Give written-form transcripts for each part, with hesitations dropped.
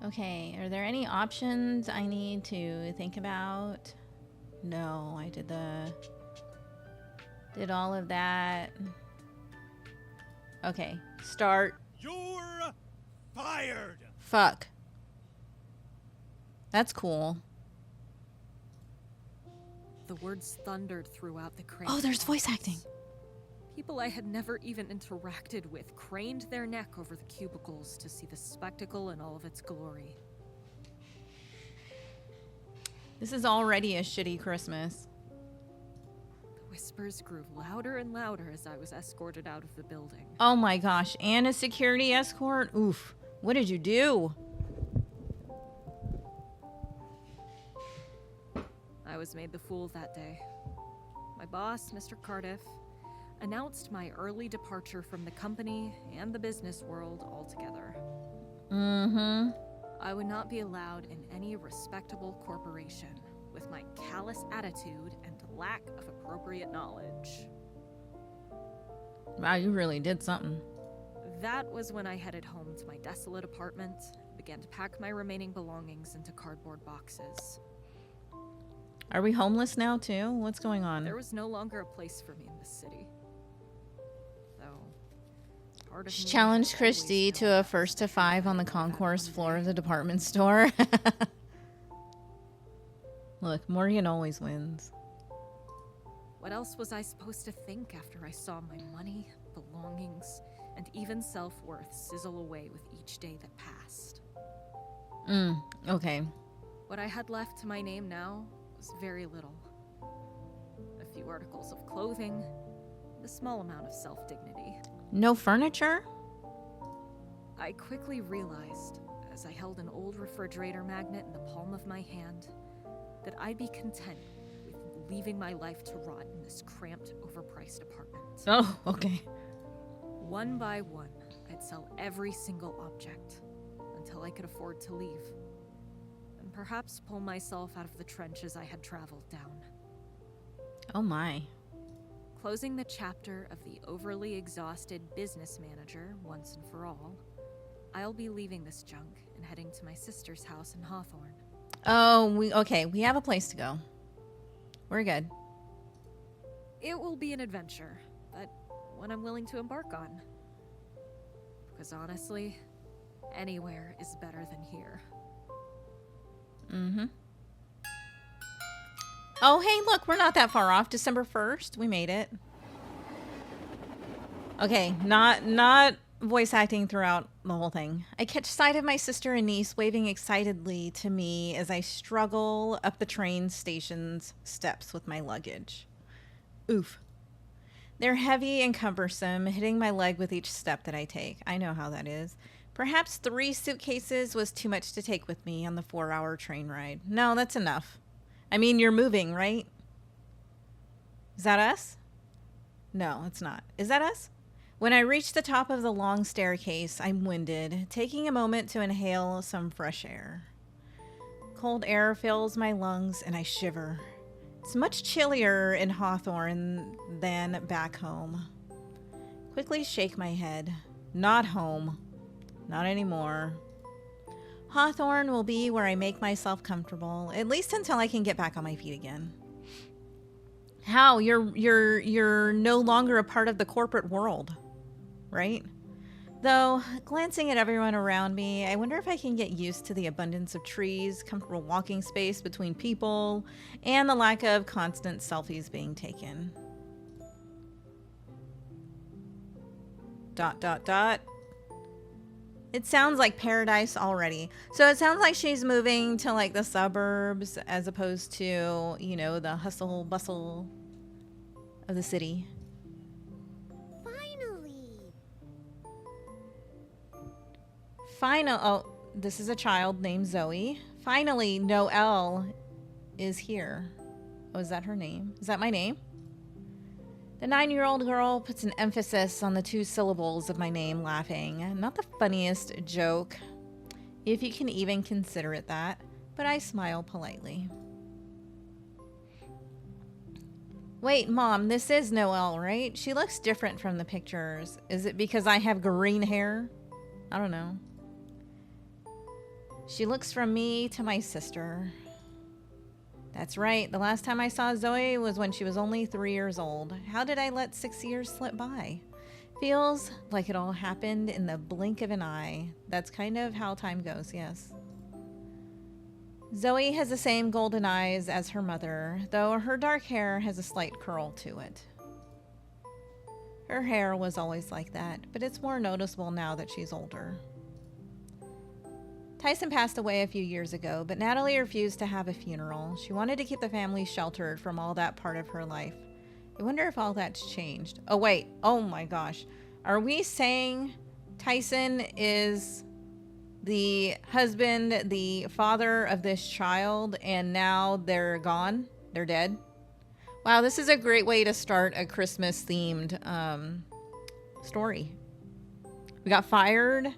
Okay, are there any options I need to think about? No, I did all of that. Okay, start. You're fired! Fuck. That's cool. The words thundered throughout the crane. Oh, there's voice acting. People I had never even interacted with craned their neck over the cubicles to see the spectacle in all of its glory. This is already a shitty Christmas. The whispers grew louder and louder as I was escorted out of the building. Oh my gosh, and a security escort? Oof. What did you do? I was made the fool that day. My boss, Mr. Cardiff, announced my early departure from the company and the business world altogether. Mm-hmm. I would not be allowed in any respectable corporation with my callous attitude and lack of appropriate knowledge. Wow, you really did something. That was when I headed home to my desolate apartment and began to pack my remaining belongings into cardboard boxes. Are we homeless now too? What's going on? There was no longer a place for me in the city. Though, part of She me challenged had Christy always to known a first to 5 on the concourse floor of the department store. Look, Morgan always wins. What else was I supposed to think after I saw my money, belongings, and even self-worth sizzle away with each day that passed? Okay. What I had left to my name now was very little. A few articles of clothing, and a small amount of self-dignity. No furniture? I quickly realized, as I held an old refrigerator magnet in the palm of my hand, that I'd be content with leaving my life to rot in this cramped, overpriced apartment. Oh, okay. One by one, I'd sell every single object until I could afford to leave, and perhaps pull myself out of the trenches I had traveled down. Oh my. Closing the chapter of the overly exhausted business manager once and for all, I'll be leaving this junk and heading to my sister's house in Hawthorne. Oh, we have a place to go. We're good. It will be an adventure, but one I'm willing to embark on. Because honestly, anywhere is better than here. Mm-hmm. Oh, hey, look, we're not that far off. December 1st. We made it. Okay, not voice acting throughout the whole thing. I catch sight of my sister and niece waving excitedly to me as I struggle up the train station's steps with my luggage. Oof. They're heavy and cumbersome, hitting my leg with each step that I take. I know how that is. Perhaps 3 suitcases was too much to take with me on the 4-hour train ride. No, that's enough. I mean, you're moving, right? Is that us? No, it's not. Is that us? When I reach the top of the long staircase, I'm winded, taking a moment to inhale some fresh air. Cold air fills my lungs and I shiver. It's much chillier in Hawthorne than back home. Quickly shake my head. Not home. Not anymore. Hawthorne will be where I make myself comfortable, at least until I can get back on my feet again. How? You're no longer a part of the corporate world, right? Though, glancing at everyone around me, I wonder if I can get used to the abundance of trees, comfortable walking space between people, and the lack of constant selfies being taken. ... It sounds like paradise already. So it sounds like she's moving to like the suburbs as opposed to, you know, the hustle bustle of the city. Oh, this is a child named Zoe. Finally, Noel is here. Oh, is that her name? Is that my name? The 9-year-old girl puts an emphasis on the 2 syllables of my name, laughing. Not the funniest joke, if you can even consider it that, but I smile politely. Wait, Mom, this is Noel, right? She looks different from the pictures. Is it because I have green hair? I don't know. She looks from me to my sister. That's right. The last time I saw Zoe was when she was only 3 years old. How did I let 6 years slip by? Feels like it all happened in the blink of an eye. That's kind of how time goes, yes. Zoe has the same golden eyes as her mother, though her dark hair has a slight curl to it. Her hair was always like that, but it's more noticeable now that she's older. Tyson passed away a few years ago, but Natalie refused to have a funeral. She wanted to keep the family sheltered from all that part of her life. I wonder if all that's changed. Oh, wait. Oh, my gosh. Are we saying Tyson is the husband, the father of this child, and now they're gone? They're dead? Wow, this is a great way to start a Christmas-themed story. We got fired.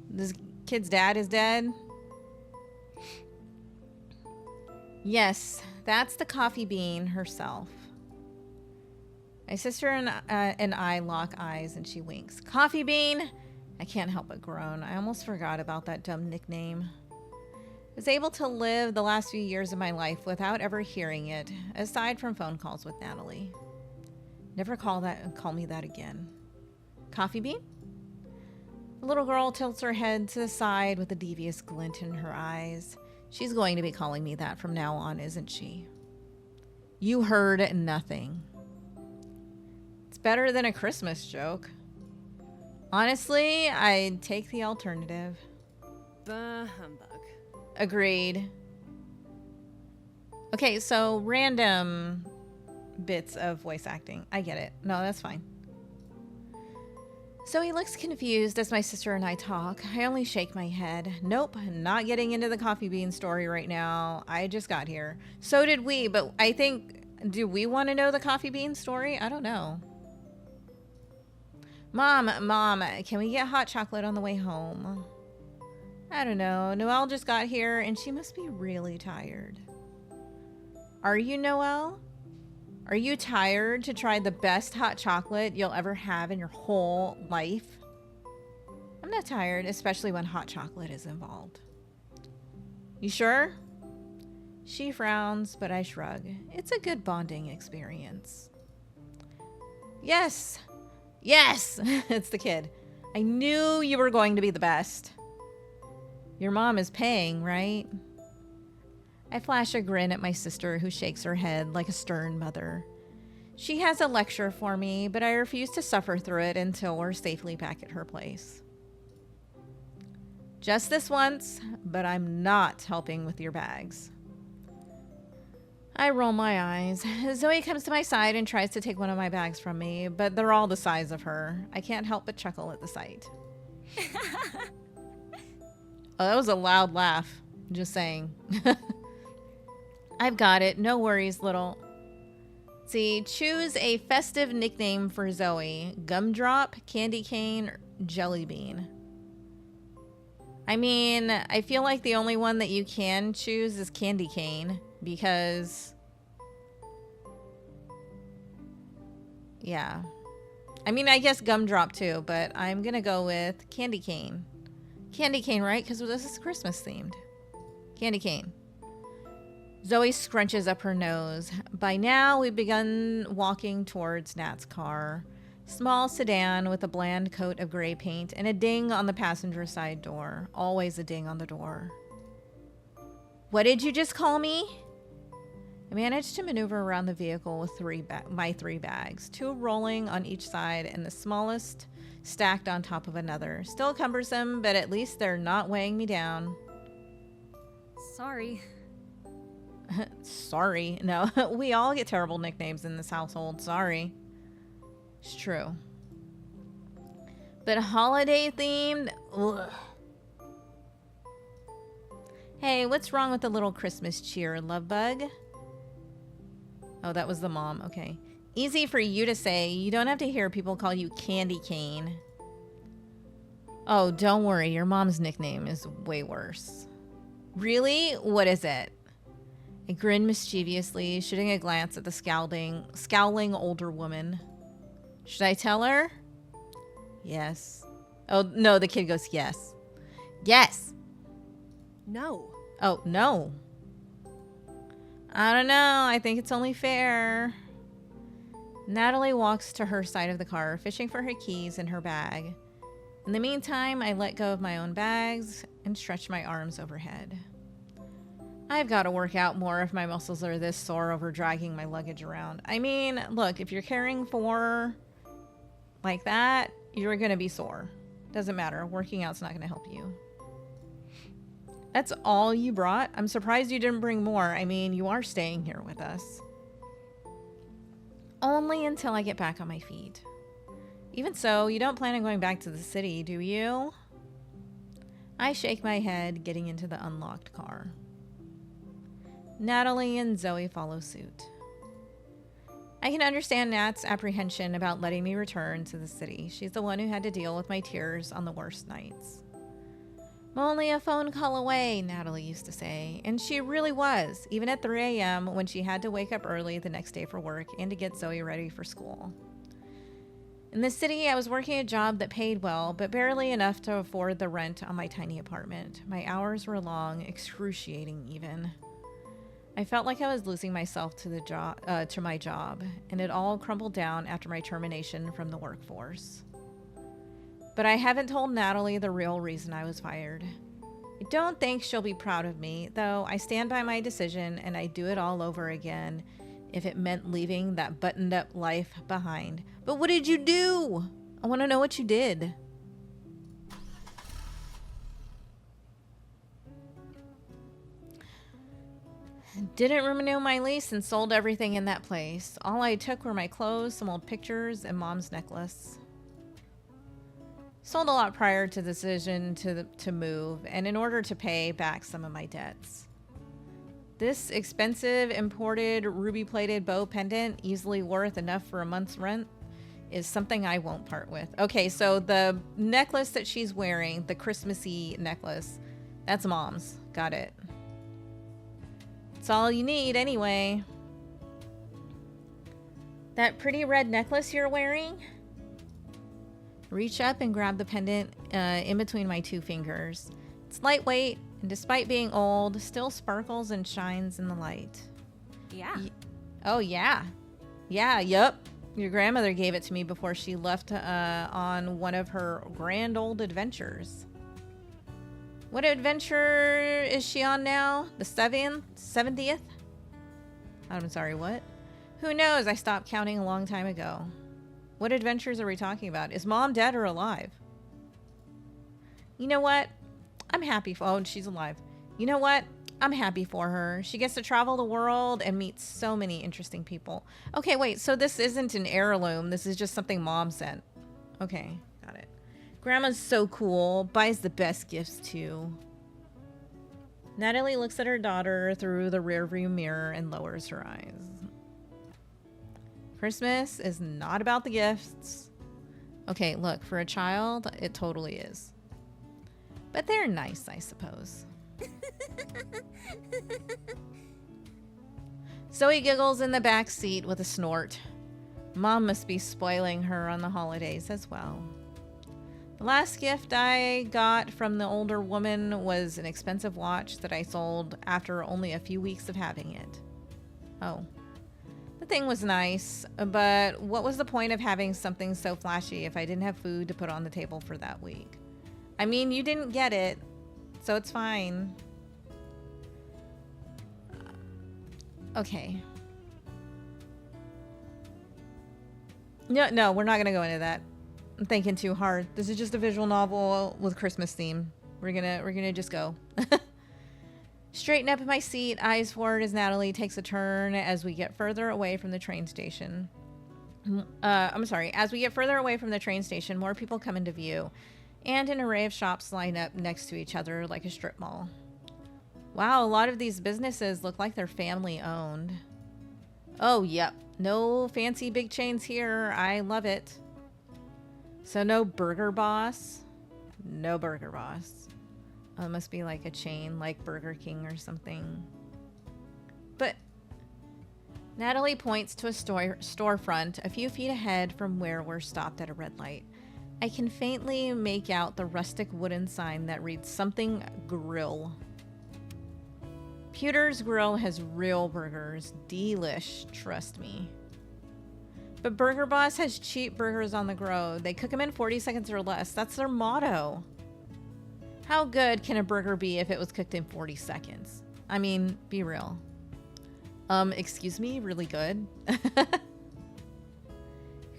This kid's dad is dead. Yes, that's the coffee bean herself. My sister and I lock eyes and she winks. Coffee bean? I can't help but groan. I almost forgot about that dumb nickname. I was able to live the last few years of my life without ever hearing it, aside from phone calls with Natalie. Never call me that again. Coffee bean? The little girl tilts her head to the side with a devious glint in her eyes. She's going to be calling me that from now on, isn't she? You heard nothing. It's better than a Christmas joke. Honestly, I'd take the alternative. Bah humbug. Agreed. Okay, so random bits of voice acting. I get it. No, that's fine. So he looks confused as my sister and I talk. I only shake my head. Nope, not getting into the coffee bean story right now. I just got here. So did we, but I think, do we want to know the coffee bean story? I don't know. Mom, can we get hot chocolate on the way home? I don't know. Noel just got here and she must be really tired. Are you, Noel? Are you tired to try the best hot chocolate you'll ever have in your whole life? I'm not tired, especially when hot chocolate is involved. You sure? She frowns, but I shrug. It's a good bonding experience. Yes! Yes! It's the kid. I knew you were going to be the best. Your mom is paying, right? I flash a grin at my sister, who shakes her head like a stern mother. She has a lecture for me, but I refuse to suffer through it until we're safely back at her place. Just this once, but I'm not helping with your bags. I roll my eyes. Zoe comes to my side and tries to take one of my bags from me, but they're all the size of her. I can't help but chuckle at the sight. Oh, that was a loud laugh. Just saying. I've got it. No worries, little. See, choose a festive nickname for Zoe. Gumdrop, candy cane, or jelly bean. I mean, I feel like the only one that you can choose is candy cane because... yeah. I mean, I guess gumdrop too, but I'm going to go with candy cane. Candy cane, right? Because this is Christmas themed. Candy cane. Zoe scrunches up her nose. By now, we've begun walking towards Nat's car. Small sedan with a bland coat of gray paint and a ding on the passenger side door. Always a ding on the door. What did you just call me? I managed to maneuver around the vehicle with my three bags, 2 rolling on each side and the smallest stacked on top of another. Still cumbersome, but at least they're not weighing me down. Sorry. Sorry. No, we all get terrible nicknames in this household. Sorry. It's true. But holiday themed? Ugh. Hey, what's wrong with the little Christmas cheer, love bug? Oh, that was the mom. Okay. Easy for you to say. You don't have to hear people call you Candy Cane. Oh, don't worry. Your mom's nickname is way worse. Really? What is it? I grin mischievously, shooting a glance at the scowling older woman. Should I tell her? Yes. Oh, no, the kid goes, yes. Yes. No. Oh, no. I don't know. I think it's only fair. Natalie walks to her side of the car, fishing for her keys in her bag. In the meantime, I let go of my own bags and stretch my arms overhead. I've got to work out more if my muscles are this sore over dragging my luggage around. I mean, look, if you're carrying 4 like that, you're going to be sore. Doesn't matter. Working out's not going to help you. That's all you brought? I'm surprised you didn't bring more. I mean, you are staying here with us. Only until I get back on my feet. Even so, you don't plan on going back to the city, do you? I shake my head, getting into the unlocked car. Natalie and Zoe follow suit. I can understand Nat's apprehension about letting me return to the city. She's the one who had to deal with my tears on the worst nights. I'm only a phone call away, Natalie used to say, and she really was, even at 3 a.m. when she had to wake up early the next day for work and to get Zoe ready for school. In the city, I was working a job that paid well, but barely enough to afford the rent on my tiny apartment. My hours were long, excruciating even. I felt like I was losing myself to my job, and it all crumbled down after my termination from the workforce. But I haven't told Natalie the real reason I was fired. I don't think she'll be proud of me, though I stand by my decision and I'd do it all over again if it meant leaving that buttoned-up life behind. But what did you do? I want to know what you did. Didn't renew my lease and sold everything in that place. All I took were my clothes, some old pictures, and Mom's necklace. Sold a lot prior to the decision to move, and in order to pay back some of my debts. This expensive imported ruby-plated bow pendant, easily worth enough for a month's rent, is something I won't part with. Okay, so the necklace that she's wearing, the Christmassy necklace, that's Mom's. Got it. It's all you need anyway. That pretty red necklace you're wearing? Reach up and grab the pendant in between my 2 fingers. It's lightweight, and despite being old, still sparkles and shines in the light. Yeah. Oh, yeah. Yeah, yup. Your grandmother gave it to me before she left on one of her grand old adventures. What adventure is she on now? The 70th? I'm sorry, what? Who knows? I stopped counting a long time ago. What adventures are we talking about? Is Mom dead or alive? You know what? I'm happy for... Oh, she's alive. You know what? I'm happy for her. She gets to travel the world and meet so many interesting people. Okay, wait. So this isn't an heirloom. This is just something Mom sent. Okay, got it. Grandma's so cool. Buys the best gifts, too. Natalie looks at her daughter through the rearview mirror and lowers her eyes. Christmas is not about the gifts. Okay, look, for a child, it totally is. But they're nice, I suppose. Zoe giggles in the back seat with a snort. Mom must be spoiling her on the holidays as well. The last gift I got from the older woman was an expensive watch that I sold after only a few weeks of having it. Oh. The thing was nice, but what was the point of having something so flashy if I didn't have food to put on the table for that week? I mean, you didn't get it, so it's fine. Okay. No, we're not going to go into that. I'm thinking too hard. This is just a visual novel with Christmas theme. We're gonna just go. Straighten up in my seat, eyes forward as Natalie takes a turn as we get further away from the train station. As we get further away from the train station, more people come into view, and an array of shops line up next to each other like a strip mall. Wow, a lot of these businesses look like they're family owned. Oh, yep. No fancy big chains here. I love it. So no Burger Boss? No Burger Boss. Oh, it must be like a chain like Burger King or something. But Natalie points to a storefront a few feet ahead from where we're stopped at a red light. I can faintly make out the rustic wooden sign that reads something grill. Pewter's Grill has real burgers. Delish, trust me. But Burger Boss has cheap burgers on the go. They cook them in 40 seconds or less. That's their motto. How good can a burger be if it was cooked in 40 seconds? I mean, be real. Excuse me, really good? You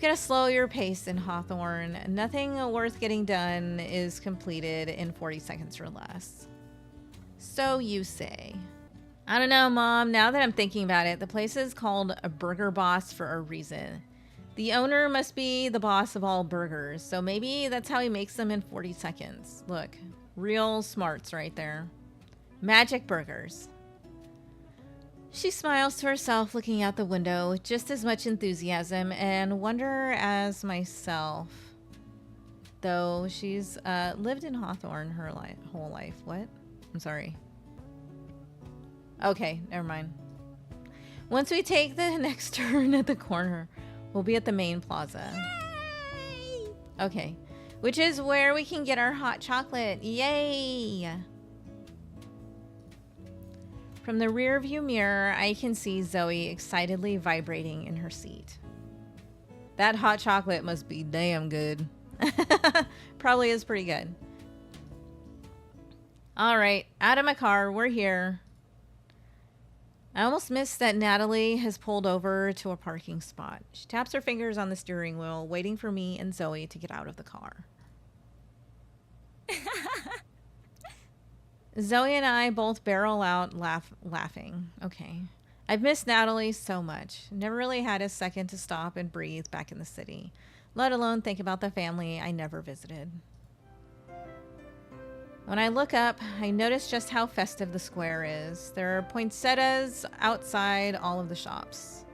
gotta slow your pace in Hawthorne. Nothing worth getting done is completed in 40 seconds or less. So you say. I don't know, Mom. Now that I'm thinking about it, the place is called a Burger Boss for a reason. The owner must be the boss of all burgers, so maybe that's how he makes them in 40 seconds. Look, real smarts right there. Magic burgers. She smiles to herself, looking out the window with just as much enthusiasm and wonder as myself. Though she's lived in Hawthorne her whole life. What? I'm sorry. Okay, never mind. Once we take the next turn at the corner, we'll be at the main plaza. Yay! Okay, which is where we can get our hot chocolate. Yay! From the rear view mirror, I can see Zoe excitedly vibrating in her seat. That hot chocolate must be damn good. Probably is pretty good. All right, out of my car, we're here. I almost missed that Natalie has pulled over to a parking spot. She taps her fingers on the steering wheel, waiting for me and Zoe to get out of the car. Zoe and I both barrel out laughing. Okay. I've missed Natalie so much. Never really had a second to stop and breathe back in the city, let alone think about the family I never visited. When I look up, I notice just how festive the square is. There are poinsettias outside all of the shops.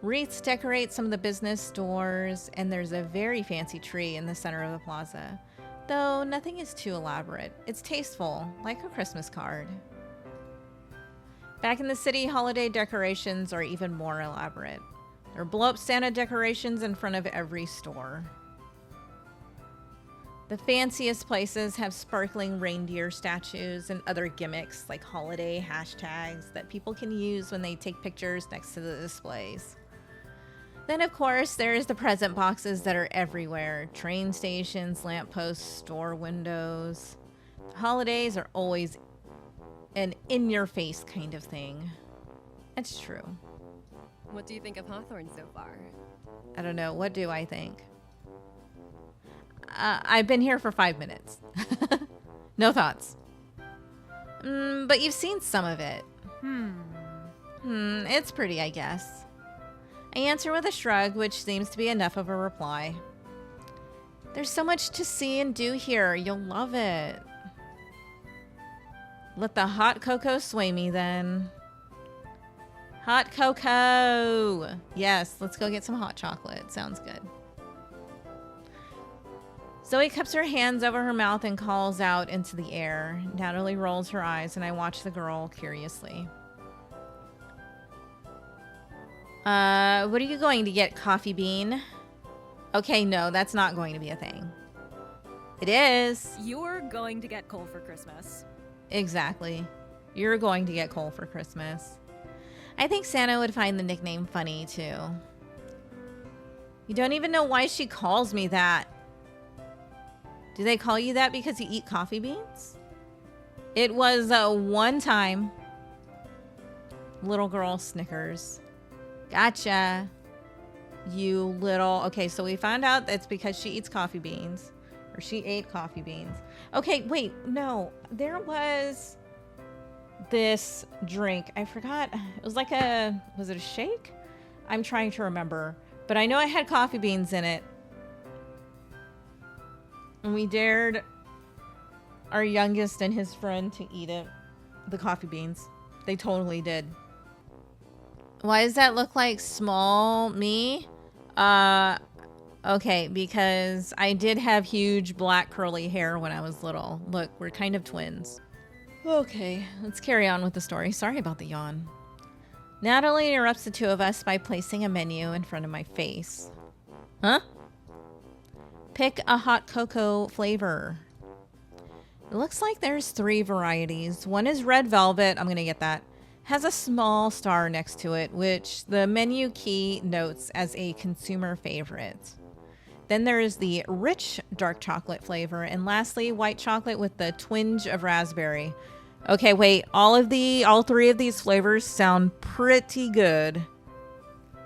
Wreaths decorate some of the business doors, and there's a very fancy tree in the center of the plaza. Though nothing is too elaborate. It's tasteful, like a Christmas card. Back in the city, holiday decorations are even more elaborate. There are blow-up Santa decorations in front of every store. The fanciest places have sparkling reindeer statues and other gimmicks like holiday hashtags that people can use when they take pictures next to the displays. Then, of course, there's the present boxes that are everywhere. Train stations, lampposts, store windows. The holidays are always an in-your-face kind of thing. It's true. What do you think of Hawthorne so far? I don't know. What do I think? I've been here for 5 minutes. No thoughts. But you've seen some of it. It's pretty, I guess. I answer with a shrug, which seems to be enough of a reply. There's so much to see and do here. You'll love it. Let the hot cocoa sway me, then. Hot cocoa! Yes, let's go get some hot chocolate. Sounds good. Zoe cups her hands over her mouth and calls out into the air. Natalie rolls her eyes, and I watch the girl curiously. What are you going to get, Coffee Bean? Okay, no, that's not going to be a thing. It is. You're going to get coal for Christmas. Exactly. You're going to get coal for Christmas. I think Santa would find the nickname funny, too. You don't even know why she calls me that. Do they call you that because you eat coffee beans? It was one time. Little girl snickers. Gotcha. You little... Okay, so we found out that's because she eats coffee beans. Or she ate coffee beans. Okay, wait. No. There was this drink. I forgot. It was like a... Was it a shake? I'm trying to remember. But I know it had coffee beans in it. And we dared our youngest and his friend to eat it. The coffee beans. They totally did. Why does that look like small me? Okay, because I did have huge black curly hair when I was little. Look, we're kind of twins. Okay, let's carry on with the story. Sorry about the yawn. Natalie interrupts the two of us by placing a menu in front of my face. Huh? Pick a hot cocoa flavor. It looks like there's 3 varieties. One is red velvet. I'm going to get that. Has a small star next to it, which the menu key notes as a consumer favorite. Then there is the rich dark chocolate flavor. And lastly, white chocolate with the twinge of raspberry. Okay, wait. All 3 of these flavors sound pretty good.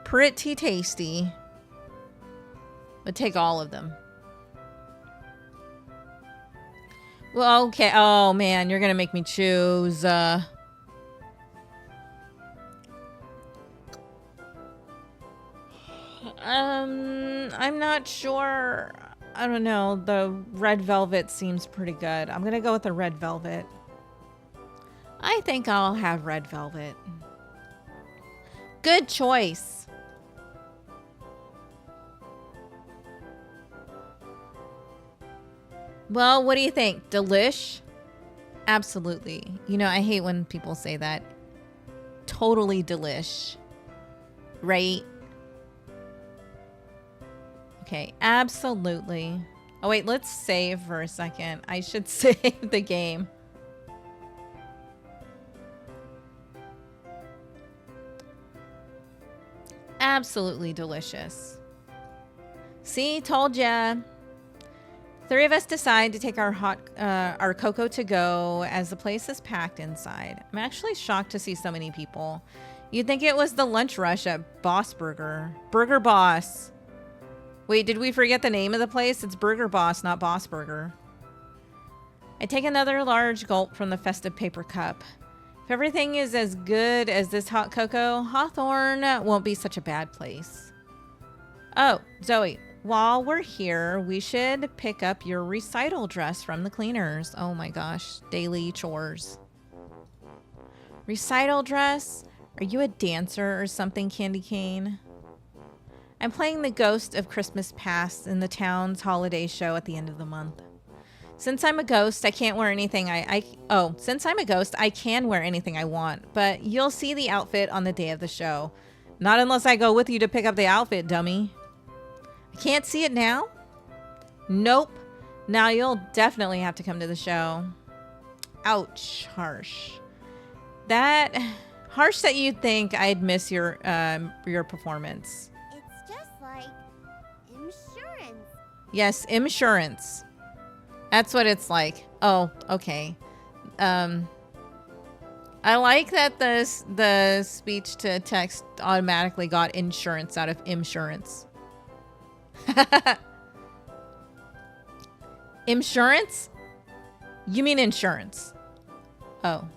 Pretty tasty. But take all of them. Well, okay. Oh, man. You're going to make me choose. I'm not sure. I don't know. The red velvet seems pretty good. I'm going to go with the red velvet. I think I'll have red velvet. Good choice. Well, what do you think? Delish? Absolutely. You know, I hate when people say that. Totally delish. Right? Okay, absolutely. Oh, wait, let's save for a second. I should save the game. Absolutely delicious. See, told ya. 3 of us decide to take our cocoa to go as the place is packed inside. I'm actually shocked to see so many people. You'd think it was the lunch rush at Boss Burger. Burger Boss. Wait, did we forget the name of the place? It's Burger Boss, not Boss Burger. I take another large gulp from the festive paper cup. If everything is as good as this hot cocoa, Hawthorne won't be such a bad place. Oh, Zoe, while we're here, we should pick up your recital dress from the cleaners. Oh my gosh, daily chores. Recital dress? Are you a dancer or something, Candy Cane? I'm playing the Ghost of Christmas Past in the town's holiday show at the end of the month. Since I'm a ghost, I can't wear anything since I'm a ghost, I can wear anything I want, but you'll see the outfit on the day of the show. Not unless I go with you to pick up the outfit, dummy. I can't see it now? Nope. Now you'll definitely have to come to the show. Ouch. Harsh. Harsh that you'd think I'd miss your performance. It's just like insurance. Yes, insurance. That's what it's like. Oh, okay. I like that the speech to text automatically got insurance out of insurance. Insurance? You mean insurance? Oh.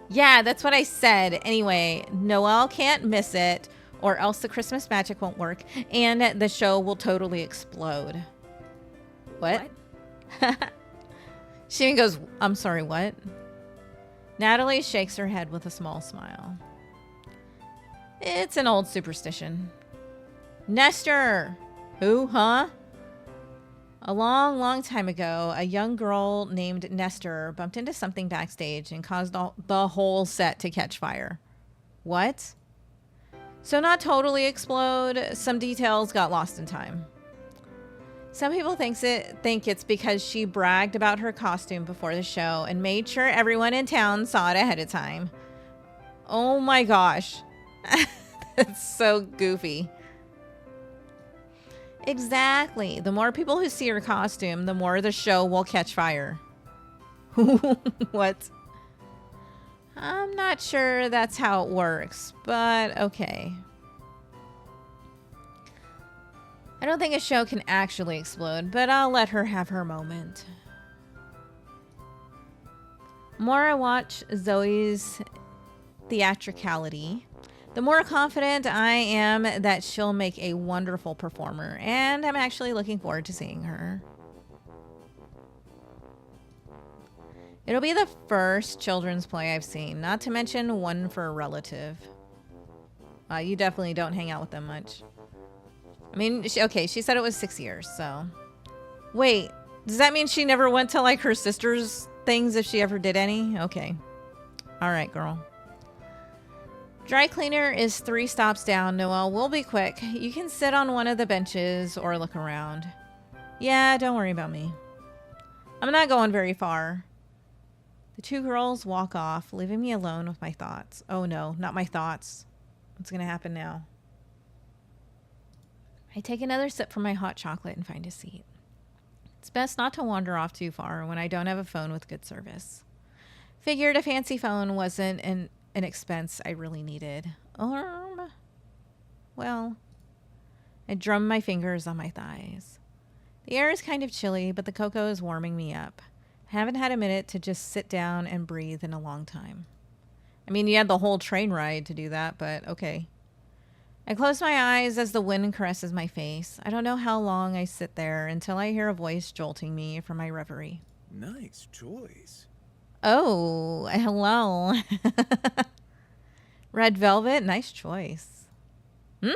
Yeah, that's what I said. Anyway, Noel can't miss it, or else the Christmas magic won't work, and the show will totally explode. What? She even goes, I'm sorry, what? Natalie shakes her head with a small smile. It's an old superstition. Nestor! Who, huh? A long, long time ago, a young girl named Nestor bumped into something backstage and caused the whole set to catch fire. What? So not totally explode, some details got lost in time. Some people think it's because she bragged about her costume before the show and made sure everyone in town saw it ahead of time. Oh my gosh. That's so goofy. Exactly. The more people who see her costume, the more the show will catch fire. What? I'm not sure that's how it works, but okay. I don't think a show can actually explode, but I'll let her have her moment. The more I watch Zoe's theatricality, the more confident I am that she'll make a wonderful performer, and I'm actually looking forward to seeing her. It'll be the first children's play I've seen, not to mention one for a relative. You definitely don't hang out with them much. I mean, she said it was 6 years, so. Wait, does that mean she never went to like her sister's things if she ever did any? Okay. All right, girl. Dry cleaner is 3 stops down, Noel. We'll be quick. You can sit on one of the benches or look around. Yeah, don't worry about me. I'm not going very far. The two girls walk off, leaving me alone with my thoughts. Oh no, not my thoughts. What's going to happen now? I take another sip from my hot chocolate and find a seat. It's best not to wander off too far when I don't have a phone with good service. Figured a fancy phone wasn't an expense I really needed. Well, I drum my fingers on my thighs. The air is kind of chilly, but the cocoa is warming me up. I haven't had a minute to just sit down and breathe in a long time. I mean, you had the whole train ride to do that, but okay. I close my eyes as the wind caresses my face. I don't know how long I sit there until I hear a voice jolting me from my reverie. Nice choice. Oh, hello. Red velvet, nice choice. Oh,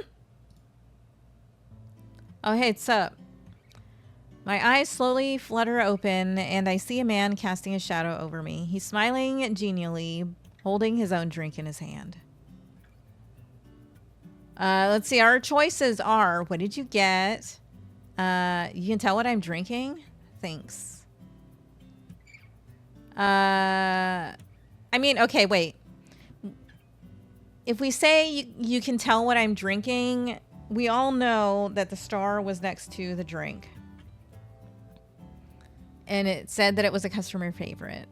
hey, what's up? My eyes slowly flutter open, and I see a man casting a shadow over me. He's smiling genially, holding his own drink in his hand. Let's see. Our choices are, what did you get? You can tell what I'm drinking? Thanks. I mean, okay, wait. If we say you can tell what I'm drinking, we all know that the star was next to the drink. And it said that it was a customer favorite.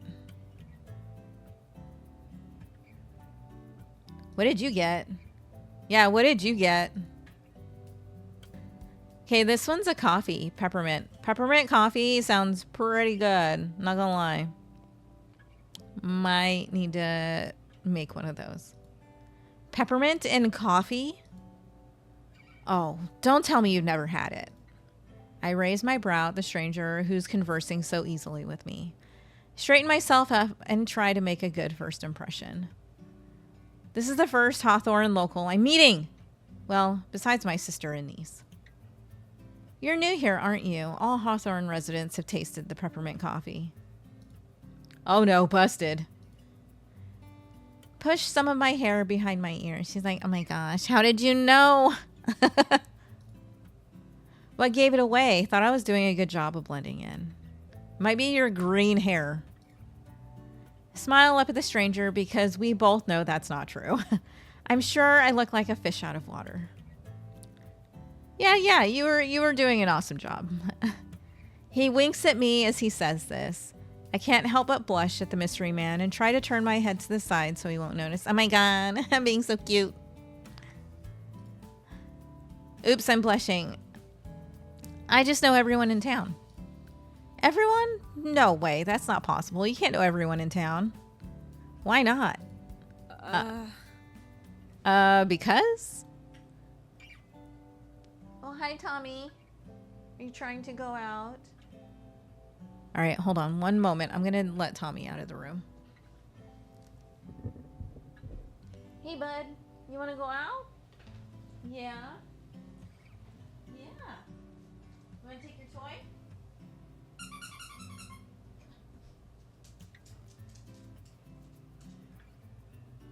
What did you get? Yeah, what did you get? Okay, this one's a coffee. Peppermint. Peppermint coffee sounds pretty good. Not gonna lie. Might need to make one of those. Peppermint and coffee? Oh, don't tell me you've never had it. I raise my brow at the stranger who's conversing so easily with me. Straighten myself up and try to make a good first impression. This is the first Hawthorne local I'm meeting. Well, besides my sister and niece. You're new here, aren't you? All Hawthorne residents have tasted the peppermint coffee. Oh no, busted. Push some of my hair behind my ears. She's like, oh my gosh, how did you know? What gave it away? Thought I was doing a good job of blending in. Might be your green hair. Smile up at the stranger because we both know that's not true. I'm sure I look like a fish out of water. Yeah, you were doing an awesome job. He winks at me as he says this. I can't help but blush at the mystery man and try to turn my head to the side so he won't notice. Oh my god, I'm being so cute. Oops, I'm blushing. I just know everyone in town. Everyone? No way, that's not possible. You can't know everyone in town. Why not? Because? Oh, hi, Tommy. Are you trying to go out? All right, hold on one moment. I'm going to let Tommy out of the room. Hey, bud. You want to go out? Yeah. Yeah. You want to take your toy?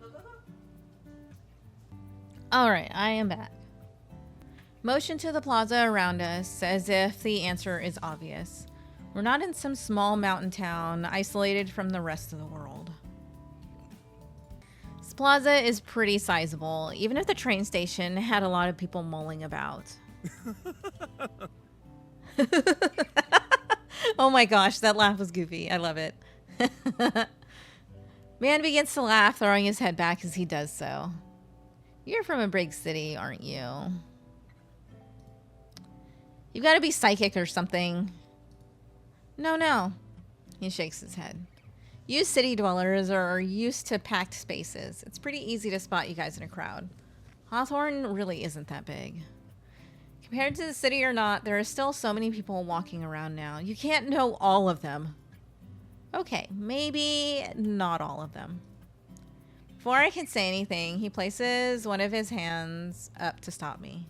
Go, go, go. All right, I am back. Motion to the plaza around us as if the answer is obvious. We're not in some small mountain town isolated from the rest of the world. This plaza is pretty sizable, even if the train station had a lot of people mulling about. Oh my gosh, that laugh was goofy. I love it. Man begins to laugh, throwing his head back as he does so. You're from a big city, aren't you? You've got to be psychic or something. No. He shakes his head. You city dwellers are used to packed spaces. It's pretty easy to spot you guys in a crowd. Hawthorne really isn't that big. Compared to the city or not, there are still so many people walking around now. You can't know all of them. Okay, maybe not all of them. Before I can say anything, he places one of his hands up to stop me.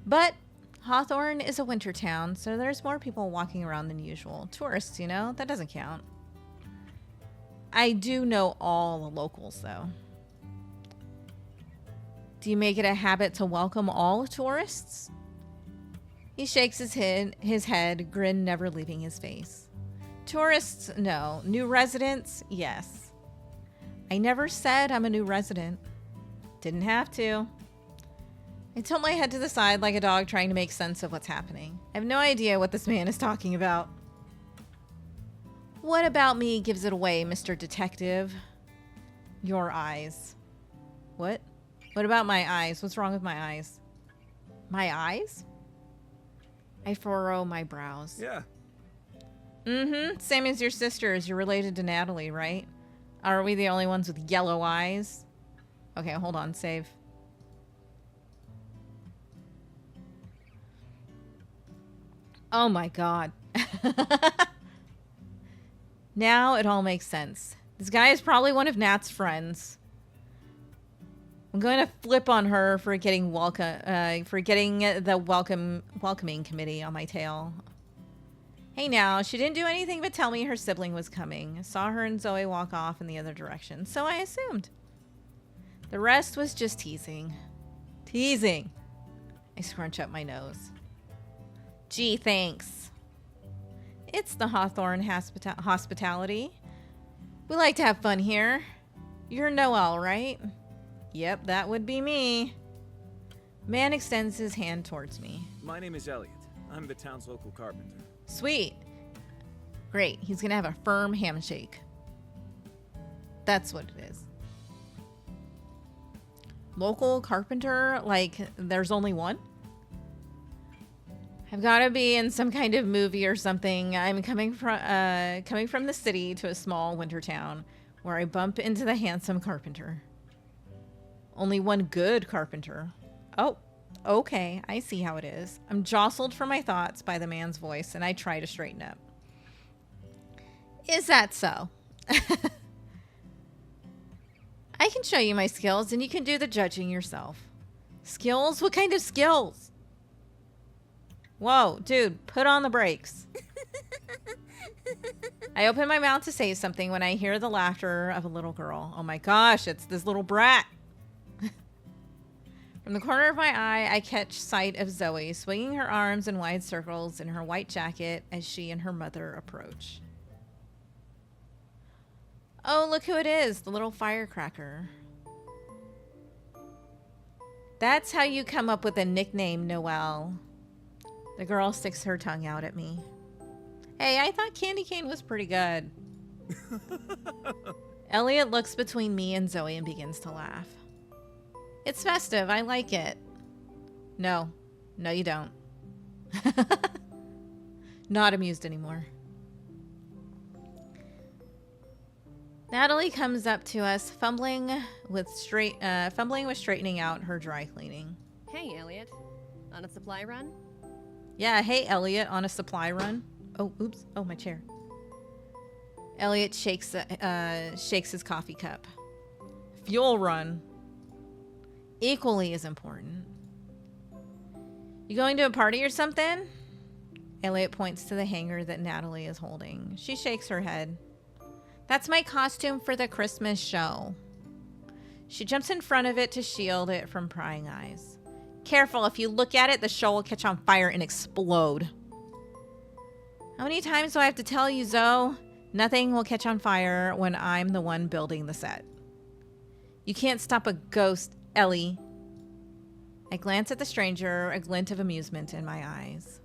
But Hawthorne is a winter town, so there's more people walking around than usual. Tourists, you know, that doesn't count. I do know all the locals, though. Do you make it a habit to welcome all tourists? He shakes his head, grin never leaving his face. Tourists, no. New residents, yes. I never said I'm a new resident. Didn't have to. I tilt my head to the side like a dog trying to make sense of what's happening. I have no idea what this man is talking about. What about me gives it away, Mr. Detective? Your eyes. What? What about my eyes? What's wrong with my eyes? My eyes? I furrow my brows. Yeah. Mm-hmm. Same as your sisters. You're related to Natalie, right? Are we the only ones with yellow eyes? Okay, hold on. Save. Oh my god. Now it all makes sense. This guy is probably one of Nat's friends. I'm going to flip on her for getting the welcoming committee on my tail. Hey now, she didn't do anything but tell me her sibling was coming. Saw her and Zoe walk off in the other direction, so I assumed. The rest was just teasing. Teasing. I scrunch up my nose. Gee, thanks. It's the Hawthorne hospitality. We like to have fun here. You're Noel, right? Yep, that would be me. Man extends his hand towards me. My name is Elliot. I'm the town's local carpenter. Sweet. Great. He's going to have a firm handshake. That's what it is. Local carpenter? Like, there's only one? I've got to be in some kind of movie or something. I'm coming from the city to a small winter town where I bump into the handsome carpenter. Only one good carpenter. Oh, okay. I see how it is. I'm jostled from my thoughts by the man's voice, and I try to straighten up. Is that so? I can show you my skills, and you can do the judging yourself. Skills? What kind of skills? Whoa, dude, put on the brakes. I open my mouth to say something when I hear the laughter of a little girl. Oh my gosh, it's this little brat. From the corner of my eye, I catch sight of Zoe swinging her arms in wide circles in her white jacket as she and her mother approach. Oh, look who it is, the little firecracker. That's how you come up with a nickname, Noel. The girl sticks her tongue out at me. Hey, I thought candy cane was pretty good. Elliot looks between me and Zoe and begins to laugh. It's festive. I like it. No. No, you don't. Not amused anymore. Natalie comes up to us, fumbling with straightening out her dry cleaning. Hey, Elliot. On a supply run? Yeah, hey, Elliot, on a supply run. Oh, oops. Oh, my chair. Elliot shakes his coffee cup. Fuel run. Equally as important. You going to a party or something? Elliot points to the hanger that Natalie is holding. She shakes her head. That's my costume for the Christmas show. She jumps in front of it to shield it from prying eyes. Careful, if you look at it, the show will catch on fire and explode. How many times do I have to tell you, Zoe? Nothing will catch on fire when I'm the one building the set. You can't stop a ghost, Ellie. I glance at the stranger, a glint of amusement in my eyes.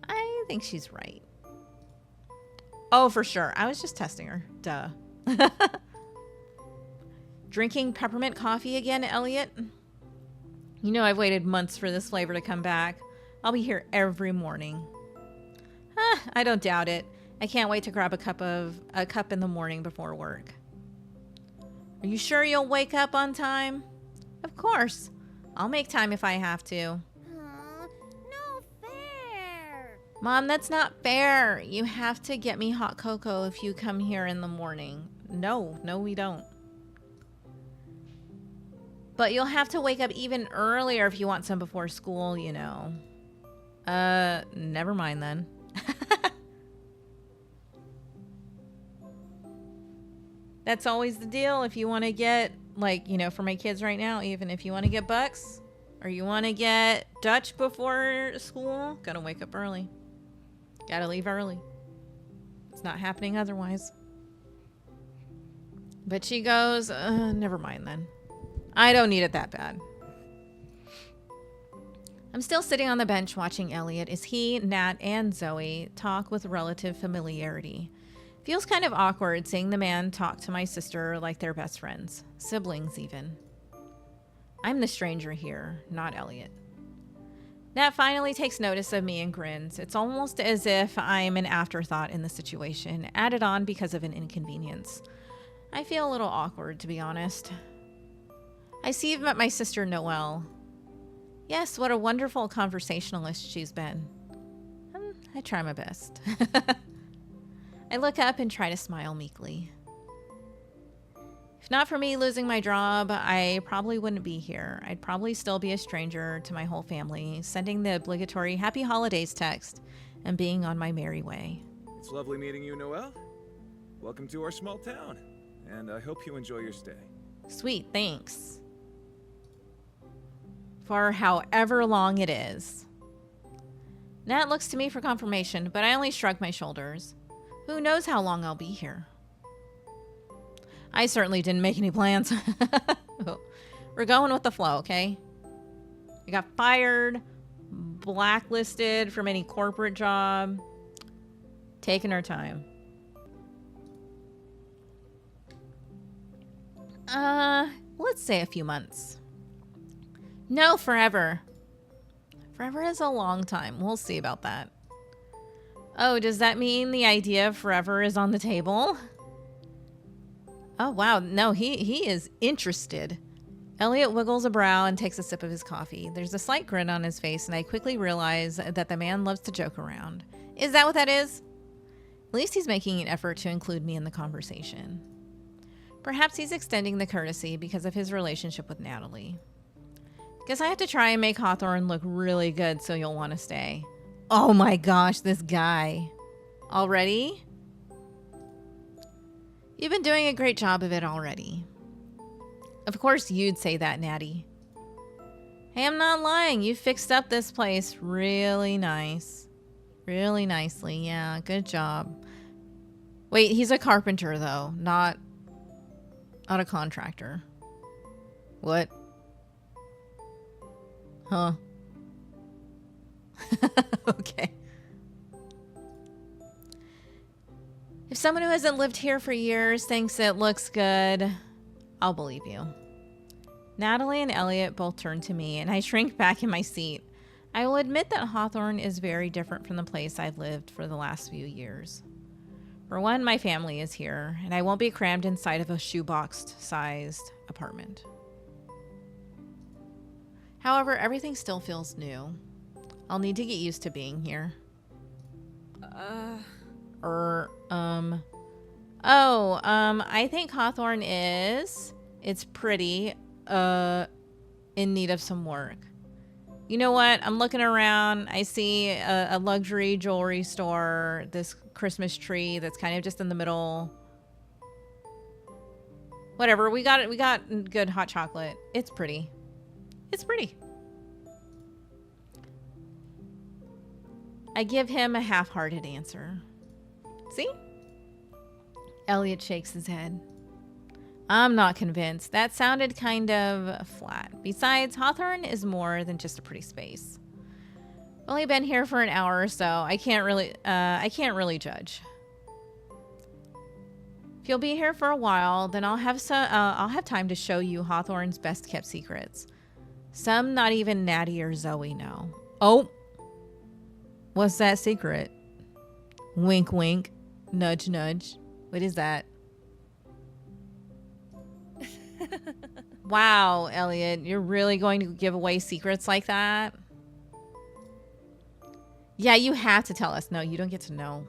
I think she's right. Oh, for sure. I was just testing her. Duh. Drinking peppermint coffee again, Elliot? You know I've waited months for this flavor to come back. I'll be here every morning. I don't doubt it. I can't wait to grab a cup in the morning before work. Are you sure you'll wake up on time? Of course. I'll make time if I have to. No fair. Mom, that's not fair. You have to get me hot cocoa if you come here in the morning. No, we don't. But you'll have to wake up even earlier if you want some before school, you know. Never mind then. That's always the deal. If you want to get, like, you know, for my kids right now, even if you want to get bucks or you want to get Dutch before school, gotta wake up early. Gotta leave early. It's not happening otherwise. But she goes, never mind then. I don't need it that bad. I'm still sitting on the bench watching Elliot as he, Nat, and Zoe talk with relative familiarity. Feels kind of awkward seeing the man talk to my sister like they're best friends. Siblings, even. I'm the stranger here, not Elliot. Nat finally takes notice of me and grins. It's almost as if I'm an afterthought in the situation, added on because of an inconvenience. I feel a little awkward, to be honest. I see you've met my sister, Noel. Yes, what a wonderful conversationalist she's been. I try my best. I look up and try to smile meekly. If not for me losing my job, I probably wouldn't be here. I'd probably still be a stranger to my whole family, sending the obligatory Happy Holidays text and being on my merry way. It's lovely meeting you, Noel. Welcome to our small town, and I hope you enjoy your stay. Sweet, thanks. For however long it is. Nat looks to me for confirmation, but I only shrug my shoulders. Who knows how long I'll be here? I certainly didn't make any plans. We're going with the flow, okay? I got fired, blacklisted from any corporate job. Taking our time. Let's say a few months. No, forever. Forever is a long time. We'll see about that. Oh, does that mean the idea of forever is on the table? Oh, wow. No, he is interested. Elliot wiggles a brow and takes a sip of his coffee. There's a slight grin on his face, and I quickly realize that the man loves to joke around. Is that what that is? At least he's making an effort to include me in the conversation. Perhaps he's extending the courtesy because of his relationship with Natalie. Guess I have to try and make Hawthorne look really good so you'll want to stay. Oh my gosh, this guy. Already? You've been doing a great job of it already. Of course you'd say that, Natty. Hey, I'm not lying. You fixed up this place really nice. Really nicely. Yeah, good job. Wait, he's a carpenter, though. Not a contractor. What? Huh. Okay. If someone who hasn't lived here for years thinks it looks good, I'll believe you. Natalie and Elliot both turn to me, and I shrink back in my seat. I will admit that Hawthorne is very different from the place I've lived for the last few years. For one, my family is here, and I won't be crammed inside of a shoebox-sized apartment. However, everything still feels new. I'll need to get used to being here. I think Hawthorne is. It's pretty, in need of some work. You know what? I'm looking around. I see a luxury jewelry store, this Christmas tree that's kind of just in the middle. Whatever. We got it. We got good hot chocolate. It's pretty. It's pretty. I give him a half-hearted answer. See? Elliot shakes his head. I'm not convinced. That sounded kind of flat. Besides, Hawthorne is more than just a pretty space. I've only been here for an hour or so. I can't really judge. If you'll be here for a while, then I'll have time to show you Hawthorne's best-kept secrets. Some not even Natty or Zoe know. Oh, what's that secret? Wink, wink. Nudge, nudge. What is that? Wow, Elliot, you're really going to give away secrets like that? Yeah, you have to tell us. No, you don't get to know.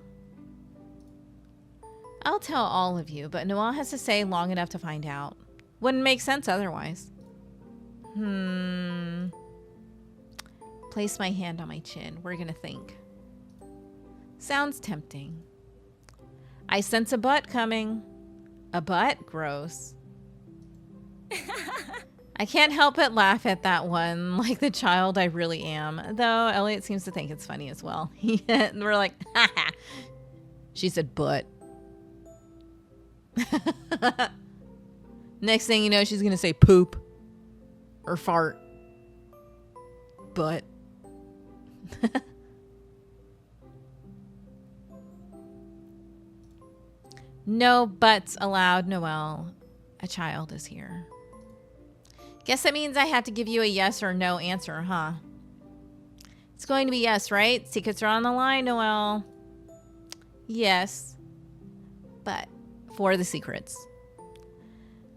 I'll tell all of you, but Noel has to stay long enough to find out. Wouldn't make sense otherwise. Place my hand on my chin. We're gonna think. Sounds tempting. I sense a butt coming. A butt? Gross. I can't help but laugh at that one, like the child I really am. Though Elliot seems to think it's funny as well. We're like, haha. She said, but. Next thing you know, she's going to say poop or fart. But. No buts allowed, Noel. A child is here. Guess that means I have to give you a yes or no answer, huh? It's going to be yes, right? Secrets are on the line, Noel. Yes. But for the secrets.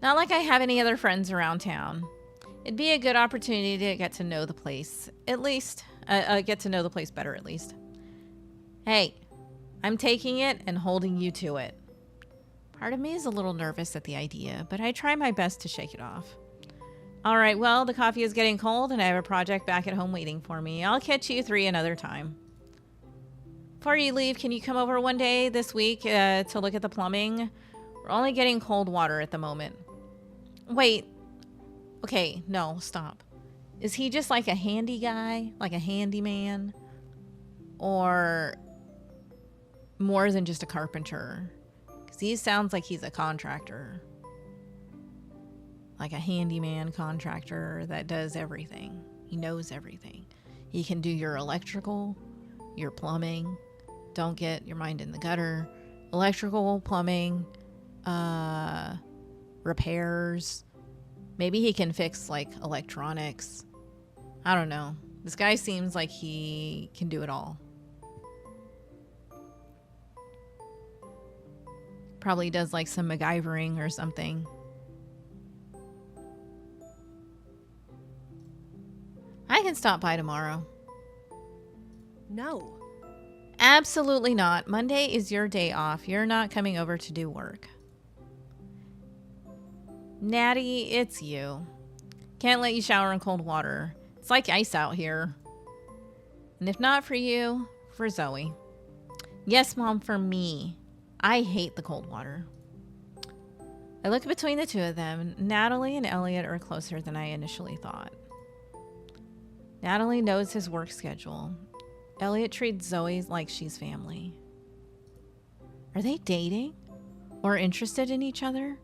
Not like I have any other friends around town. It'd be a good opportunity to get to know the place. At least. Get to know the place better, at least. Hey, I'm taking it and holding you to it. Part of me is a little nervous at the idea, but I try my best to shake it off. All right, well, the coffee is getting cold and I have a project back at home waiting for me. I'll catch you 3 another time. Before you leave, can you come over one day this week to look at the plumbing? We're only getting cold water at the moment. Wait. Okay, no, stop. Is he just like a handy guy? Like a handyman? Or more than just a carpenter? Because he sounds like he's a contractor. Like a handyman contractor that does everything. He knows everything. He can do your electrical, your plumbing. Don't get your mind in the gutter. Electrical, plumbing, repairs. Maybe he can fix like electronics. I don't know. This guy seems like he can do it all. Probably does like some MacGyvering or something. I can stop by tomorrow. No. Absolutely not. Monday is your day off. You're not coming over to do work. Natty, it's you. Can't let you shower in cold water. It's like ice out here. And if not for you, for Zoe. Yes, Mom, for me. I hate the cold water. I look between the two of them. Natalie and Elliot are closer than I initially thought. Natalie knows his work schedule. Elliot treats Zoe like she's family. Are they dating? Or interested in each other?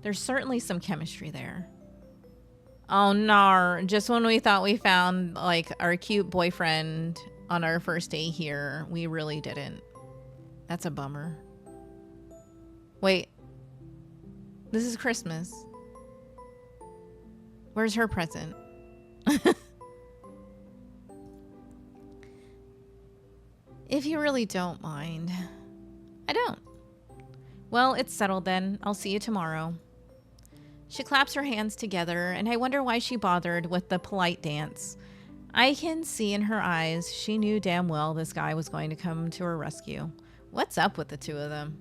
There's certainly some chemistry there. Oh, no. Just when we thought we found, like, our cute boyfriend on our first day here, we really didn't. That's a bummer. Wait. This is Christmas. Where's her present? If you really don't mind. I don't. Well, it's settled then. I'll see you tomorrow. She claps her hands together, and I wonder why she bothered with the polite dance. I can see in her eyes she knew damn well this guy was going to come to her rescue. What's up with the two of them?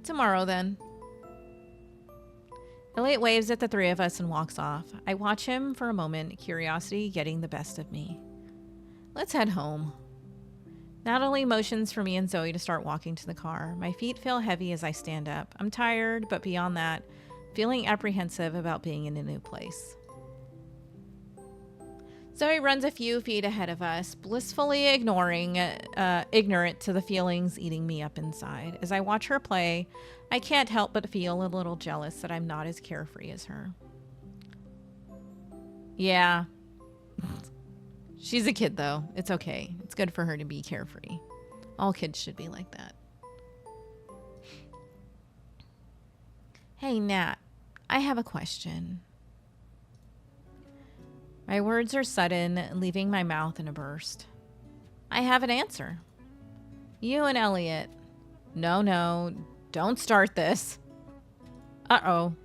Tomorrow, then. Elliot waves at the 3 of us and walks off. I watch him for a moment, curiosity getting the best of me. Let's head home. Natalie motions for me and Zoe to start walking to the car. My feet feel heavy as I stand up. I'm tired, but beyond that, feeling apprehensive about being in a new place. Zoe runs a few feet ahead of us, blissfully ignorant to the feelings eating me up inside. As I watch her play, I can't help but feel a little jealous that I'm not as carefree as her. Yeah. She's a kid, though. It's okay. It's good for her to be carefree. All kids should be like that. Hey, Nat. I have a question. My words are sudden, leaving my mouth in a burst. I have an answer. You and Elliot. No, don't start this. Uh-oh.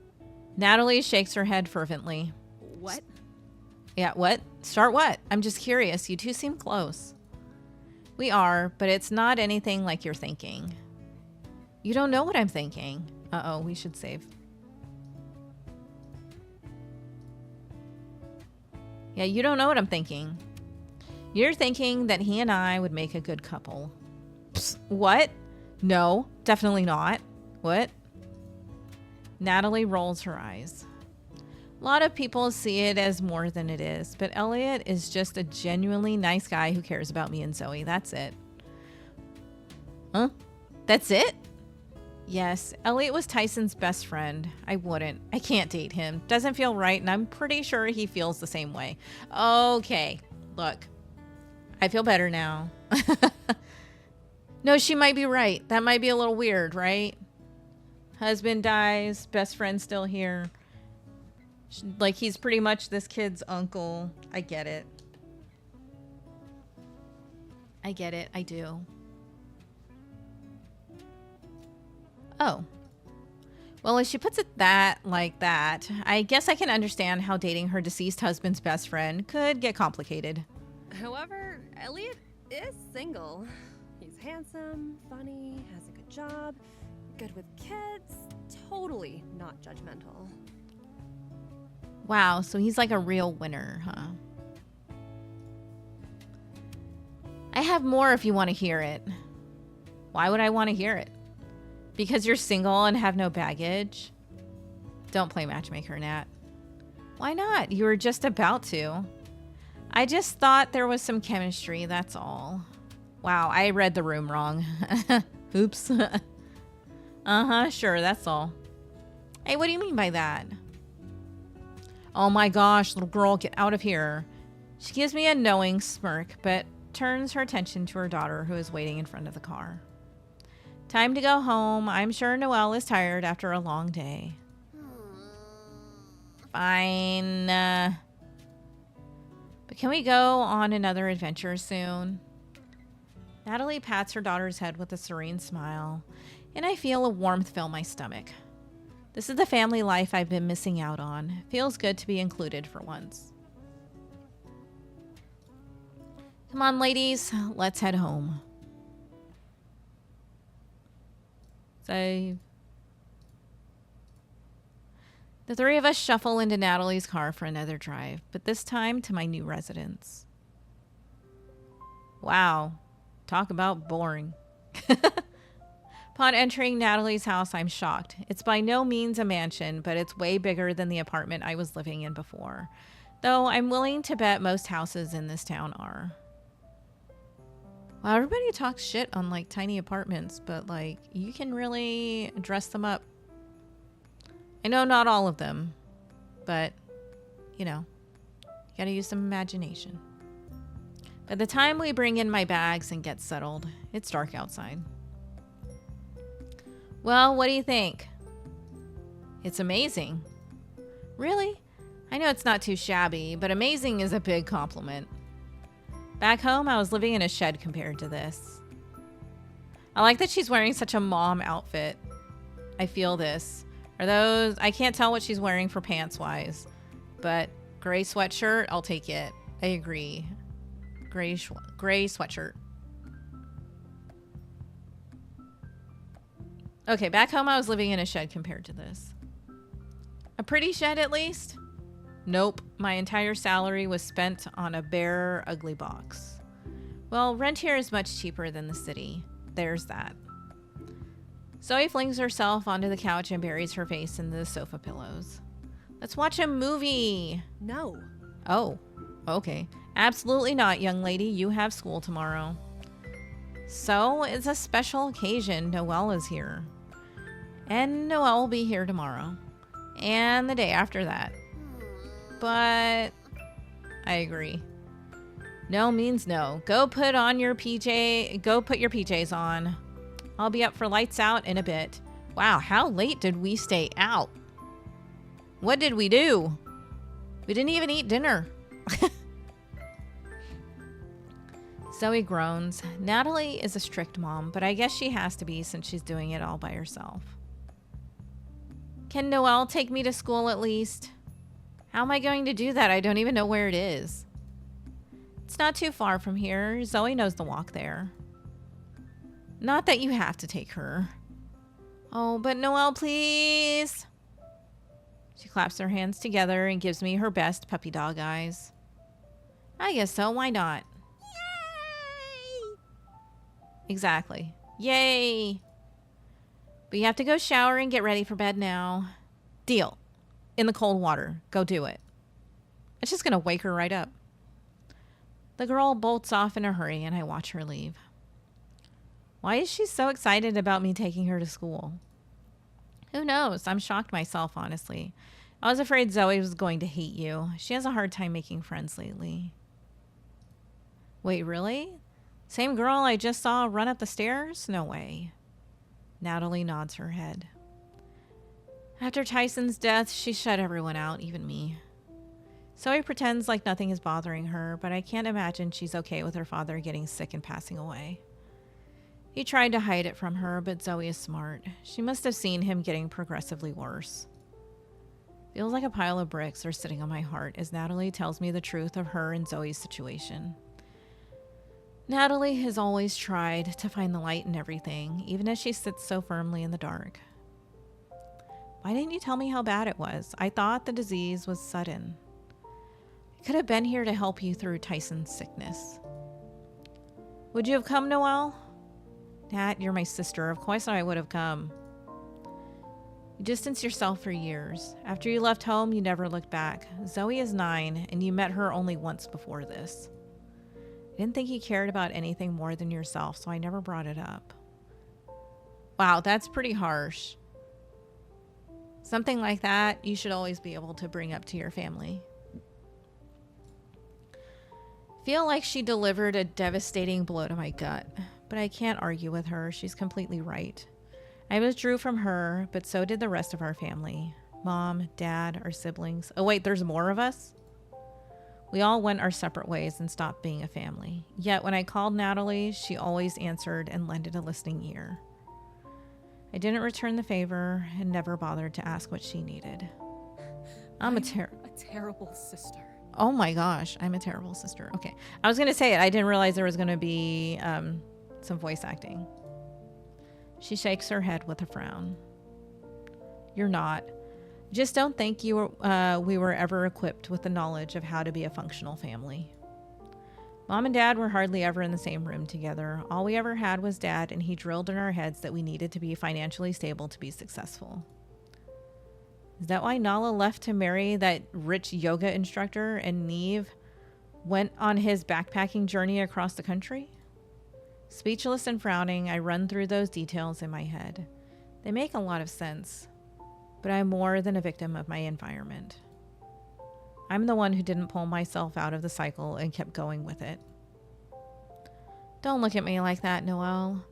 Natalie shakes her head fervently. What? Yeah, what? Start what? I'm just curious. You two seem close. We are, but it's not anything like you're thinking. You don't know what I'm thinking. Uh-oh, we should save. Yeah, you don't know what I'm thinking. You're thinking that he and I would make a good couple. Psst, what? No, definitely not. What? Natalie rolls her eyes. A lot of people see it as more than it is, but Elliot is just a genuinely nice guy who cares about me and Zoe. That's it. Huh? That's it? Yes, Elliot was Tyson's best friend. I wouldn't. I can't date him. Doesn't feel right, and I'm pretty sure he feels the same way. Okay, look. I feel better now. No, she might be right. That might be a little weird, right? Husband dies, best friend still here. Like, he's pretty much this kid's uncle. I get it. I get it. I do. Oh. Well, if she puts it like that, I guess I can understand how dating her deceased husband's best friend could get complicated. However, Elliot is single. He's handsome, funny, has a good job, good with kids, totally not judgmental. Wow, so he's like a real winner, huh? I have more if you want to hear it. Why would I want to hear it? Because you're single and have no baggage? Don't play matchmaker, Nat. Why not? You were just about to. I just thought there was some chemistry, that's all. Wow, I read the room wrong. Oops. Uh-huh, sure, that's all. Hey, what do you mean by that? Oh my gosh, little girl, get out of here. She gives me a knowing smirk, but turns her attention to her daughter, who is waiting in front of the car. Time to go home. I'm sure Noel is tired after a long day. Fine. But can we go on another adventure soon? Natalie pats her daughter's head with a serene smile, and I feel a warmth fill my stomach. This is the family life I've been missing out on. Feels good to be included for once. Come on, ladies. Let's head home. Save. The three of us shuffle into Natalie's car for another drive, but this time to my new residence. Wow. Talk about boring. Upon entering Natalie's house, I'm shocked. It's by no means a mansion, but it's way bigger than the apartment I was living in before. Though I'm willing to bet most houses in this town are. Wow, everybody talks shit on like tiny apartments, but like you can really dress them up. I know not all of them, but you know, you gotta use some imagination. By the time we bring in my bags and get settled, it's dark outside. Well, what do you think? It's amazing. Really? I know it's not too shabby, but amazing is a big compliment. Back home, I was living in a shed compared to this. I like that she's wearing such a mom outfit. I feel this. Are those... I can't tell what she's wearing for pants-wise, but gray sweatshirt, I'll take it. I agree. Gray sweatshirt. Okay, back home, I was living in a shed compared to this. A pretty shed, at least? Nope, my entire salary was spent on a bare, ugly box. Well, rent here is much cheaper than the city. There's that. Zoe flings herself onto the couch and buries her face in the sofa pillows. Let's watch a movie. No. Oh, okay. Absolutely not, young lady. You have school tomorrow. So, it's a special occasion. Noel is here. And Noel will be here tomorrow. And the day after that. But I agree. No means no. Go put your PJs on. I'll be up for lights out in a bit. Wow, how late did we stay out? What did we do? We didn't even eat dinner. Zoe groans. Natalie is a strict mom, but I guess she has to be since she's doing it all by herself. Can Noel take me to school at least? How am I going to do that? I don't even know where it is. It's not too far from here. Zoe knows the walk there. Not that you have to take her. Oh, but Noel, please. She claps her hands together and gives me her best puppy dog eyes. I guess so. Why not? Yay! Exactly. Yay! But you have to go shower and get ready for bed now. Deal. In the cold water. Go do it. It's just gonna wake her right up. The girl bolts off in a hurry and I watch her leave. Why is she so excited about me taking her to school? Who knows? I'm shocked myself, honestly. I was afraid Zoe was going to hate you. She has a hard time making friends lately. Wait, really? Same girl I just saw run up the stairs? No way. Natalie nods her head. After Tyson's death, she shut everyone out, even me. Zoe pretends like nothing is bothering her, but I can't imagine she's okay with her father getting sick and passing away. He tried to hide it from her, but Zoe is smart. She must have seen him getting progressively worse. Feels like a pile of bricks are sitting on my heart as Natalie tells me the truth of her and Zoe's situation. Natalie has always tried to find the light in everything, even as she sits so firmly in the dark. Why didn't you tell me how bad it was? I thought the disease was sudden. I could have been here to help you through Tyson's sickness. Would you have come, Noel? Nat, you're my sister. Of course I would have come. You distanced yourself for years. After you left home, you never looked back. Zoe is 9, and you met her only once before this. I didn't think you cared about anything more than yourself, so I never brought it up. Wow, that's pretty harsh. Something like that, you should always be able to bring up to your family. Feel like she delivered a devastating blow to my gut, but I can't argue with her. She's completely right. I withdrew from her, but so did the rest of our family. Mom, Dad, our siblings. Oh wait, there's more of us? We all went our separate ways and stopped being a family. Yet when I called Natalie, she always answered and lended a listening ear. I didn't return the favor and never bothered to ask what she needed. I'm a terrible sister. Oh my gosh, I'm a terrible sister. Okay, I was going to say it. I didn't realize there was going to be some voice acting. She shakes her head with a frown. You're not. Just don't think we were ever equipped with the knowledge of how to be a functional family. Mom and Dad were hardly ever in the same room together. All we ever had was Dad, and he drilled in our heads that we needed to be financially stable to be successful. Is that why Nala left to marry that rich yoga instructor and Neve went on his backpacking journey across the country? Speechless and frowning, I run through those details in my head. They make a lot of sense, but I'm more than a victim of my environment. I'm the one who didn't pull myself out of the cycle and kept going with it. Don't look at me like that, Noel.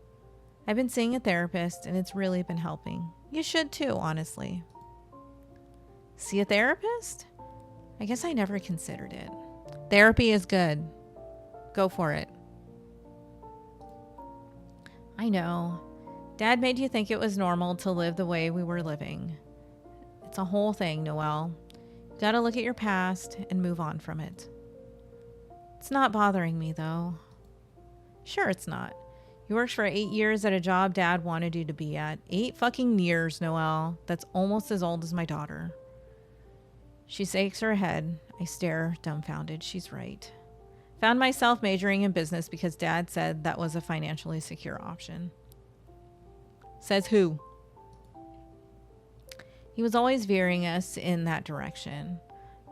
I've been seeing a therapist, and it's really been helping. You should too, honestly. See a therapist? I guess I never considered it. Therapy is good. Go for it. I know. Dad made you think it was normal to live the way we were living. It's a whole thing, Noel. You gotta look at your past and move on from it. It's not bothering me, though. Sure it's not. You worked for 8 years at a job Dad wanted you to be at. 8 fucking years, Noel. That's almost as old as my daughter. She shakes her head. I stare, dumbfounded. She's right. Found myself majoring in business because Dad said that was a financially secure option. Says who? He was always veering us in that direction.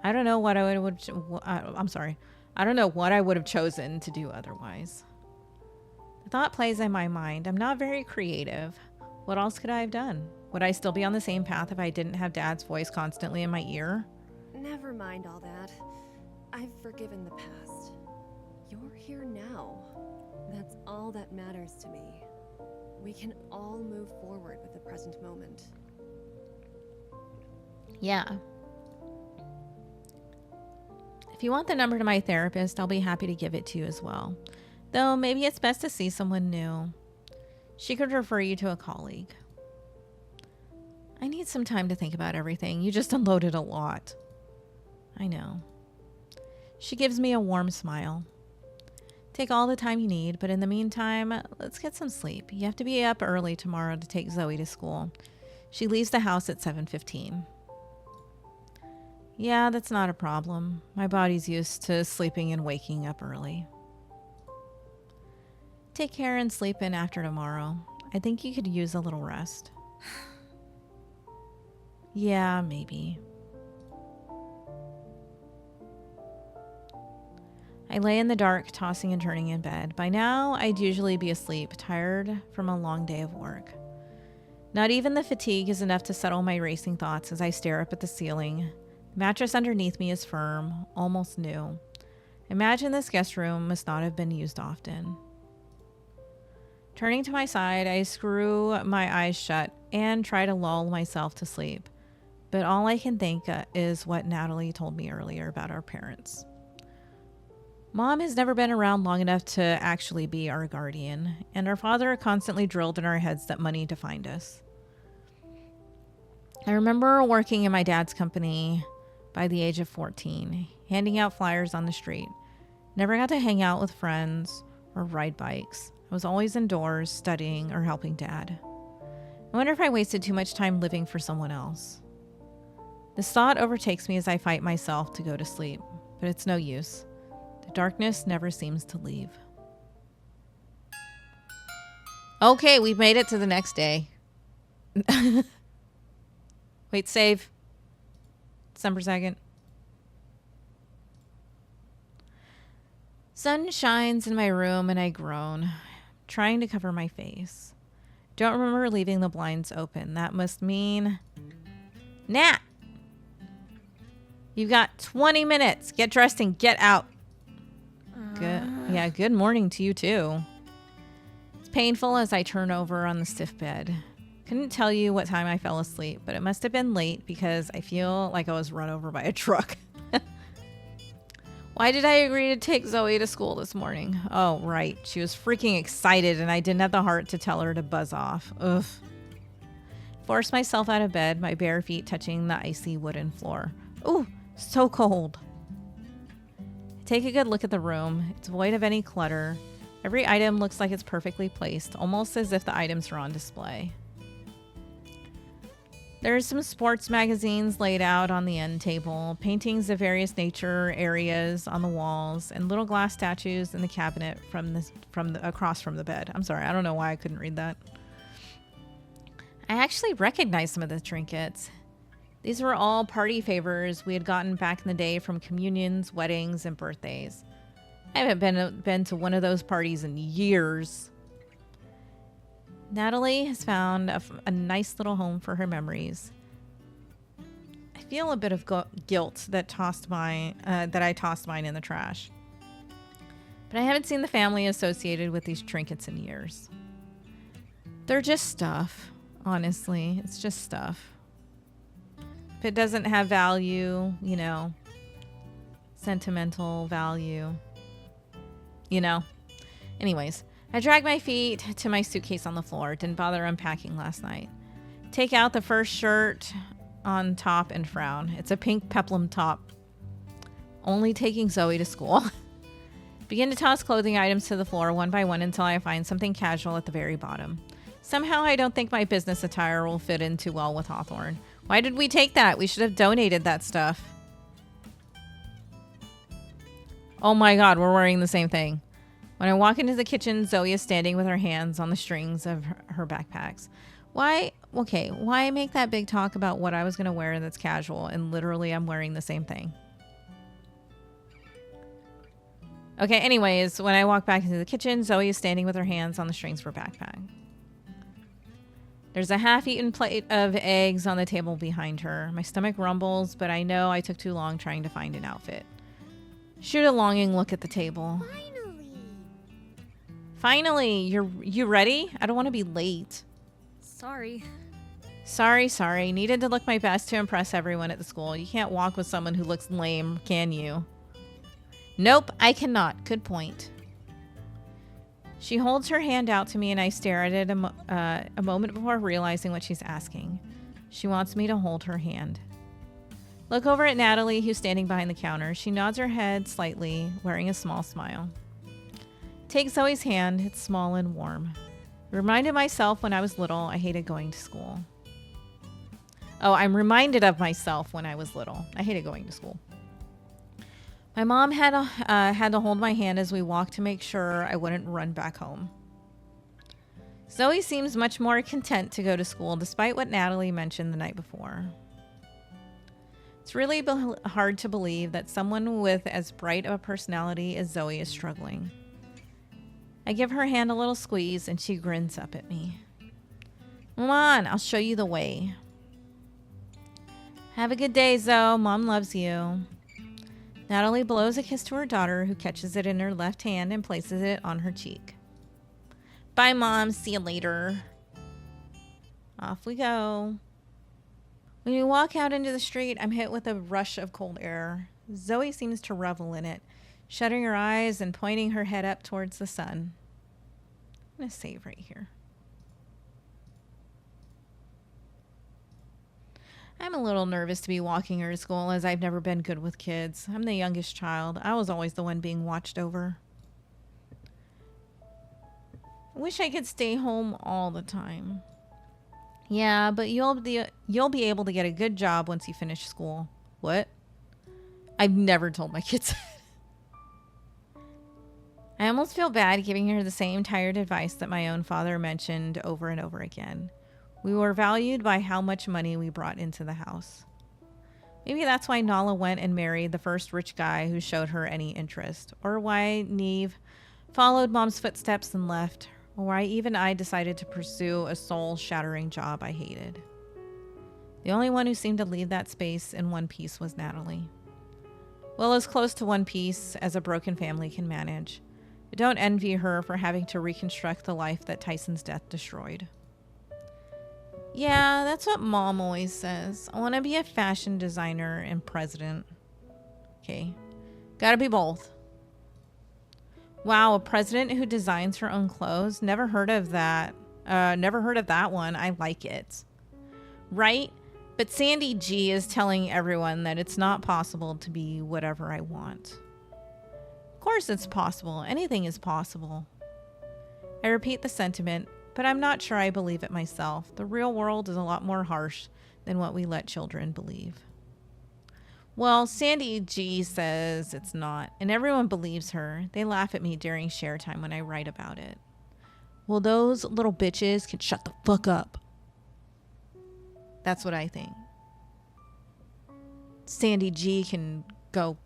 I don't know what I would. I don't know what I would have chosen to do otherwise. The thought plays in my mind. I'm not very creative. What else could I have done? Would I still be on the same path if I didn't have Dad's voice constantly in my ear? Never mind all that. I've forgiven the past. You're here now. That's all that matters to me. We can all move forward with the present moment. Yeah. If you want the number to my therapist, I'll be happy to give it to you as well. Though maybe it's best to see someone new. She could refer you to a colleague. I need some time to think about everything. You just unloaded a lot. I know. She gives me a warm smile. Take all the time you need, but in the meantime, let's get some sleep. You have to be up early tomorrow to take Zoe to school. She leaves the house at 7:15. Yeah, that's not a problem. My body's used to sleeping and waking up early. Take care and sleep in after tomorrow. I think you could use a little rest. Yeah, maybe. I lay in the dark, tossing and turning in bed. By now, I'd usually be asleep, tired from a long day of work. Not even the fatigue is enough to settle my racing thoughts as I stare up at the ceiling. The mattress underneath me is firm, almost new. Imagine this guest room must not have been used often. Turning to my side, I screw my eyes shut and try to lull myself to sleep. But all I can think is what Natalie told me earlier about our parents. Mom has never been around long enough to actually be our guardian, and our father constantly drilled in our heads that money defined us. I remember working in my dad's company by the age of 14, handing out flyers on the street. Never got to hang out with friends or ride bikes. I was always indoors, studying or helping Dad. I wonder if I wasted too much time living for someone else. This thought overtakes me as I fight myself to go to sleep, but it's no use. The darkness never seems to leave. Okay, we've made it to the next day. Wait, save. December 2nd. Sun shines in my room and I groan, trying to cover my face. Don't remember leaving the blinds open. That must mean... Nat! You've got 20 minutes. Get dressed and get out. Good. Yeah, good morning to you too. It's painful as I turn over on the stiff bed. Couldn't tell you what time I fell asleep, but it must have been late because I feel like I was run over by a truck. Why did I agree to take Zoe to school this morning? Oh, right. She was freaking excited and I didn't have the heart to tell her to buzz off. Ugh. Forced myself out of bed, my bare feet touching the icy wooden floor. Ooh, so cold. Take a good look at the room. It's void of any clutter. Every item looks like it's perfectly placed, almost as if the items are on display. There's some sports magazines laid out on the end table, paintings of various nature areas on the walls, and little glass statues in the cabinet across from the bed. I'm sorry, I don't know why I couldn't read that. I actually recognize some of the trinkets. These were all party favors we had gotten back in the day from communions, weddings, and birthdays. I haven't been to one of those parties in years. Natalie has found a nice little home for her memories. I feel a bit of guilt that I tossed mine in the trash. But I haven't seen the family associated with these trinkets in years. They're just stuff, honestly. It's just stuff. If it doesn't have value, you know, sentimental value, you know. Anyways, I dragged my feet to my suitcase on the floor. Didn't bother unpacking last night. Take out the first shirt on top and frown. It's a pink peplum top. Only taking Zoe to school. Begin to toss clothing items to the floor one by one until I find something casual at the very bottom. Somehow I don't think my business attire will fit in too well with Hawthorne. Why did we take that? We should have donated that stuff. Oh my god, we're wearing the same thing. When I walk into the kitchen, Zoe is standing with her hands on the strings of her backpacks. Why make that big talk about what I was going to wear that's casual and literally I'm wearing the same thing? Okay, anyways, when I walk back into the kitchen, Zoe is standing with her hands on the strings of her backpack. There's a half-eaten plate of eggs on the table behind her. My stomach rumbles, but I know I took too long trying to find an outfit. Shoot a longing look at the table. Finally, you ready? I don't want to be late. Sorry. Sorry. Needed to look my best to impress everyone at the school. You can't walk with someone who looks lame, can you? Nope, I cannot. Good point. She holds her hand out to me and I stare at it a moment before realizing what she's asking. She wants me to hold her hand. Look over at Natalie, who's standing behind the counter. She nods her head slightly, wearing a small smile. Take Zoe's hand. It's small and warm. I reminded myself when I was little, I hated going to school. Oh, I'm reminded of myself when I was little. I hated going to school. My mom had to hold my hand as we walked to make sure I wouldn't run back home. Zoe seems much more content to go to school, despite what Natalie mentioned the night before. It's really hard to believe that someone with as bright of a personality as Zoe is struggling. I give her hand a little squeeze and she grins up at me. Come on, I'll show you the way. Have a good day, Zoe. Mom loves you. Natalie blows a kiss to her daughter, who catches it in her left hand and places it on her cheek. Bye, Mom. See you later. Off we go. When we walk out into the street, I'm hit with a rush of cold air. Zoe seems to revel in it, shutting her eyes and pointing her head up towards the sun. I'm going to save right here. I'm a little nervous to be walking her to school, as I've never been good with kids. I'm the youngest child. I was always the one being watched over. I wish I could stay home all the time. Yeah, but you'll be able to get a good job once you finish school. What? I've never told my kids that. I almost feel bad giving her the same tired advice that my own father mentioned over and over again. We were valued by how much money we brought into the house. Maybe that's why Nala went and married the first rich guy who showed her any interest, or why Neve followed Mom's footsteps and left, or why even I decided to pursue a soul-shattering job I hated. The only one who seemed to leave that space in one piece was Natalie. Well, as close to one piece as a broken family can manage. I don't envy her for having to reconstruct the life that Tyson's death destroyed. Yeah, that's what Mom always says. I want to be a fashion designer and president. Okay. Gotta be both. Wow, a president who designs her own clothes? Never heard of that. Never heard of that one. I like it. Right? But Sandy G is telling everyone that it's not possible to be whatever I want. Of course it's possible. Anything is possible. I repeat the sentiment, but I'm not sure I believe it myself. The real world is a lot more harsh than what we let children believe. Well, Sandy G says it's not, and everyone believes her. They laugh at me during share time when I write about it. Well, those little bitches can shut the fuck up. That's what I think. Sandy G can go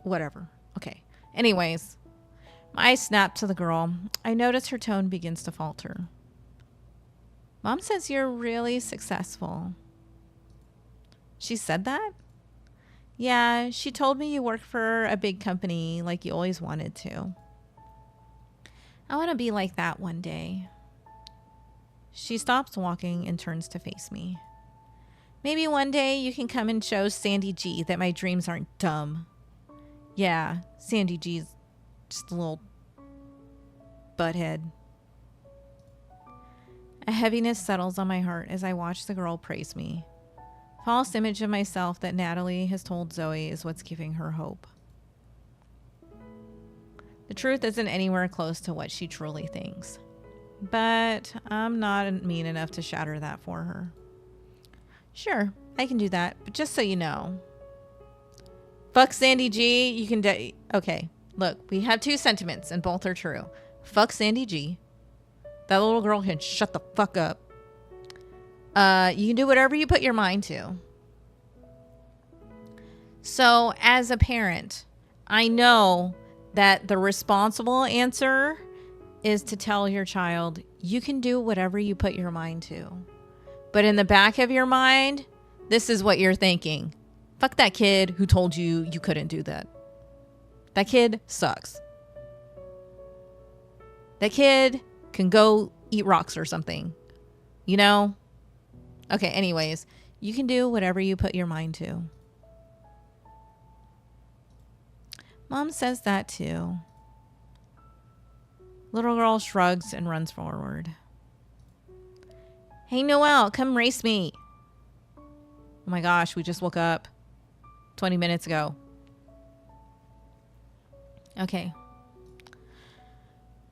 whatever. Okay. Anyways, my eyes snap to the girl. I notice her tone begins to falter. Mom says you're really successful. She said that? Yeah, she told me you work for a big company like you always wanted to. I want to be like that one day. She stops walking and turns to face me. Maybe one day you can come and show Sandy G that my dreams aren't dumb. Yeah, Sandy G's just a little butthead. A heaviness settles on my heart as I watch the girl praise me. False image of myself that Natalie has told Zoe is what's giving her hope. The truth isn't anywhere close to what she truly thinks. But I'm not mean enough to shatter that for her. Sure, I can do that, but just so you know. Fuck Sandy G, you can okay, look, we have two sentiments and both are true. Fuck Sandy G. That little girl can shut the fuck up. You can do whatever you put your mind to. So, as a parent, I know that the responsible answer is to tell your child, you can do whatever you put your mind to. But in the back of your mind, this is what you're thinking. Fuck that kid who told you you couldn't do that. That kid sucks. That kid can go eat rocks or something. You know? Okay, anyways, you can do whatever you put your mind to. Mom says that too. Little girl shrugs and runs forward. Hey, Noel, come race me. Oh my gosh, we just woke up 20 minutes ago. Okay.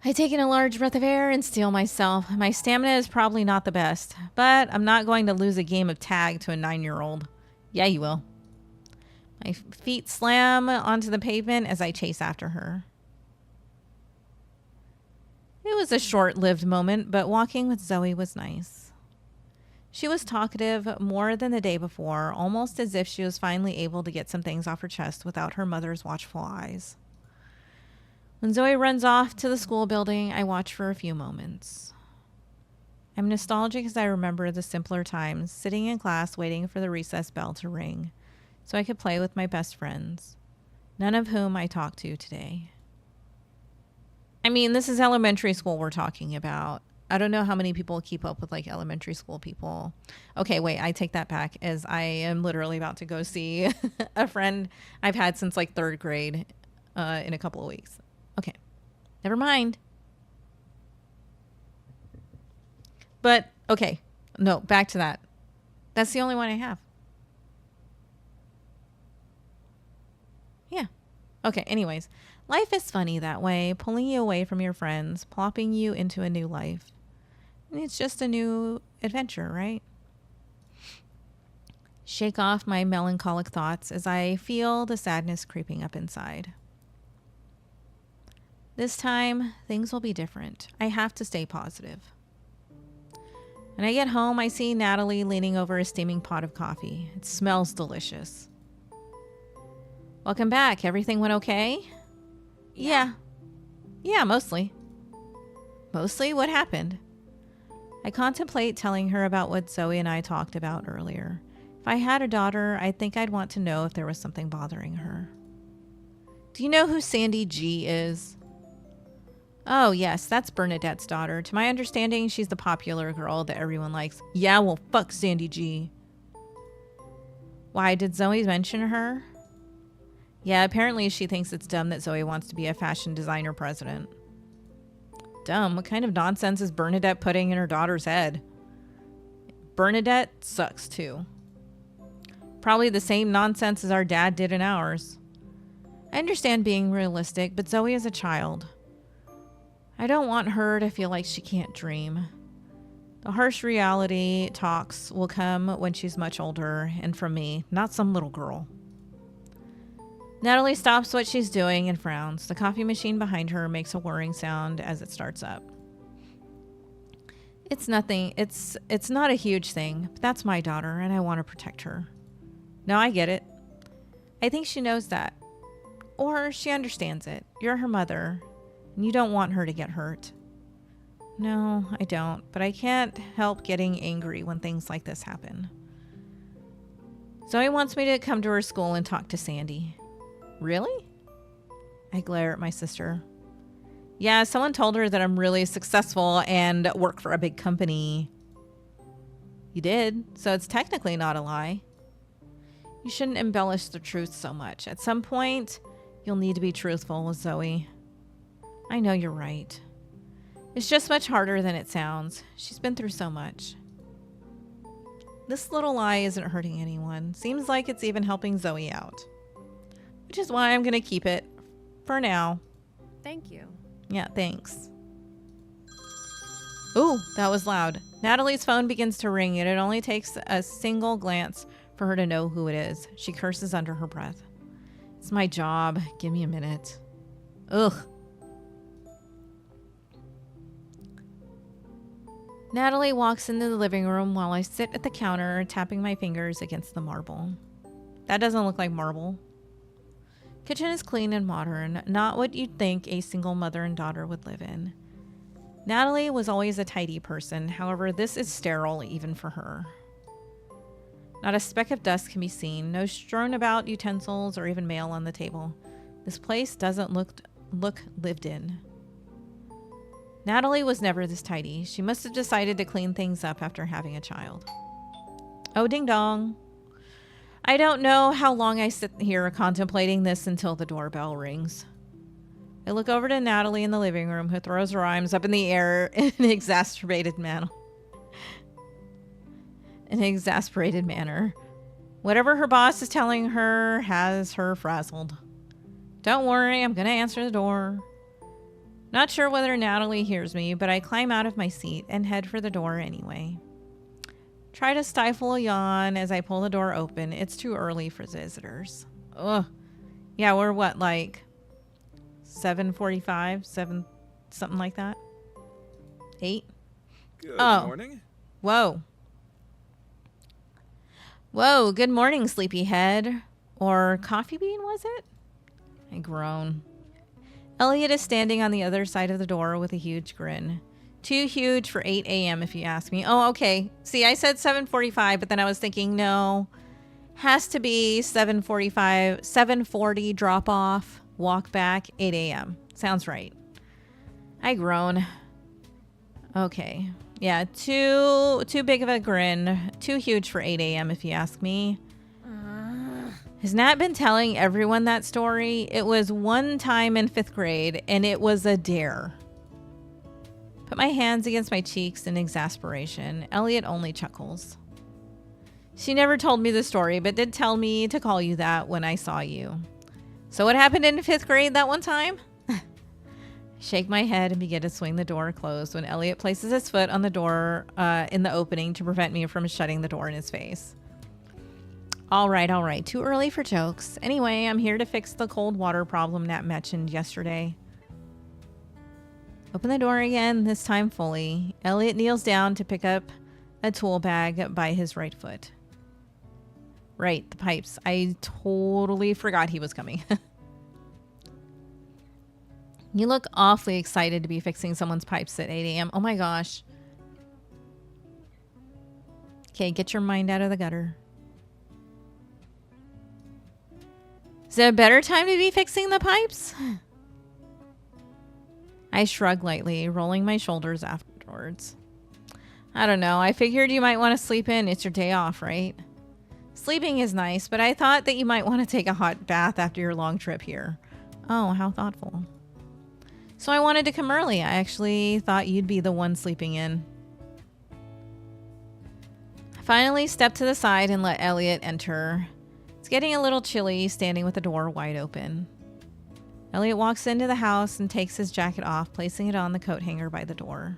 I take in a large breath of air and steel myself. My stamina is probably not the best, but I'm not going to lose a game of tag to a 9-year-old. Yeah, you will. My feet slam onto the pavement as I chase after her. It was a short-lived moment, but walking with Zoe was nice. She was talkative more than the day before, almost as if she was finally able to get some things off her chest without her mother's watchful eyes. When Zoe runs off to the school building, I watch for a few moments. I'm nostalgic as I remember the simpler times, sitting in class waiting for the recess bell to ring so I could play with my best friends, none of whom I talk to today. I mean, this is elementary school we're talking about. I don't know how many people keep up with like elementary school people. Okay, wait, I take that back, as I am literally about to go see a friend I've had since like 3rd grade in a couple of weeks. Okay, never mind. But, okay, no, back to that. That's the only one I have. Yeah. Okay, anyways. Life is funny that way, pulling you away from your friends, plopping you into a new life. And it's just a new adventure, right? Shake off my melancholic thoughts as I feel the sadness creeping up inside. This time, things will be different. I have to stay positive. When I get home, I see Natalie leaning over a steaming pot of coffee. It smells delicious. Welcome back. Everything went okay? Yeah. Yeah, mostly. Mostly? What happened? I contemplate telling her about what Zoe and I talked about earlier. If I had a daughter, I think I'd want to know if there was something bothering her. Do you know who Sandy G is? Oh, yes, that's Bernadette's daughter. To my understanding, she's the popular girl that everyone likes. Yeah, well, fuck Sandy G. Why, did Zoe mention her? Yeah, apparently she thinks it's dumb that Zoe wants to be a fashion designer president. Dumb? What kind of nonsense is Bernadette putting in her daughter's head? Bernadette sucks, too. Probably the same nonsense as our dad did in ours. I understand being realistic, but Zoe is a child. I don't want her to feel like she can't dream. The harsh reality talks will come when she's much older, and from me, not some little girl. Natalie stops what she's doing and frowns. The coffee machine behind her makes a whirring sound as it starts up. It's nothing. It's not a huge thing, but that's my daughter, and I want to protect her. No, I get it. I think she knows that. Or she understands it. You're her mother, and you don't want her to get hurt. No, I don't, but I can't help getting angry when things like this happen. Zoe wants me to come to her school and talk to Sandy. Really? I glare at my sister. Yeah, someone told her that I'm really successful and work for a big company. You did, so it's technically not a lie. You shouldn't embellish the truth so much. At some point, you'll need to be truthful with Zoe. I know you're right. It's just much harder than it sounds. She's been through so much. This little lie isn't hurting anyone. Seems like it's even helping Zoe out. Which is why I'm going to keep it for now. Thank you. Yeah, thanks. Ooh, that was loud. Natalie's phone begins to ring, and it only takes a single glance for her to know who it is. She curses under her breath. It's my job. Give me a minute. Ugh. Natalie walks into the living room while I sit at the counter, tapping my fingers against the marble. That doesn't look like marble. Kitchen is clean and modern, not what you'd think a single mother and daughter would live in. Natalie was always a tidy person, however, this is sterile even for her. Not a speck of dust can be seen, no strewn about utensils or even mail on the table. This place doesn't look lived in. Natalie was never this tidy. She must have decided to clean things up after having a child. Oh, ding dong. I don't know how long I sit here contemplating this until the doorbell rings. I look over to Natalie in the living room, who throws her arms up in the air in an exasperated manner. Whatever her boss is telling her has her frazzled. Don't worry, I'm going to answer the door. Not sure whether Natalie hears me, but I climb out of my seat and head for the door anyway. Try to stifle a yawn as I pull the door open. It's too early for visitors. Ugh. Yeah, we're what, like 7:45, something like that? 8? Good Oh. morning. Whoa. Whoa, good morning, sleepyhead. Or coffee bean, was it? I groan. Elliot is standing on the other side of the door with a huge grin. Too huge for 8 a.m. if you ask me. Oh, okay. See, I said 7:45, but then I was thinking, no. Has to be 7:45, 7:40 drop off, walk back, 8 a.m. Sounds right. I groan. Okay. Yeah, too big of a grin. Too huge for 8 a.m. if you ask me. Has Nat been telling everyone that story? It was one time in 5th grade, and it was a dare. Put my hands against my cheeks in exasperation. Elliot only chuckles. She never told me the story, but did tell me to call you that when I saw you. So what happened in 5th grade that one time? Shake my head and begin to swing the door closed when Elliot places his foot on the door in the opening to prevent me from shutting the door in his face. All right. Too early for jokes. Anyway, I'm here to fix the cold water problem Nat mentioned yesterday. Open the door again, this time fully. Elliot kneels down to pick up a tool bag by his right foot. Right, the pipes. I totally forgot he was coming. You look awfully excited to be fixing someone's pipes at 8 a.m. Oh my gosh. Okay, get your mind out of the gutter. Is it a better time to be fixing the pipes? I shrug lightly, rolling my shoulders afterwards. I don't know. I figured you might want to sleep in. It's your day off, right? Sleeping is nice, but I thought that you might want to take a hot bath after your long trip here. Oh, how thoughtful. So I wanted to come early. I actually thought you'd be the one sleeping in. I finally stepped to the side and let Elliot enter. It's getting a little chilly standing with the door wide open. Elliot walks into the house and takes his jacket off, placing it on the coat hanger by the door.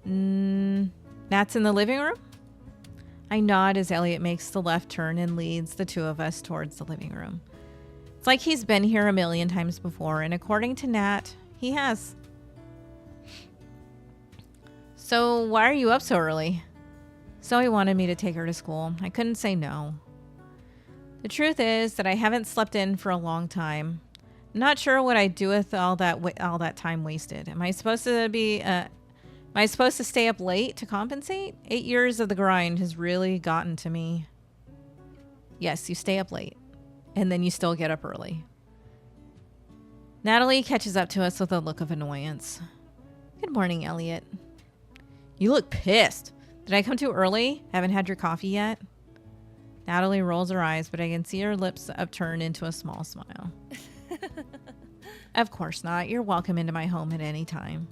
Nat's in the living room? I nod as Elliot makes the left turn and leads the two of us towards the living room. It's like he's been here a million times before, and according to Nat, he has. So why are you up so early? Zoe wanted me to take her to school. I couldn't say no. The truth is that I haven't slept in for a long time. I'm not sure what I'd do with all that time wasted. Am I supposed to stay up late to compensate? 8 years of the grind has really gotten to me. Yes, you stay up late, and then you still get up early. Natalie catches up to us with a look of annoyance. Good morning, Elliot. You look pissed. Did I come too early? Haven't had your coffee yet? Natalie rolls her eyes, but I can see her lips upturn into a small smile. Of course not. You're welcome into my home at any time.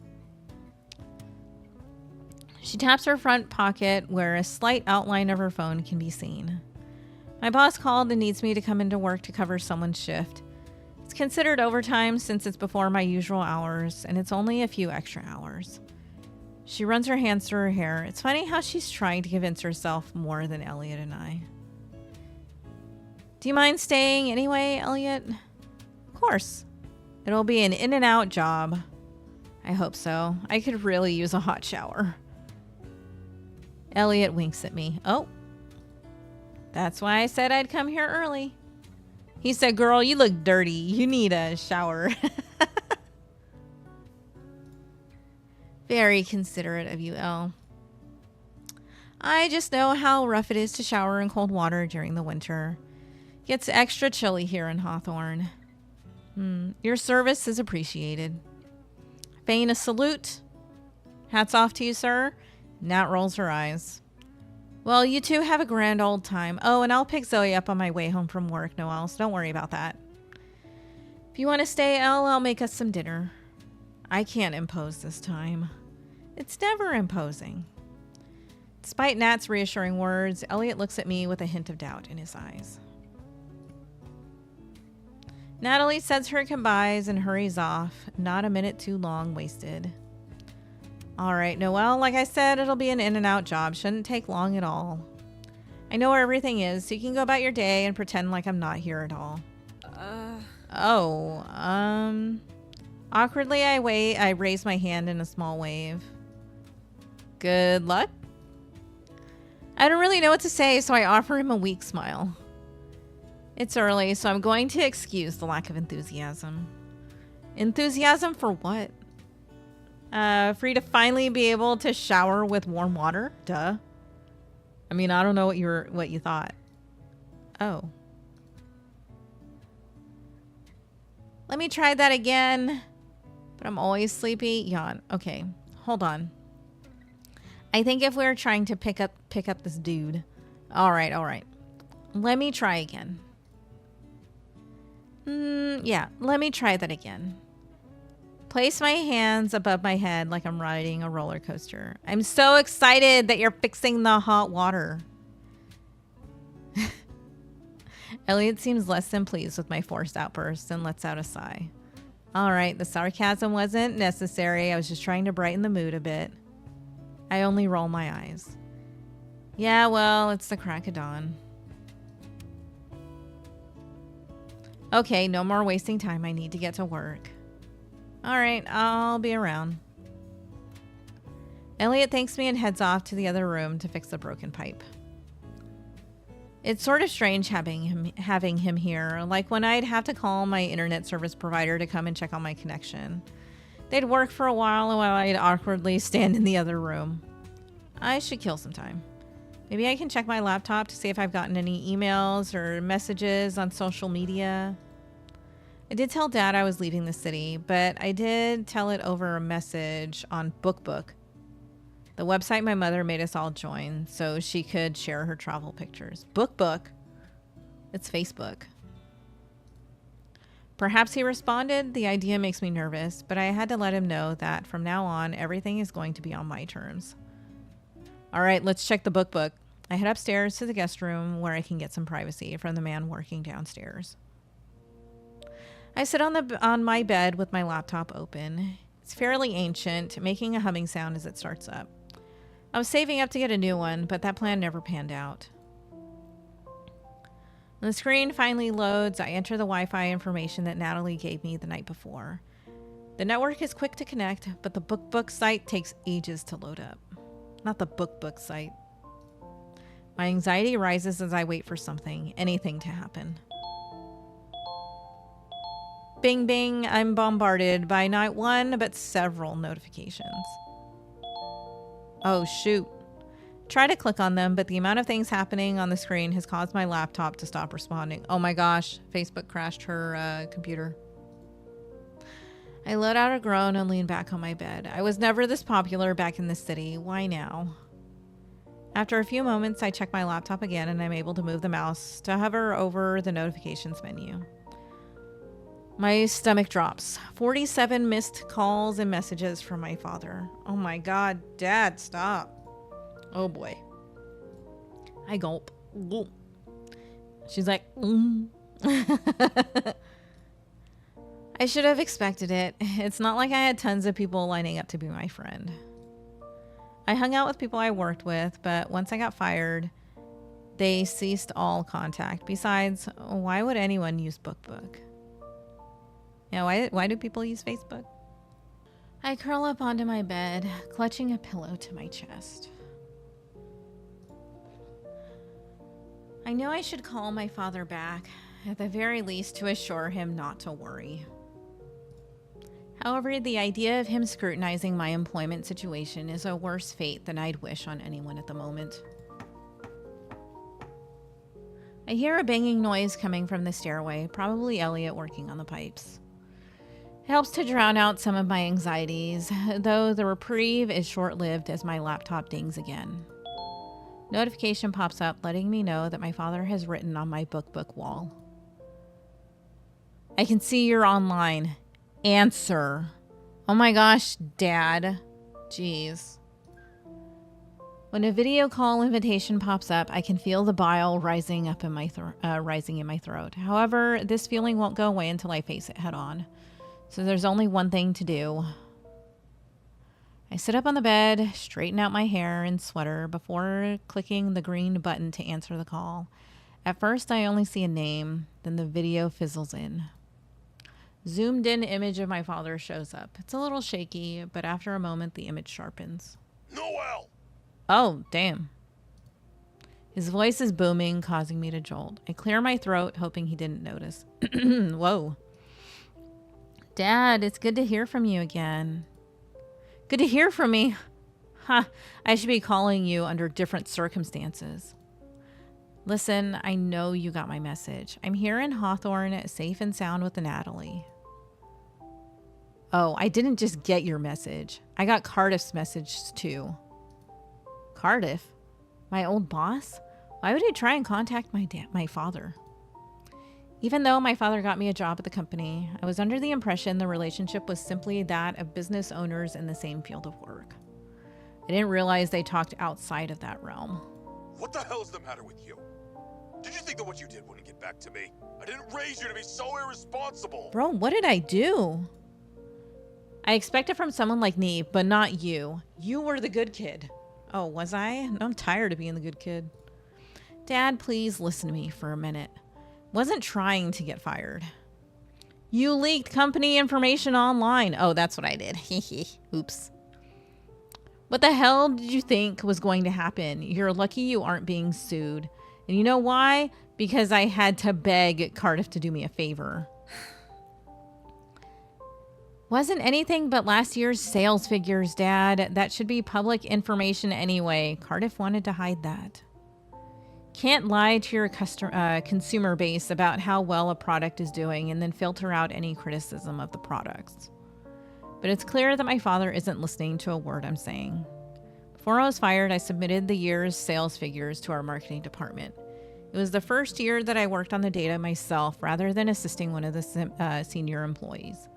She taps her front pocket where a slight outline of her phone can be seen. My boss called and needs me to come into work to cover someone's shift. It's considered overtime since it's before my usual hours, and it's only a few extra hours. She runs her hands through her hair. It's funny how she's trying to convince herself more than Elliot and I. Do you mind staying anyway, Elliot? Of course. It'll be an in and out job. I hope so. I could really use a hot shower. Elliot winks at me. Oh. That's why I said I'd come here early. He said, girl, you look dirty. You need a shower. Very considerate of you, Elle. I just know how rough it is to shower in cold water during the winter. Gets extra chilly here in Hawthorne. Your service is appreciated. Feign a salute. Hats off to you, sir. Nat rolls her eyes. Well, you two have a grand old time. Oh, and I'll pick Zoe up on my way home from work, Noel, so don't worry about that. If you want to stay, Elle, I'll make us some dinner. I can't impose this time. It's never imposing. Despite Nat's reassuring words, Elliot looks at me with a hint of doubt in his eyes. Natalie says her goodbyes and hurries off. Not a minute too long wasted. All right, Noel, like I said, it'll be an in and out job. Shouldn't take long at all. I know where everything is, so you can go about your day and pretend like I'm not here at all. Awkwardly, I raise my hand in a small wave. Good luck? I don't really know what to say, so I offer him a weak smile. It's early, so I'm going to excuse the lack of enthusiasm. Enthusiasm for what? Free to finally be able to shower with warm water? Duh. I mean, I don't know what you thought. Oh. Let me try that again. But I'm always sleepy. Yawn. Okay. Hold on. I think if we're trying to pick up this dude. All right. Let me try again. Yeah, let me try that again. Place my hands above my head like I'm riding a roller coaster. I'm so excited that you're fixing the hot water. Elliot seems less than pleased with my forced outburst and lets out a sigh. All right, the sarcasm wasn't necessary. I was just trying to brighten the mood a bit. I only roll my eyes. Yeah, well, it's the crack of dawn. Okay, no more wasting time. I need to get to work. All right, I'll be around. Elliot thanks me and heads off to the other room to fix the broken pipe. It's sort of strange having him here, like when I'd have to call my internet service provider to come and check on my connection. They'd work for a while I'd awkwardly stand in the other room. I should kill some time. Maybe I can check my laptop to see if I've gotten any emails or messages on social media. I did tell Dad I was leaving the city, but I did tell it over a message on BookBook, the website my mother made us all join so she could share her travel pictures. BookBook? It's Facebook. Perhaps he responded. The idea makes me nervous, but I had to let him know that from now on, everything is going to be on my terms. All right, let's check the BookBook. I head upstairs to the guest room where I can get some privacy from the man working downstairs. I sit on my bed with my laptop open. It's fairly ancient, making a humming sound as it starts up. I was saving up to get a new one, but that plan never panned out. When the screen finally loads, I enter the Wi-Fi information that Natalie gave me the night before. The network is quick to connect, but the BookBook site takes ages to load up. Not the BookBook site. My anxiety rises as I wait for anything to happen. Bing, bing, I'm bombarded by not one, but several notifications. Oh, shoot. Try to click on them, but the amount of things happening on the screen has caused my laptop to stop responding. Oh my gosh, Facebook crashed her computer. I let out a groan and lean back on my bed. I was never this popular back in the city. Why now? After a few moments, I check my laptop again and I'm able to move the mouse to hover over the notifications menu. My stomach drops. 47 missed calls and messages from my father. Oh my God, Dad, stop. Oh boy. I gulp. Gulp. She's like, I should have expected it. It's not like I had tons of people lining up to be my friend. I hung out with people I worked with, but once I got fired, they ceased all contact. Besides, why would anyone use BookBook? Yeah, why do people use Facebook? I curl up onto my bed, clutching a pillow to my chest. I know I should call my father back, at the very least to assure him not to worry. However, the idea of him scrutinizing my employment situation is a worse fate than I'd wish on anyone at the moment. I hear a banging noise coming from the stairway, probably Elliot working on the pipes. It helps to drown out some of my anxieties, though the reprieve is short-lived as my laptop dings again. Notification pops up letting me know that my father has written on my BookBook wall. I can see you're online. Answer. Oh my gosh, Dad. Jeez. When a video call invitation pops up, I can feel the bile rising in my throat. However, this feeling won't go away until I face it head on. So there's only one thing to do. I sit up on the bed, straighten out my hair and sweater before clicking the green button to answer the call. At first, I only see a name, then the video fizzles in. Zoomed in image of my father shows up. It's a little shaky, but after a moment, the image sharpens. Noel! Oh, damn. His voice is booming, causing me to jolt. I clear my throat, hoping he didn't notice. Whoa. Dad, it's good to hear from you again. Good to hear from me. Huh, I should be calling you under different circumstances. Listen, I know you got my message. I'm here in Hawthorne, safe and sound with Natalie. Oh, I didn't just get your message. I got Cardiff's message too. Cardiff? My old boss? Why would he try and contact my father? Even though my father got me a job at the company, I was under the impression the relationship was simply that of business owners in the same field of work. I didn't realize they talked outside of that realm. What the hell is the matter with you? Did you think that what you did wouldn't get back to me? I didn't raise you to be so irresponsible. Bro, what did I do? I expect it from someone like Neve, but not you. You were the good kid. Oh, was I? I'm tired of being the good kid. Dad, please listen to me for a minute. Wasn't trying to get fired. You leaked company information online. Oh, that's what I did. Oops. What the hell did you think was going to happen? You're lucky you aren't being sued. And you know why? Because I had to beg Cardiff to do me a favor. Wasn't anything but last year's sales figures, Dad. That should be public information anyway. Cardiff wanted to hide that. Can't lie to your consumer base about how well a product is doing and then filter out any criticism of the products. But it's clear that my father isn't listening to a word I'm saying. Before I was fired, I submitted the year's sales figures to our marketing department. It was the first year that I worked on the data myself rather than assisting one of the senior employees.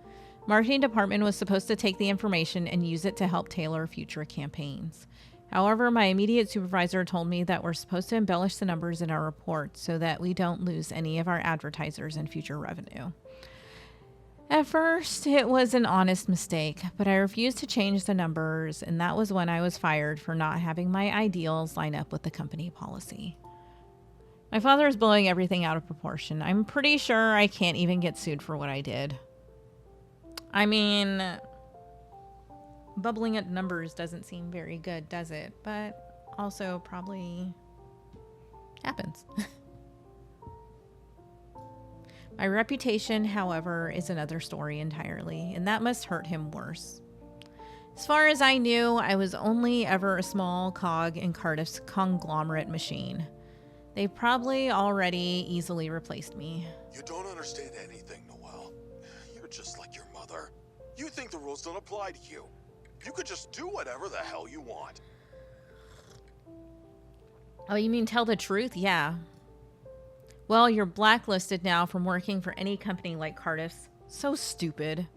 Marketing department was supposed to take the information and use it to help tailor future campaigns. However, my immediate supervisor told me that we're supposed to embellish the numbers in our report so that we don't lose any of our advertisers and future revenue. At first, it was an honest mistake, but I refused to change the numbers, and that was when I was fired for not having my ideals line up with the company policy. My father is blowing everything out of proportion. I'm pretty sure I can't even get sued for what I did. I mean, bubbling at numbers doesn't seem very good, does it? But also probably happens. My reputation, however, is another story entirely, and that must hurt him worse. As far as I knew, I was only ever a small cog in Cardiff's conglomerate machine. They've probably already easily replaced me. You don't understand anything, Noel. You're just like your mother. You think the rules don't apply to you. You could just do whatever the hell you want. Oh, you mean tell the truth? Yeah. Well, you're blacklisted now from working for any company like Cardiff's. So stupid.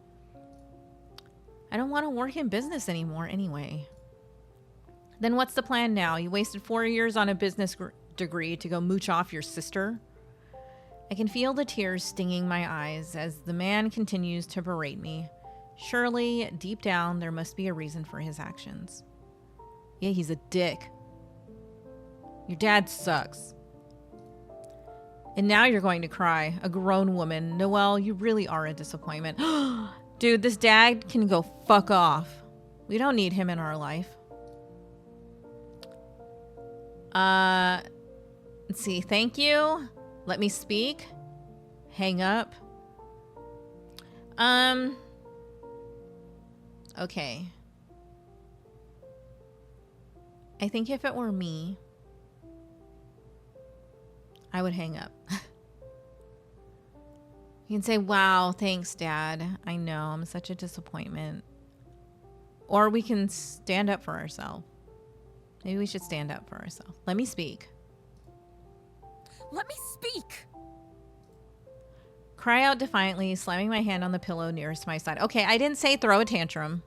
I don't want to work in business anymore anyway. Then what's the plan now? You wasted 4 years on a business degree to go mooch off your sister? I can feel the tears stinging my eyes as the man continues to berate me. Surely, deep down, there must be a reason for his actions. Yeah, he's a dick. Your dad sucks. And now you're going to cry. A grown woman. Noel, you really are a disappointment. Dude, this dad can go fuck off. We don't need him in our life. Let's see. Thank you. Let me speak. Hang up. Okay. I think if it were me, I would hang up. You can say, wow, thanks, Dad. I know, I'm such a disappointment. Or we can stand up for ourselves. Maybe we should stand up for ourselves. Let me speak. Let me speak! Cry out defiantly, slamming my hand on the pillow nearest my side. Okay, I didn't say throw a tantrum.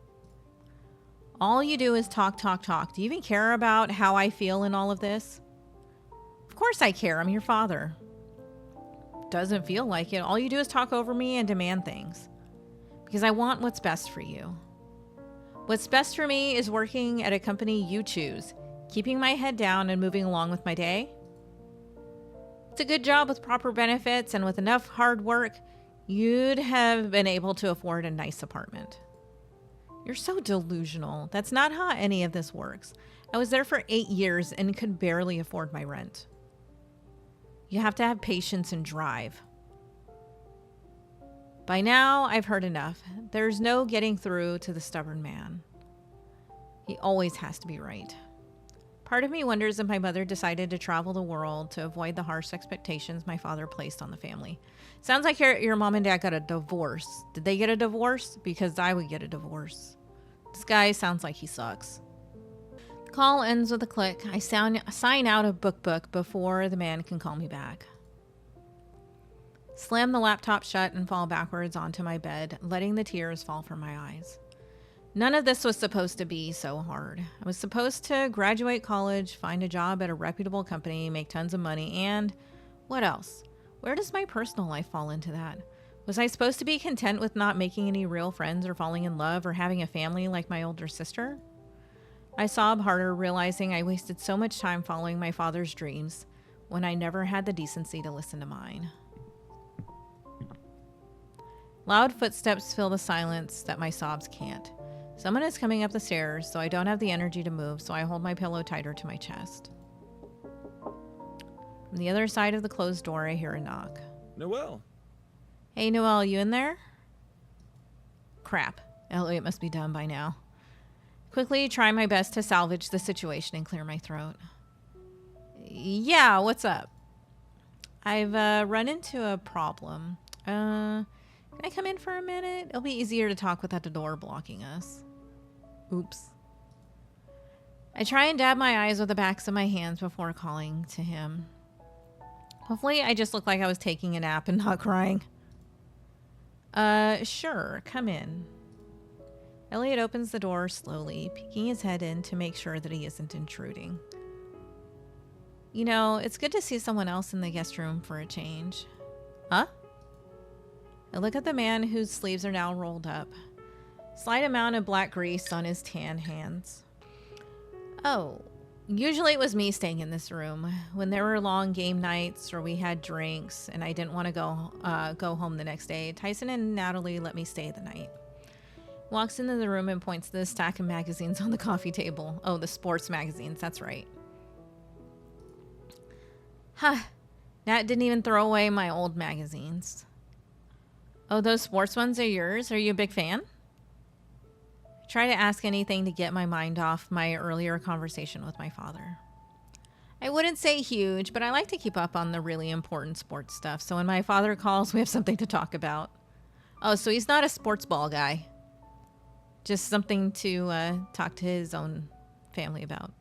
All you do is talk, talk, talk. Do you even care about how I feel in all of this? Of course I care. I'm your father. Doesn't feel like it. All you do is talk over me and demand things. Because I want what's best for you. What's best for me is working at a company you choose, keeping my head down and moving along with my day. It's a good job with proper benefits, and with enough hard work, you'd have been able to afford a nice apartment. You're so delusional. That's not how any of this works. I was there for 8 years and could barely afford my rent. You have to have patience and drive. By now, I've heard enough. There's no getting through to the stubborn man. He always has to be right. Part of me wonders if my mother decided to travel the world to avoid the harsh expectations my father placed on the family. Sounds like your mom and dad got a divorce. Did they get a divorce? Because I would get a divorce. This guy sounds like he sucks. The call ends with a click. I sign out of book before the man can call me back. Slam the laptop shut and fall backwards onto my bed, letting the tears fall from my eyes. None of this was supposed to be so hard. I was supposed to graduate college, find a job at a reputable company, make tons of money, and what else? Where does my personal life fall into that? Was I supposed to be content with not making any real friends or falling in love or having a family like my older sister? I sob harder, realizing I wasted so much time following my father's dreams when I never had the decency to listen to mine. Loud footsteps fill the silence that my sobs can't. Someone is coming up the stairs, so I don't have the energy to move, so I hold my pillow tighter to my chest. From the other side of the closed door, I hear a knock. Noel. Hey, Noel, you in there? Crap. Elliot must be done by now. Quickly try my best to salvage the situation and clear my throat. Yeah, what's up? I've run into a problem. Can I come in for a minute? It'll be easier to talk without the door blocking us. Oops. I try and dab my eyes with the backs of my hands before calling to him. Hopefully I just look like I was taking a nap and not crying. Sure, come in. Elliot opens the door slowly, peeking his head in to make sure that he isn't intruding. You know, it's good to see someone else in the guest room for a change. Huh? I look at the man whose sleeves are now rolled up. Slight amount of black grease on his tan hands. Oh, usually it was me staying in this room. When there were long game nights or we had drinks and I didn't want to go home the next day, Tyson and Natalie let me stay the night. Walks into the room and points to the stack of magazines on the coffee table. Oh, the sports magazines, that's right. Huh. Nat didn't even throw away my old magazines. Oh, those sports ones are yours? Are you a big fan? Try to ask anything to get my mind off my earlier conversation with my father. I wouldn't say huge, but I like to keep up on the really important sports stuff, so when my father calls, we have something to talk about. Oh, so he's not a sports ball guy. Just something to talk to his own family about.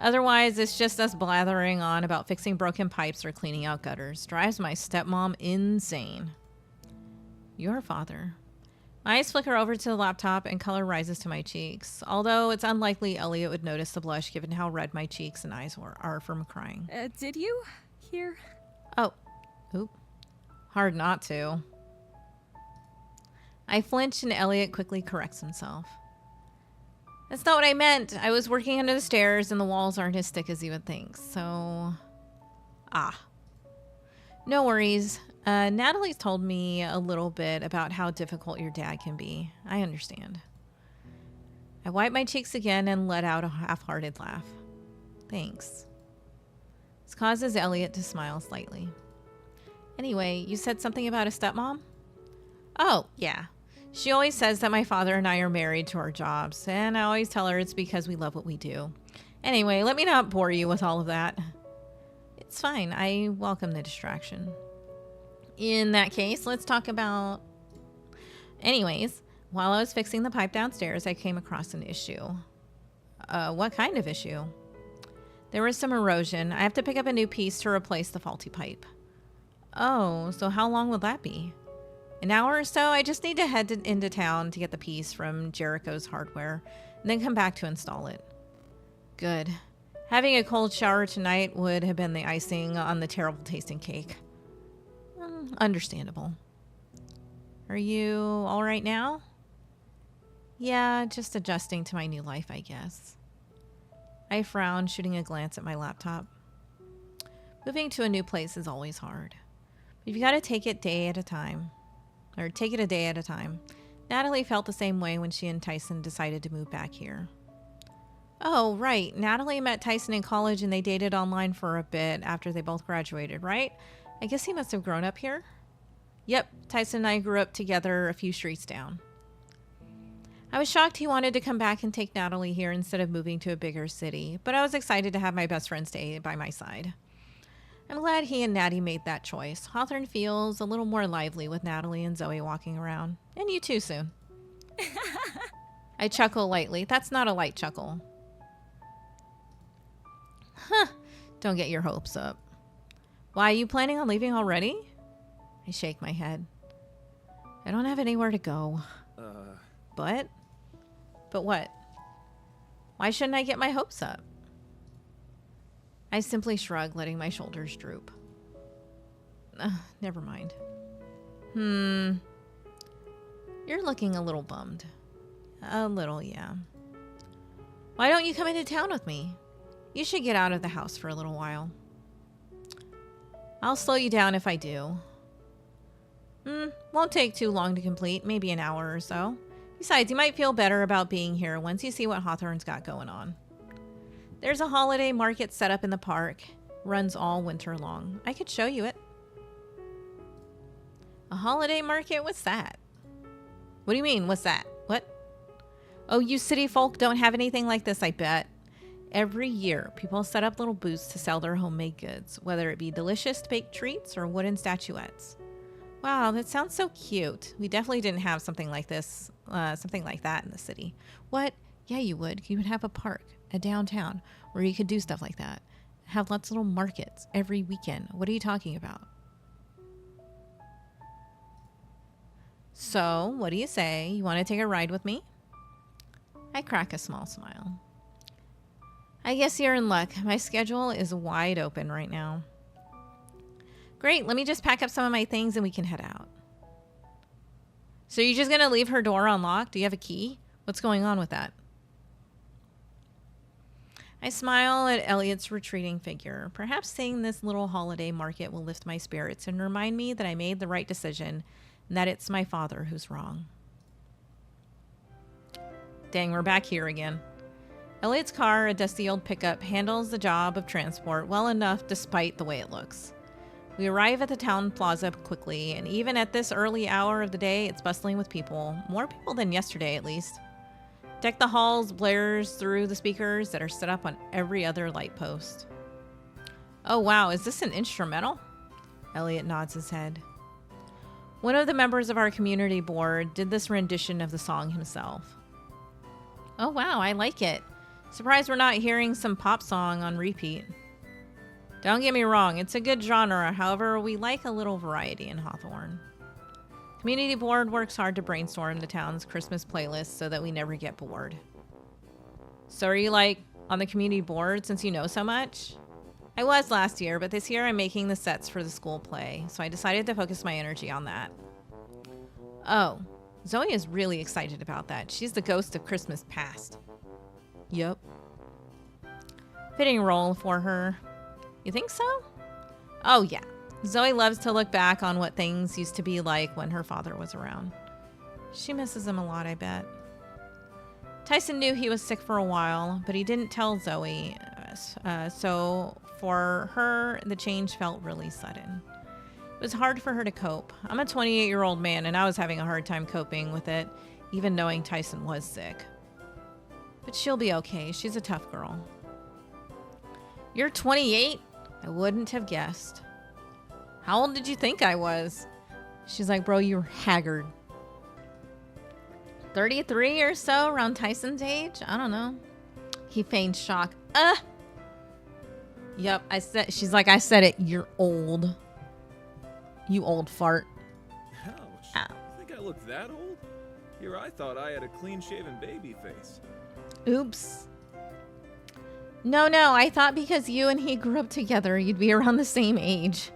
Otherwise, it's just us blathering on about fixing broken pipes or cleaning out gutters. Drives my stepmom insane. Your father. My eyes flicker over to the laptop and color rises to my cheeks. Although it's unlikely Elliot would notice the blush given how red my cheeks and eyes are from crying. Did you hear? Oh. Oop. Hard not to. I flinch and Elliot quickly corrects himself. That's not what I meant. I was working under the stairs and the walls aren't as thick as you would think. So... No worries. Natalie's told me a little bit about how difficult your dad can be. I understand. I wipe my cheeks again and let out a half-hearted laugh. Thanks. This causes Elliot to smile slightly. Anyway, you said something about a stepmom? Oh, yeah. She always says that my father and I are married to our jobs, and I always tell her it's because we love what we do. Anyway, let me not bore you with all of that. It's fine. I welcome the distraction. In that case, let's talk about... Anyways, while I was fixing the pipe downstairs, I came across an issue. What kind of issue? There was some erosion. I have to pick up a new piece to replace the faulty pipe. Oh, so how long will that be? An hour or so? I just need to head into town to get the piece from Jericho's Hardware, and then come back to install it. Good. Having a cold shower tonight would have been the icing on the terrible tasting cake. Understandable. Are you all right now? Yeah, just adjusting to my new life, I guess. I frowned, shooting a glance at my laptop. Moving to a new place is always hard. But you've got to take it a day at a time. Natalie felt the same way when she and Tyson decided to move back here. Oh, right. Natalie met Tyson in college and they dated online for a bit after they both graduated, right? I guess he must have grown up here. Yep, Tyson and I grew up together a few streets down. I was shocked he wanted to come back and take Natalie here instead of moving to a bigger city, but I was excited to have my best friend stay by my side. I'm glad he and Natty made that choice. Hawthorne feels a little more lively with Natalie and Zoe walking around. And you too soon. I chuckle lightly. That's not a light chuckle. Huh. Don't get your hopes up. Why, are you planning on leaving already? I shake my head. I don't have anywhere to go. But what? Why shouldn't I get my hopes up? I simply shrug, letting my shoulders droop. Never mind. You're looking a little bummed. A little, yeah. Why don't you come into town with me? You should get out of the house for a little while. I'll slow you down if I do. Won't take too long to complete, maybe an hour or so. Besides, you might feel better about being here once you see what Hawthorne's got going on. There's a holiday market set up in the park. Runs all winter long. I could show you it. A holiday market? What's that? What do you mean, what's that? What? Oh, you city folk don't have anything like this, I bet. Every year, people set up little booths to sell their homemade goods, whether it be delicious baked treats or wooden statuettes. Wow, that sounds so cute. We definitely didn't have something like this, something like that in the city. What? Yeah, you would. You would have a park, a downtown, where you could do stuff like that. Have lots of little markets every weekend. What are you talking about? So, what do you say? You want to take a ride with me? I crack a small smile. I guess you're in luck. My schedule is wide open right now. Great, let me just pack up some of my things and we can head out. So you're just going to leave her door unlocked? Do you have a key? What's going on with that? I smile at Elliot's retreating figure. Perhaps seeing this little holiday market will lift my spirits and remind me that I made the right decision and that it's my father who's wrong. Dang, we're back here again. Elliot's car, a dusty old pickup, handles the job of transport well enough despite the way it looks. We arrive at the town plaza quickly, and even at this early hour of the day, it's bustling with people. More people than yesterday, at least. Deck the Halls blares through the speakers that are set up on every other light post. Oh wow, is this an instrumental? Elliot nods his head. One of the members of our community board did this rendition of the song himself. Oh wow, I like it. Surprised we're not hearing some pop song on repeat. Don't get me wrong, it's a good genre, however, we like a little variety in Hawthorne. Community board works hard to brainstorm the town's Christmas playlist so that we never get bored. So are you like on the community board since you know so much? I was last year, but this year I'm making the sets for the school play, so I decided to focus my energy on that. Oh, Zoe is really excited about that. She's the ghost of Christmas past. Yup. Fitting role for her. You think so? Oh yeah. Zoe loves to look back on what things used to be like when her father was around. She misses him a lot, I bet. Tyson knew he was sick for a while, but he didn't tell Zoe, so for her, the change felt really sudden. It was hard for her to cope. I'm a 28-year-old man, and I was having a hard time coping with it, even knowing Tyson was sick. But she'll be okay. She's a tough girl. You're 28? I wouldn't have guessed. How old did you think I was? She's like, bro, you're haggard. 33 or so, around Tyson's age? I don't know. He feigned shock. Yep, she's like, I said it, you're old. You old fart. Ouch. Ow. You think I look that old? Here I thought I had a clean-shaven baby face. Oops. No, I thought because you and he grew up together, you'd be around the same age.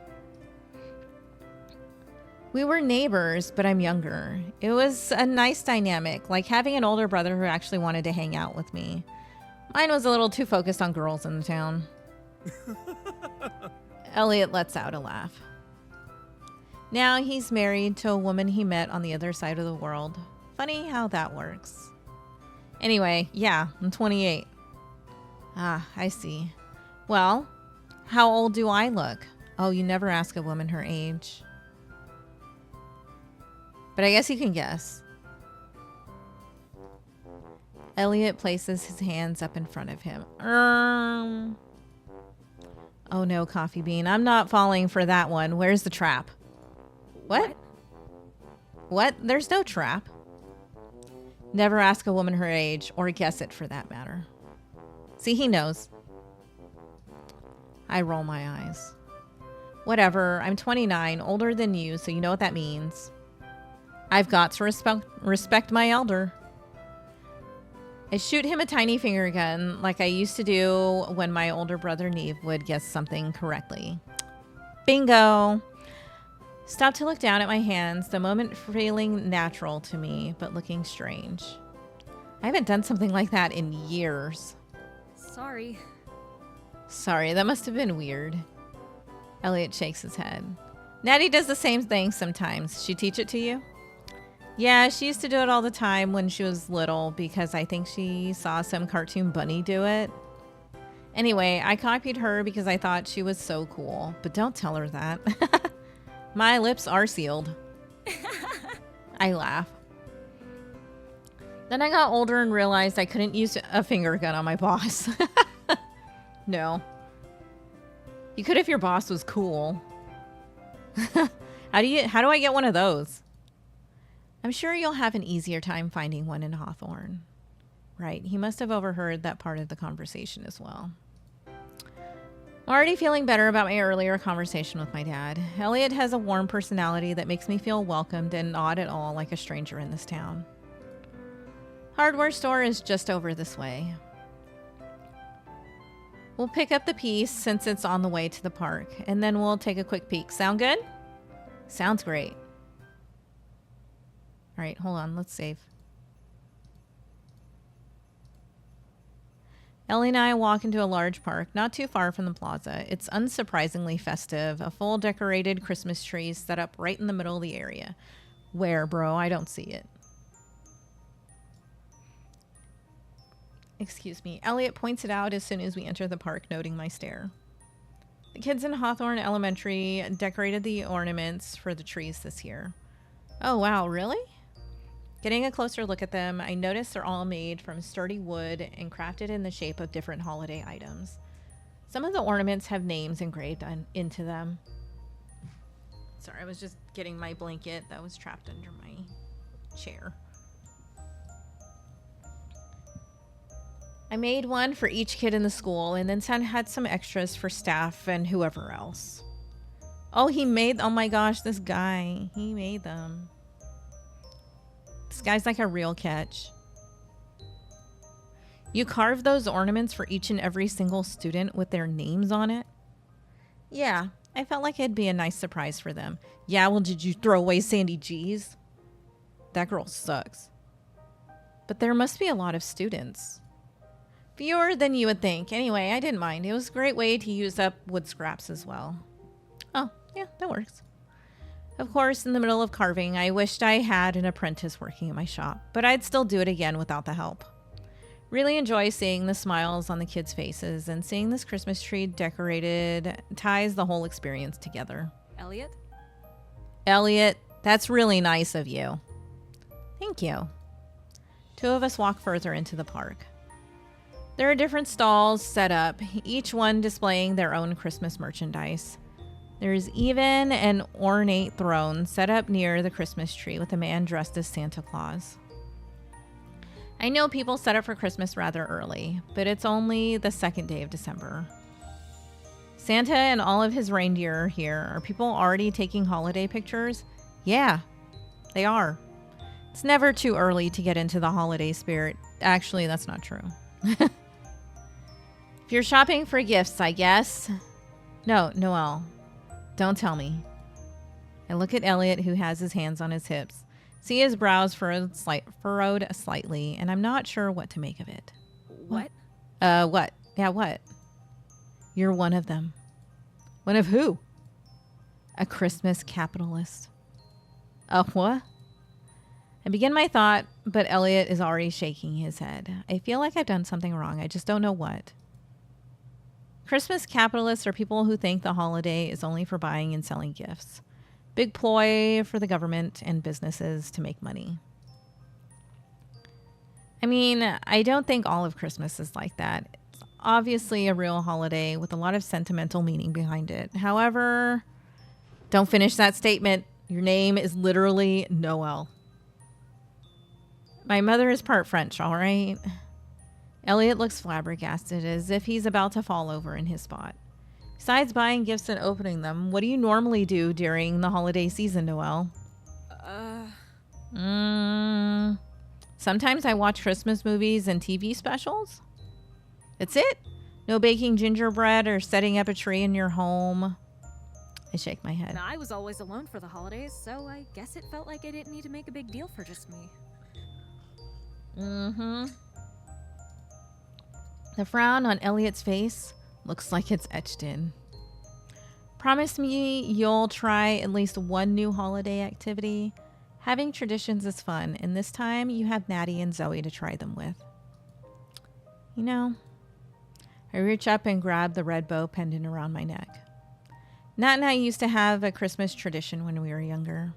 We were neighbors, but I'm younger. It was a nice dynamic, like having an older brother who actually wanted to hang out with me. Mine was a little too focused on girls in the town. Elliot lets out a laugh. Now he's married to a woman he met on the other side of the world. Funny how that works. Anyway, yeah, I'm 28. Ah, I see. Well, how old do I look? Oh, you never ask a woman her age. But I guess you can guess. Elliot places his hands up in front of him. Oh no, Coffee Bean. I'm not falling for that one. Where's the trap? What? What? There's no trap. Never ask a woman her age, or guess it for that matter. See, he knows. I roll my eyes. Whatever. I'm 29, older than you, so you know what that means. I've got to respect my elder. I shoot him a tiny finger gun like I used to do when my older brother Neve would guess something correctly. Bingo! Stop to look down at my hands, the moment feeling natural to me, but looking strange. I haven't done something like that in years. Sorry. Sorry, that must have been weird. Elliot shakes his head. Natty does the same thing sometimes. She teach it to you? Yeah, she used to do it all the time when she was little because I think she saw some cartoon bunny do it. Anyway, I copied her because I thought she was so cool, but don't tell her that. My lips are sealed. I laugh. Then I got older and realized I couldn't use a finger gun on my boss. No. You could if your boss was cool. How do I get one of those? I'm sure you'll have an easier time finding one in Hawthorne. Right, he must have overheard that part of the conversation as well. I'm already feeling better about my earlier conversation with my dad. Elliot has a warm personality that makes me feel welcomed and not at all like a stranger in this town. Hardware store is just over this way. We'll pick up the piece since it's on the way to the park, and then we'll take a quick peek. Sound good? Sounds great. All right, hold on. Let's save. Ellie and I walk into a large park not too far from the plaza. It's unsurprisingly festive. A full decorated Christmas tree set up right in the middle of the area. Where, bro? I don't see it. Excuse me. Elliot points it out as soon as we enter the park, noting my stare. The kids in Hawthorne Elementary decorated the ornaments for the trees this year. Oh, wow. Really? Getting a closer look at them, I notice they're all made from sturdy wood and crafted in the shape of different holiday items. Some of the ornaments have names engraved into them. Sorry, I was just getting my blanket that was trapped under my chair. I made one for each kid in the school and then had some extras for staff and whoever else. Oh, oh my gosh, this guy. He made them. This guy's like a real catch. You carved those ornaments for each and every single student with their names on it? Yeah, I felt like it'd be a nice surprise for them. Yeah, well, did you throw away Sandy G's? That girl sucks. But there must be a lot of students. Fewer than you would think. Anyway, I didn't mind. It was a great way to use up wood scraps as well. Oh, yeah, that works. Of course, in the middle of carving, I wished I had an apprentice working in my shop, but I'd still do it again without the help. Really enjoy seeing the smiles on the kids' faces, and seeing this Christmas tree decorated ties the whole experience together. Elliot? Elliot, that's really nice of you. Thank you. Two of us walk further into the park. There are different stalls set up, each one displaying their own Christmas merchandise. There's even an ornate throne set up near the Christmas tree with a man dressed as Santa Claus. I know people set up for Christmas rather early, but it's only the second day of December. Santa and all of his reindeer are here. Are people already taking holiday pictures? Yeah, they are. It's never too early to get into the holiday spirit. Actually, that's not true. If you're shopping for gifts, I guess. No, Noel. Don't tell me. I look at Elliot, who has his hands on his hips. See his brows furrowed slightly, and I'm not sure what to make of it. What? What? Yeah, what? You're one of them. One of who? A Christmas capitalist. A what? begin my thought, but Elliot is already shaking his head. I feel like I've done something wrong. I just don't know what. Christmas capitalists are people who think the holiday is only for buying and selling gifts. Big ploy for the government and businesses to make money. I mean, I don't think all of Christmas is like that. It's obviously a real holiday with a lot of sentimental meaning behind it. However, don't finish that statement. Your name is literally Noel. My mother is part French, all right? Elliot looks flabbergasted, as if he's about to fall over in his spot. Besides buying gifts and opening them, what do you normally do during the holiday season, Noel? Sometimes I watch Christmas movies and TV specials. That's it? No baking gingerbread or setting up a tree in your home? I shake my head. And I was always alone for the holidays, so I guess it felt like I didn't need to make a big deal for just me. The frown on Elliot's face looks like it's etched in. Promise me you'll try at least one new holiday activity. Having traditions is fun, and this time you have Natty and Zoe to try them with. You know, I reach up and grab the red bow pendant around my neck. Nat and I used to have a Christmas tradition when we were younger.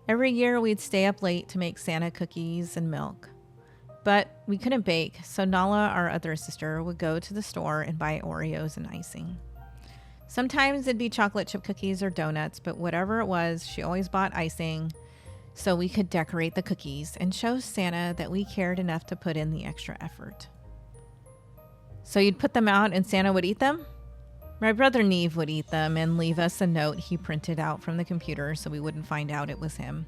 Every year we'd stay up late to make Santa cookies and milk. But we couldn't bake, so Nala, our other sister, would go to the store and buy Oreos and icing. Sometimes it'd be chocolate chip cookies or donuts, but whatever it was, she always bought icing so we could decorate the cookies and show Santa that we cared enough to put in the extra effort. So you'd put them out and Santa would eat them? My brother Neve would eat them and leave us a note he printed out from the computer so we wouldn't find out it was him.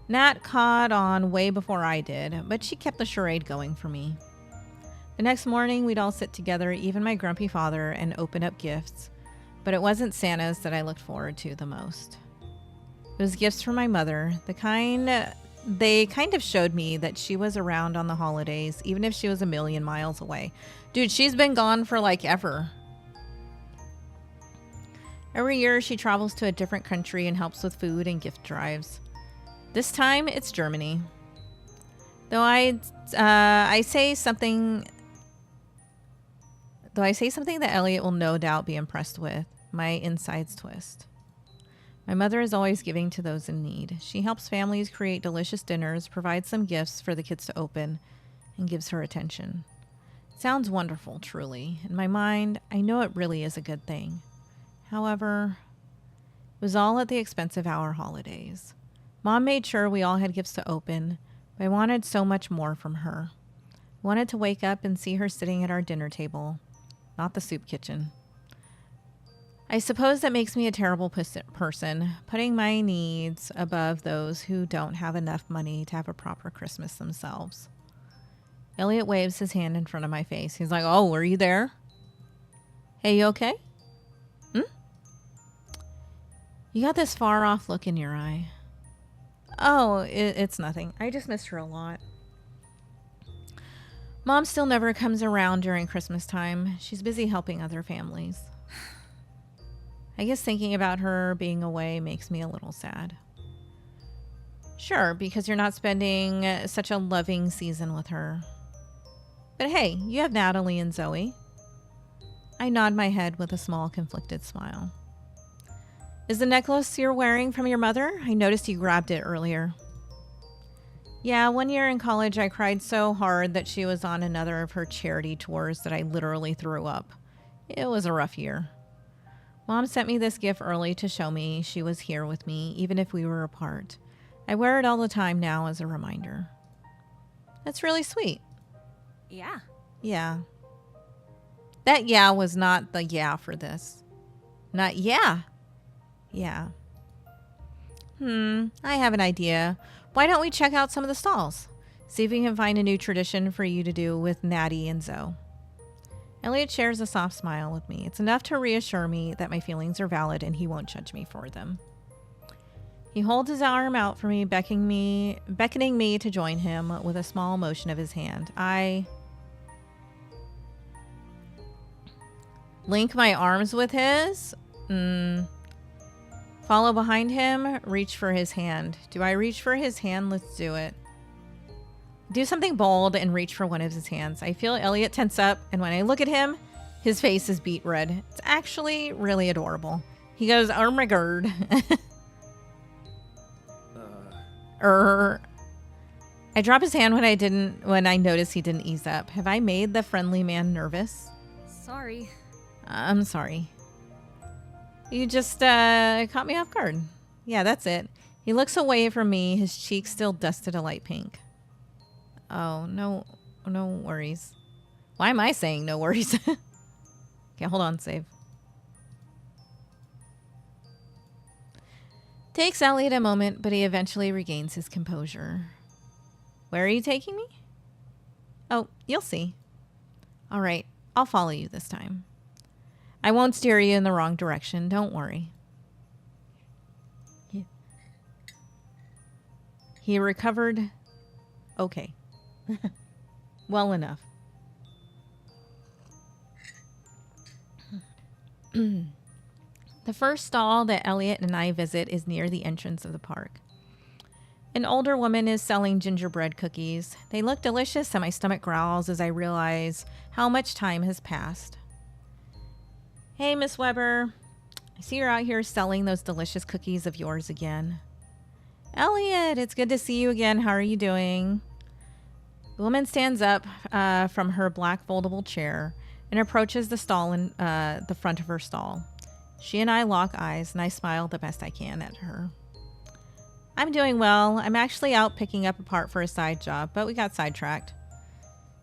Nat caught on way before I did, but she kept the charade going for me. The next morning, we'd all sit together, even my grumpy father, and open up gifts. But it wasn't Santa's that I looked forward to the most. It was gifts from my mother, they kind of showed me that she was around on the holidays, even if she was a million miles away. Dude, she's been gone for like ever. Every year, she travels to a different country and helps with food and gift drives. This time, it's Germany. Though I say something that Elliot will no doubt be impressed with, my insides twist. My mother is always giving to those in need. She helps families create delicious dinners, provides some gifts for the kids to open, and gives her attention. It sounds wonderful, truly. In my mind, I know it really is a good thing. However, it was all at the expense of our holidays. Mom made sure we all had gifts to open, but I wanted so much more from her. I wanted to wake up and see her sitting at our dinner table, not the soup kitchen. I suppose that makes me a terrible person, putting my needs above those who don't have enough money to have a proper Christmas themselves. Elliot waves his hand in front of my face. He's like, "Oh, were you there? Hey, you okay? You got this far off look in your eye." "Oh, it's nothing. I just missed her a lot. Mom still never comes around during Christmas time. She's busy helping other families. I guess thinking about her being away makes me a little sad." "Sure, because you're not spending such a loving season with her. But hey, you have Natalie and Zoe." I nod my head with a small conflicted smile. "Is the necklace you're wearing from your mother? I noticed you grabbed it earlier." "Yeah, one year in college I cried so hard that she was on another of her charity tours that I literally threw up. It was a rough year. Mom sent me this gift early to show me she was here with me, even if we were apart. I wear it all the time now as a reminder." "That's really sweet." Yeah. "Yeah." That "yeah" was not the "yeah" for this. Not "yeah." "Yeah." I have an idea. Why don't we check out some of the stalls? See if we can find a new tradition for you to do with Natty and Zoe. Elliot shares a soft smile with me. It's enough to reassure me that my feelings are valid and he won't judge me for them. He holds his arm out for me, beckoning me to join him with a small motion of his hand. I link my arms with his. Follow behind him, reach for his hand. Do I reach for his hand? Let's do it. Do something bold and reach for one of his hands. I feel Elliot tense up, and when I look at him, his face is beet red. It's actually really adorable. He goes, oh my god. I drop his hand when I notice he didn't ease up. Have I made the friendly man nervous? Sorry. I'm sorry. You just caught me off guard. Yeah, that's it. He looks away from me, his cheeks still dusted a light pink. Oh, no worries. Why am I saying no worries? Okay, hold on, save. Takes Elliot a moment, but he eventually regains his composure. Where are you taking me? Oh, you'll see. All right, I'll follow you this time. I won't steer you in the wrong direction, don't worry. He recovered. Okay. Well enough. The first stall that Elliot and I visit is near the entrance of the park. An older woman is selling gingerbread cookies. They look delicious and my stomach growls as I realize how much time has passed. Hey, Miss Weber. I see you're out here selling those delicious cookies of yours again. Elliot, it's good to see you again. How are you doing? The woman stands up from her black foldable chair and approaches the stall in the front of her stall. She and I lock eyes, and I smile the best I can at her. I'm doing well. I'm actually out picking up a part for a side job, but we got sidetracked.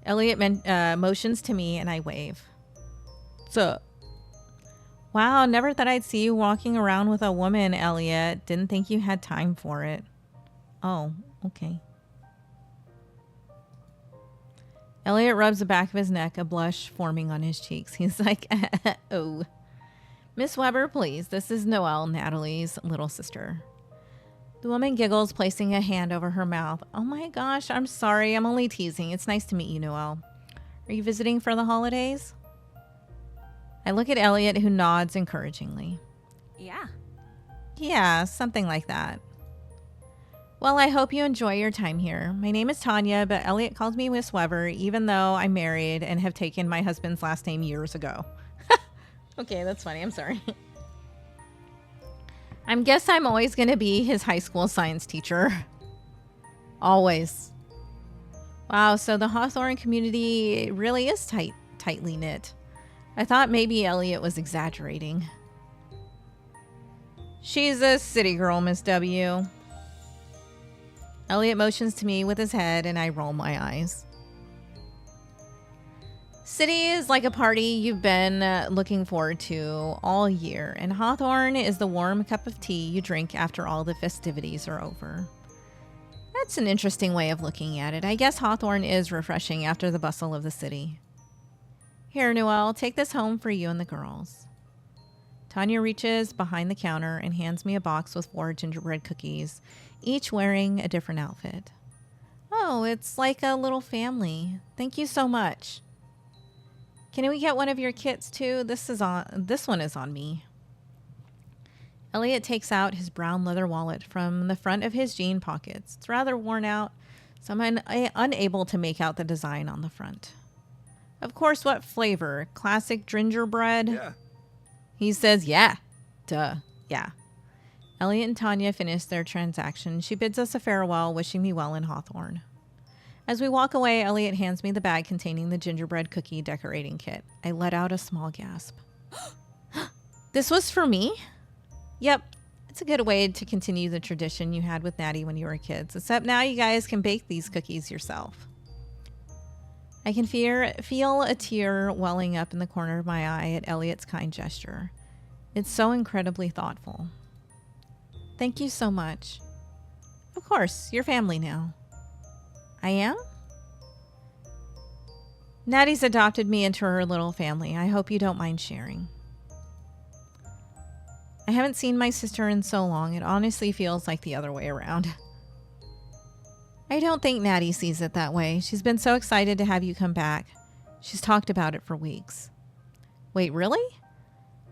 Elliot motions to me, and I wave. What's up? Wow, never thought I'd see you walking around with a woman, Elliot. Didn't think you had time for it. Oh, okay. Elliot rubs the back of his neck, a blush forming on his cheeks. He's like, oh. Miss Weber, please. This is Noel, Natalie's little sister. The woman giggles, placing a hand over her mouth. Oh my gosh, I'm sorry. I'm only teasing. It's nice to meet you, Noel. Are you visiting for the holidays? I look at Elliot, who nods encouragingly. Yeah. Yeah, something like that. Well, I hope you enjoy your time here. My name is Tanya, but Elliot calls me Miss Weber, even though I'm married and have taken my husband's last name years ago. Okay, that's funny. I'm sorry. I guess I'm always going to be his high school science teacher. Always. Wow, so the Hawthorne community really is tightly knit. I thought maybe Elliot was exaggerating. She's a city girl, Miss W. Elliot motions to me with his head, and I roll my eyes. City is like a party you've been looking forward to all year, and Hawthorne is the warm cup of tea you drink after all the festivities are over. That's an interesting way of looking at it. I guess Hawthorne is refreshing after the bustle of the city. Here, Noel, take this home for you and the girls. Tanya reaches behind the counter and hands me a box with 4 gingerbread cookies, each wearing a different outfit. Oh, it's like a little family. Thank you so much. Can we get one of your kits too? This one is on me. Elliot takes out his brown leather wallet from the front of his jean pockets. It's rather worn out, so I'm unable to make out the design on the front. Of course, what flavor? Classic gingerbread? Yeah. He says, yeah. Duh. Yeah. Elliot and Tanya finish their transaction. She bids us a farewell, wishing me well in Hawthorne. As we walk away, Elliot hands me the bag containing the gingerbread cookie decorating kit. I let out a small gasp. This was for me? Yep. It's a good way to continue the tradition you had with Natty when you were kids, except now you guys can bake these cookies yourself. I can feel a tear welling up in the corner of my eye at Elliot's kind gesture. It's so incredibly thoughtful. Thank you so much. Of course, you're family now. I am? Natty's adopted me into her little family. I hope you don't mind sharing. I haven't seen my sister in so long. It honestly feels like the other way around. I don't think Natty sees it that way. She's been so excited to have you come back. She's talked about it for weeks. Wait, really?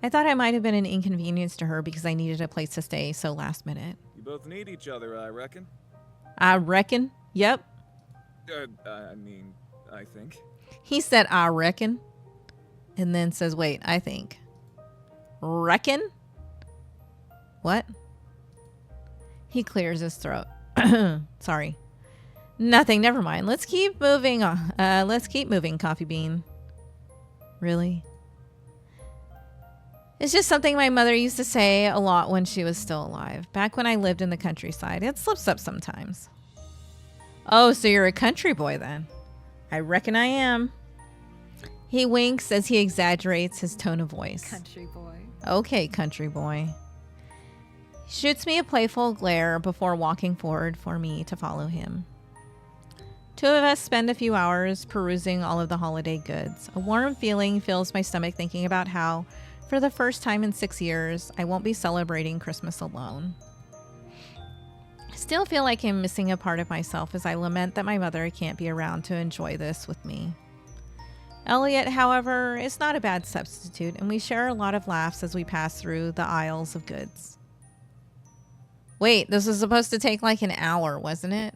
I thought I might have been an inconvenience to her because I needed a place to stay so last minute. You both need each other, I reckon. I reckon. Yep. I think. He said, I reckon. And then says, wait, I think. Reckon? What? He clears his throat. Sorry. Nothing. Never mind. Let's keep moving on. Let's keep moving, Coffee Bean. Really? It's just something my mother used to say a lot when she was still alive. Back when I lived in the countryside. It slips up sometimes. Oh, so you're a country boy then? I reckon I am. He winks as he exaggerates his tone of voice. Country boy. Okay, country boy. He shoots me a playful glare before walking forward for me to follow him. Two of us spend a few hours perusing all of the holiday goods. A warm feeling fills my stomach thinking about how, for the first time in 6 years, I won't be celebrating Christmas alone. I still feel like I'm missing a part of myself as I lament that my mother can't be around to enjoy this with me. Elliot, however, is not a bad substitute, and we share a lot of laughs as we pass through the aisles of goods. Wait, this was supposed to take like an hour, wasn't it?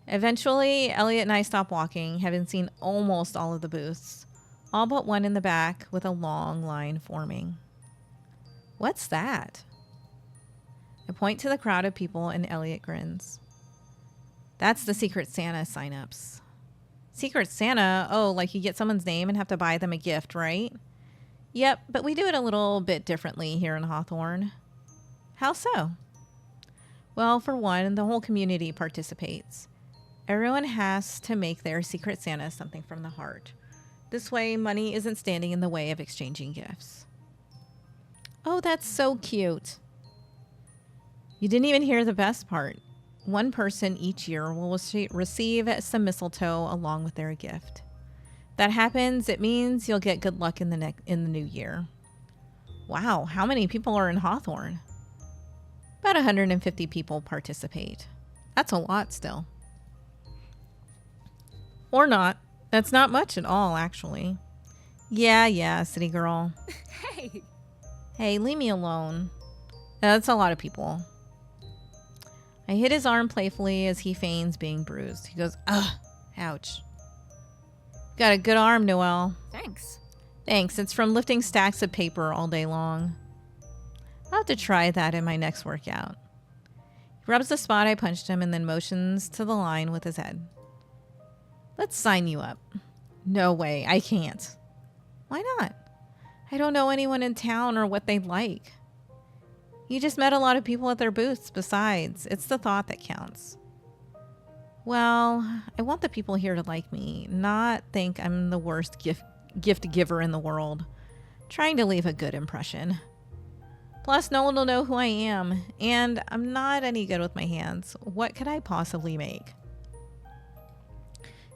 Eventually, Elliot and I stop walking, having seen almost all of the booths, all but one in the back with a long line forming. What's that? I point to the crowd of people and Elliot grins. That's the Secret Santa sign-ups. Secret Santa? Oh, like you get someone's name and have to buy them a gift, right? Yep, but we do it a little bit differently here in Hawthorne. How so? Well, for one, the whole community participates. Everyone has to make their Secret Santa something from the heart. This way, money isn't standing in the way of exchanging gifts. Oh, that's so cute. You didn't even hear the best part. One person each year will receive some mistletoe along with their gift. If that happens, it means you'll get good luck in the new year. Wow, how many people are in Hawthorne? About 150 people participate. That's a lot still. Or not. That's not much at all, actually. Yeah, city girl. Hey! Hey, leave me alone. That's a lot of people. I hit his arm playfully as he feigns being bruised. He goes, ugh, ouch. Got a good arm, Noel. Thanks. Thanks, it's from lifting stacks of paper all day long. I'll have to try that in my next workout. He rubs the spot I punched him and then motions to the line with his head. Let's sign you up. No way, I can't. Why not? I don't know anyone in town or what they'd like. You just met a lot of people at their booths besides. It's the thought that counts. Well, I want the people here to like me, not think I'm the worst gift giver in the world. Trying to leave a good impression. Plus, no one will know who I am, and I'm not any good with my hands. What could I possibly make?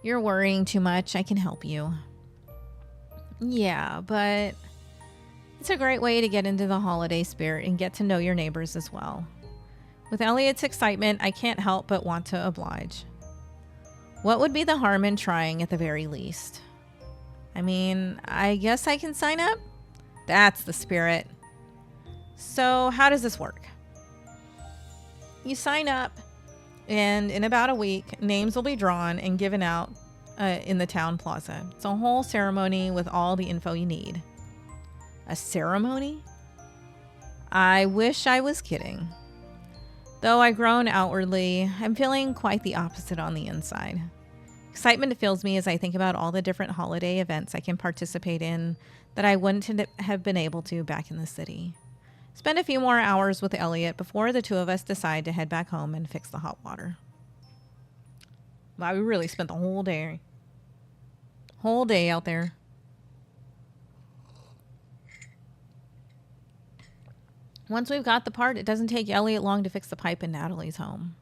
You're worrying too much. I can help you. Yeah, but it's a great way to get into the holiday spirit and get to know your neighbors as well. With Elliot's excitement, I can't help but want to oblige. What would be the harm in trying at the very least? I mean, I guess I can sign up? That's the spirit. So how does this work? You sign up, and in about a week, names will be drawn and given out in the town plaza. It's a whole ceremony with all the info you need. A ceremony? I wish I was kidding. Though I groan outwardly, I'm feeling quite the opposite on the inside. Excitement fills me as I think about all the different holiday events I can participate in that I wouldn't have been able to back in the city. Spend a few more hours with Elliot before the two of us decide to head back home and fix the hot water. Wow, we really spent the whole day out there. Once we've got the part, it doesn't take Elliot long to fix the pipe in Natalie's home.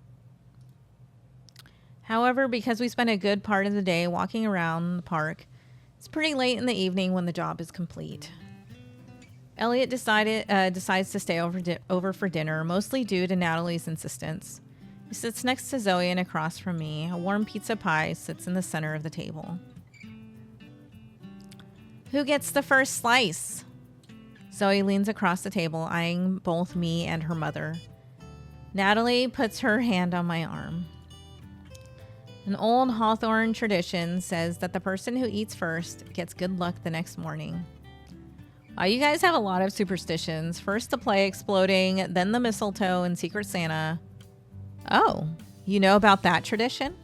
However, because we spent a good part of the day walking around the park, it's pretty late in the evening when the job is complete. Elliot decides to stay over for dinner, mostly due to Natalie's insistence. He sits next to Zoe and across from me. A warm pizza pie sits in the center of the table. Who gets the first slice? Zoe leans across the table, eyeing both me and her mother. Natalie puts her hand on my arm. An old Hawthorne tradition says that the person who eats first gets good luck the next morning. Wow, you guys have a lot of superstitions. First the play exploding, then the mistletoe and Secret Santa. Oh, you know about that tradition?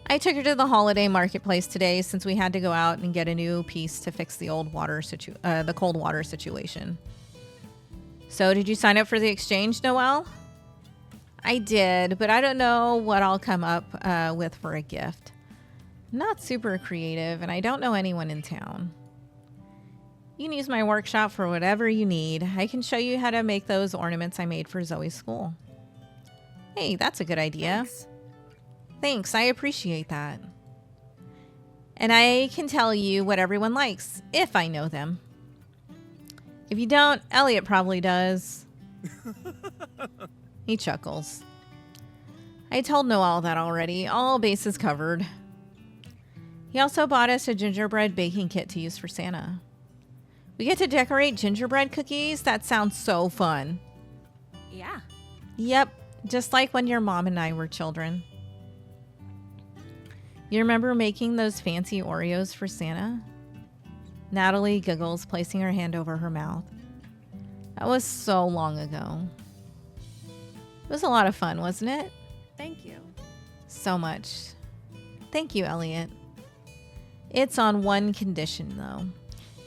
I took her to the holiday marketplace today since we had to go out and get a new piece to fix the the cold water situation. So did you sign up for the exchange, Noel? I did, but I don't know what I'll come up with for a gift. I'm not super creative, and I don't know anyone in town. You can use my workshop for whatever you need. I can show you how to make those ornaments I made for Zoe's school. Hey, that's a good idea. Thanks, I appreciate that. And I can tell you what everyone likes, if I know them. If you don't, Elliot probably does. He chuckles. I told Noel that already. All bases covered. He also bought us a gingerbread baking kit to use for Santa. We get to decorate gingerbread cookies? That sounds so fun. Yeah. Yep, just like when your mom and I were children. You remember making those fancy Oreos for Santa? Natalie giggles, placing her hand over her mouth. That was so long ago. It was a lot of fun, wasn't it? Thank you. So much. Thank you, Elliot. It's on one condition, though.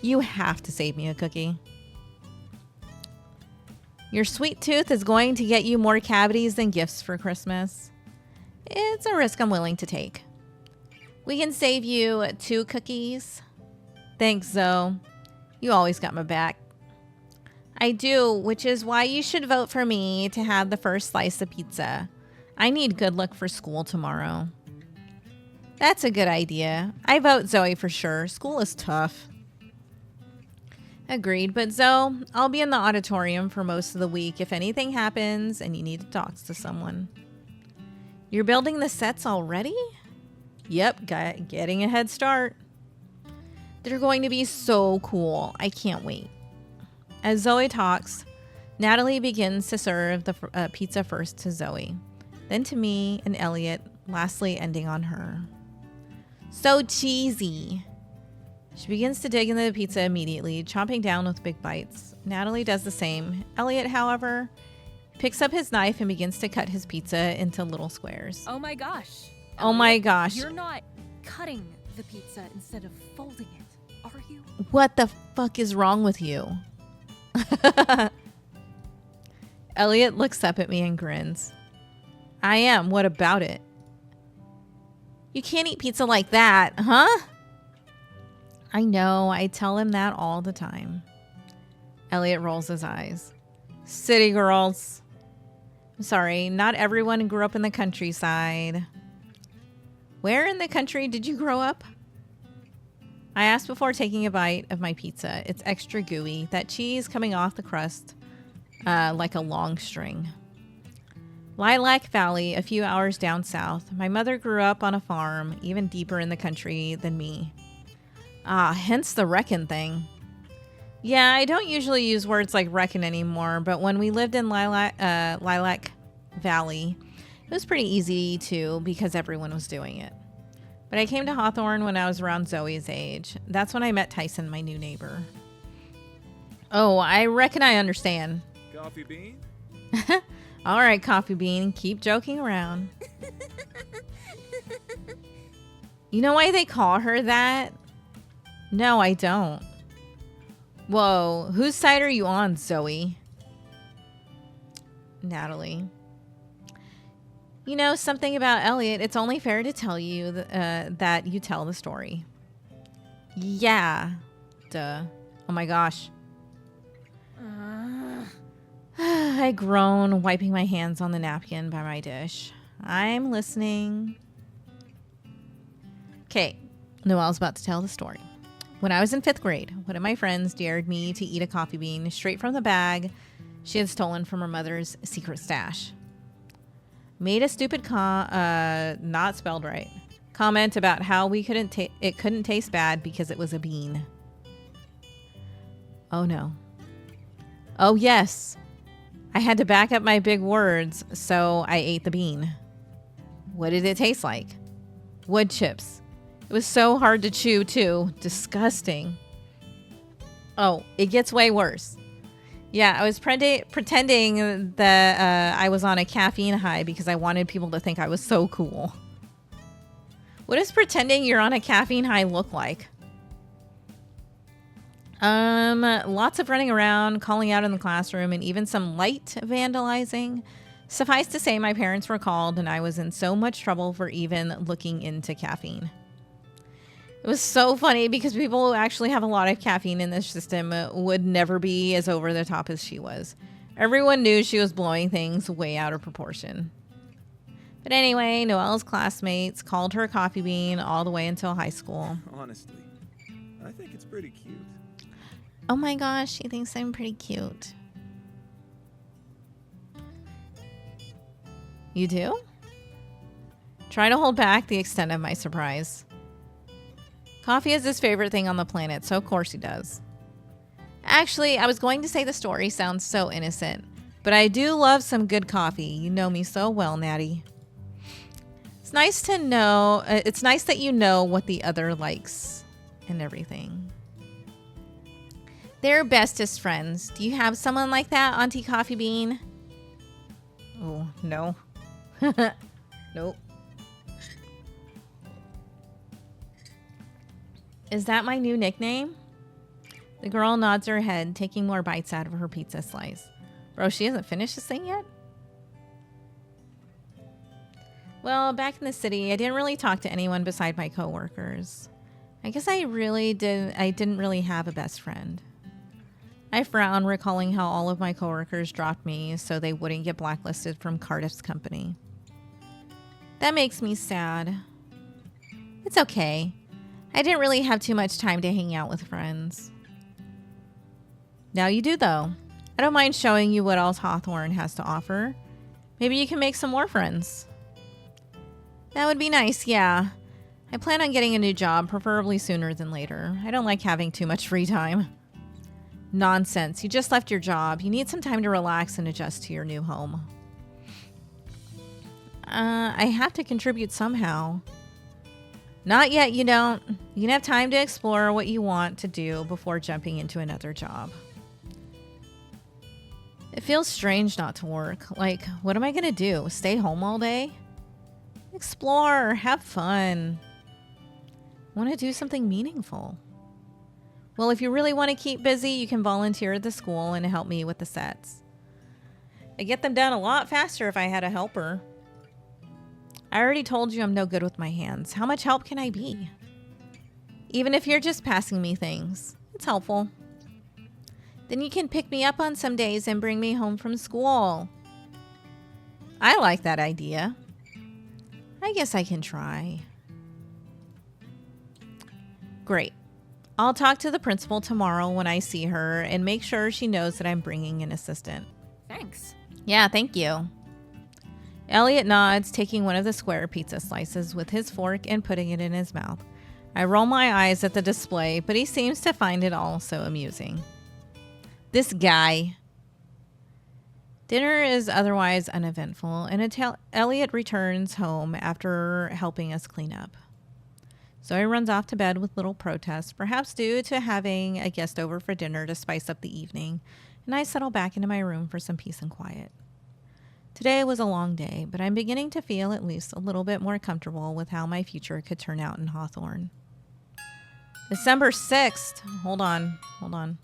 You have to save me a cookie. Your sweet tooth is going to get you more cavities than gifts for Christmas. It's a risk I'm willing to take. We can save you 2 cookies. Thanks, Zoe. You always got my back. I do, which is why you should vote for me to have the first slice of pizza. I need good luck for school tomorrow. That's a good idea. I vote Zoe for sure. School is tough. Agreed, but Zoe, I'll be in the auditorium for most of the week if anything happens and you need to talk to someone. You're building the sets already? Yep, getting a head start. They're going to be so cool. I can't wait. As Zoe talks, Natalie begins to serve the pizza first to Zoe, then to me and Elliot, lastly ending on her. So cheesy. She begins to dig into the pizza immediately, chomping down with big bites. Natalie does the same. Elliot, however, picks up his knife and begins to cut his pizza into little squares. Oh my gosh. Oh my gosh. You're not cutting the pizza instead of folding it, are you? What the fuck is wrong with you? Elliot looks up at me and grins. I am. What about it? You can't eat pizza like that, huh? I know. I tell him that all the time. Elliot rolls his eyes. City girls. I'm sorry, not everyone grew up in the countryside. Where in the country did you grow up? I asked before taking a bite of my pizza. It's extra gooey, that cheese coming off the crust like a long string. Lilac Valley, a few hours down south. My mother grew up on a farm, even deeper in the country than me. Ah, hence the reckon thing. Yeah, I don't usually use words like reckon anymore, but when we lived in Lilac Valley, it was pretty easy to because everyone was doing it. But I came to Hawthorne when I was around Zoe's age. That's when I met Tyson, my new neighbor. Oh, I reckon I understand. Coffee bean? All right, Coffee Bean, keep joking around. You know why they call her that? No, I don't. Whoa, whose side are you on, Zoe? Natalie. You know something about Elliot, it's only fair to tell you that you tell the story. Yeah. Duh. Oh my gosh. I groan, wiping my hands on the napkin by my dish. I'm listening. Okay, Noel's about to tell the story. When I was in 5th grade, one of my friends dared me to eat a coffee bean straight from the bag she had stolen from her mother's secret stash. Made a stupid not spelled right, comment about how it couldn't taste bad because it was a bean. Oh no. Oh yes. I had to back up my big words, so I ate the bean. What did it taste like? Wood chips. It was so hard to chew too. Disgusting. Oh, it gets way worse. Yeah, I was pretending that I was on a caffeine high because I wanted people to think I was so cool. What does pretending you're on a caffeine high look like? Lots of running around, calling out in the classroom, and even some light vandalizing. Suffice to say, my parents were called and I was in so much trouble for even looking into caffeine. It was so funny because people who actually have a lot of caffeine in their system would never be as over the top as she was. Everyone knew she was blowing things way out of proportion. But anyway, Noelle's classmates called her coffee bean all the way until high school. Honestly, I think it's pretty cute. Oh my gosh, she thinks I'm pretty cute. You do? Try to hold back the extent of my surprise. Coffee is his favorite thing on the planet, so of course he does. Actually, I was going to say the story sounds so innocent, but I do love some good coffee. You know me so well, Natty. It's nice to know, it's nice that you know what the other likes and everything. They're bestest friends. Do you have someone like that, Auntie Coffee Bean? Oh, no. Nope. Is that my new nickname? The girl nods her head, taking more bites out of her pizza slice. Bro, she hasn't finished this thing yet? Well, back in the city, I didn't really talk to anyone beside my coworkers. I guess I didn't really have a best friend. I frown, recalling how all of my coworkers dropped me so they wouldn't get blacklisted from Cardiff's company. That makes me sad. It's okay. I didn't really have too much time to hang out with friends. Now you do, though. I don't mind showing you what else Hawthorne has to offer. Maybe you can make some more friends. That would be nice, yeah. I plan on getting a new job, preferably sooner than later. I don't like having too much free time. Nonsense. You just left your job. You need some time to relax and adjust to your new home. I have to contribute somehow. Not yet, you don't. You can have time to explore what you want to do before jumping into another job. It feels strange not to work. Like, what am I going to do? Stay home all day? Explore. Have fun. Want to do something meaningful. Well, if you really want to keep busy, you can volunteer at the school and help me with the sets. I get them done a lot faster if I had a helper. I already told you I'm no good with my hands. How much help can I be? Even if you're just passing me things, it's helpful. Then you can pick me up on some days and bring me home from school. I like that idea. I guess I can try. Great. I'll talk to the principal tomorrow when I see her and make sure she knows that I'm bringing an assistant. Thanks. Yeah, thank you. Elliot nods, taking one of the square pizza slices with his fork and putting it in his mouth. I roll my eyes at the display, but he seems to find it all so amusing. This guy. Dinner is otherwise uneventful, and Elliot returns home after helping us clean up. Zoe runs off to bed with little protest, perhaps due to having a guest over for dinner to spice up the evening, and I settle back into my room for some peace and quiet. Today was a long day, but I'm beginning to feel at least a little bit more comfortable with how my future could turn out in Hawthorne. December 6th. Hold on.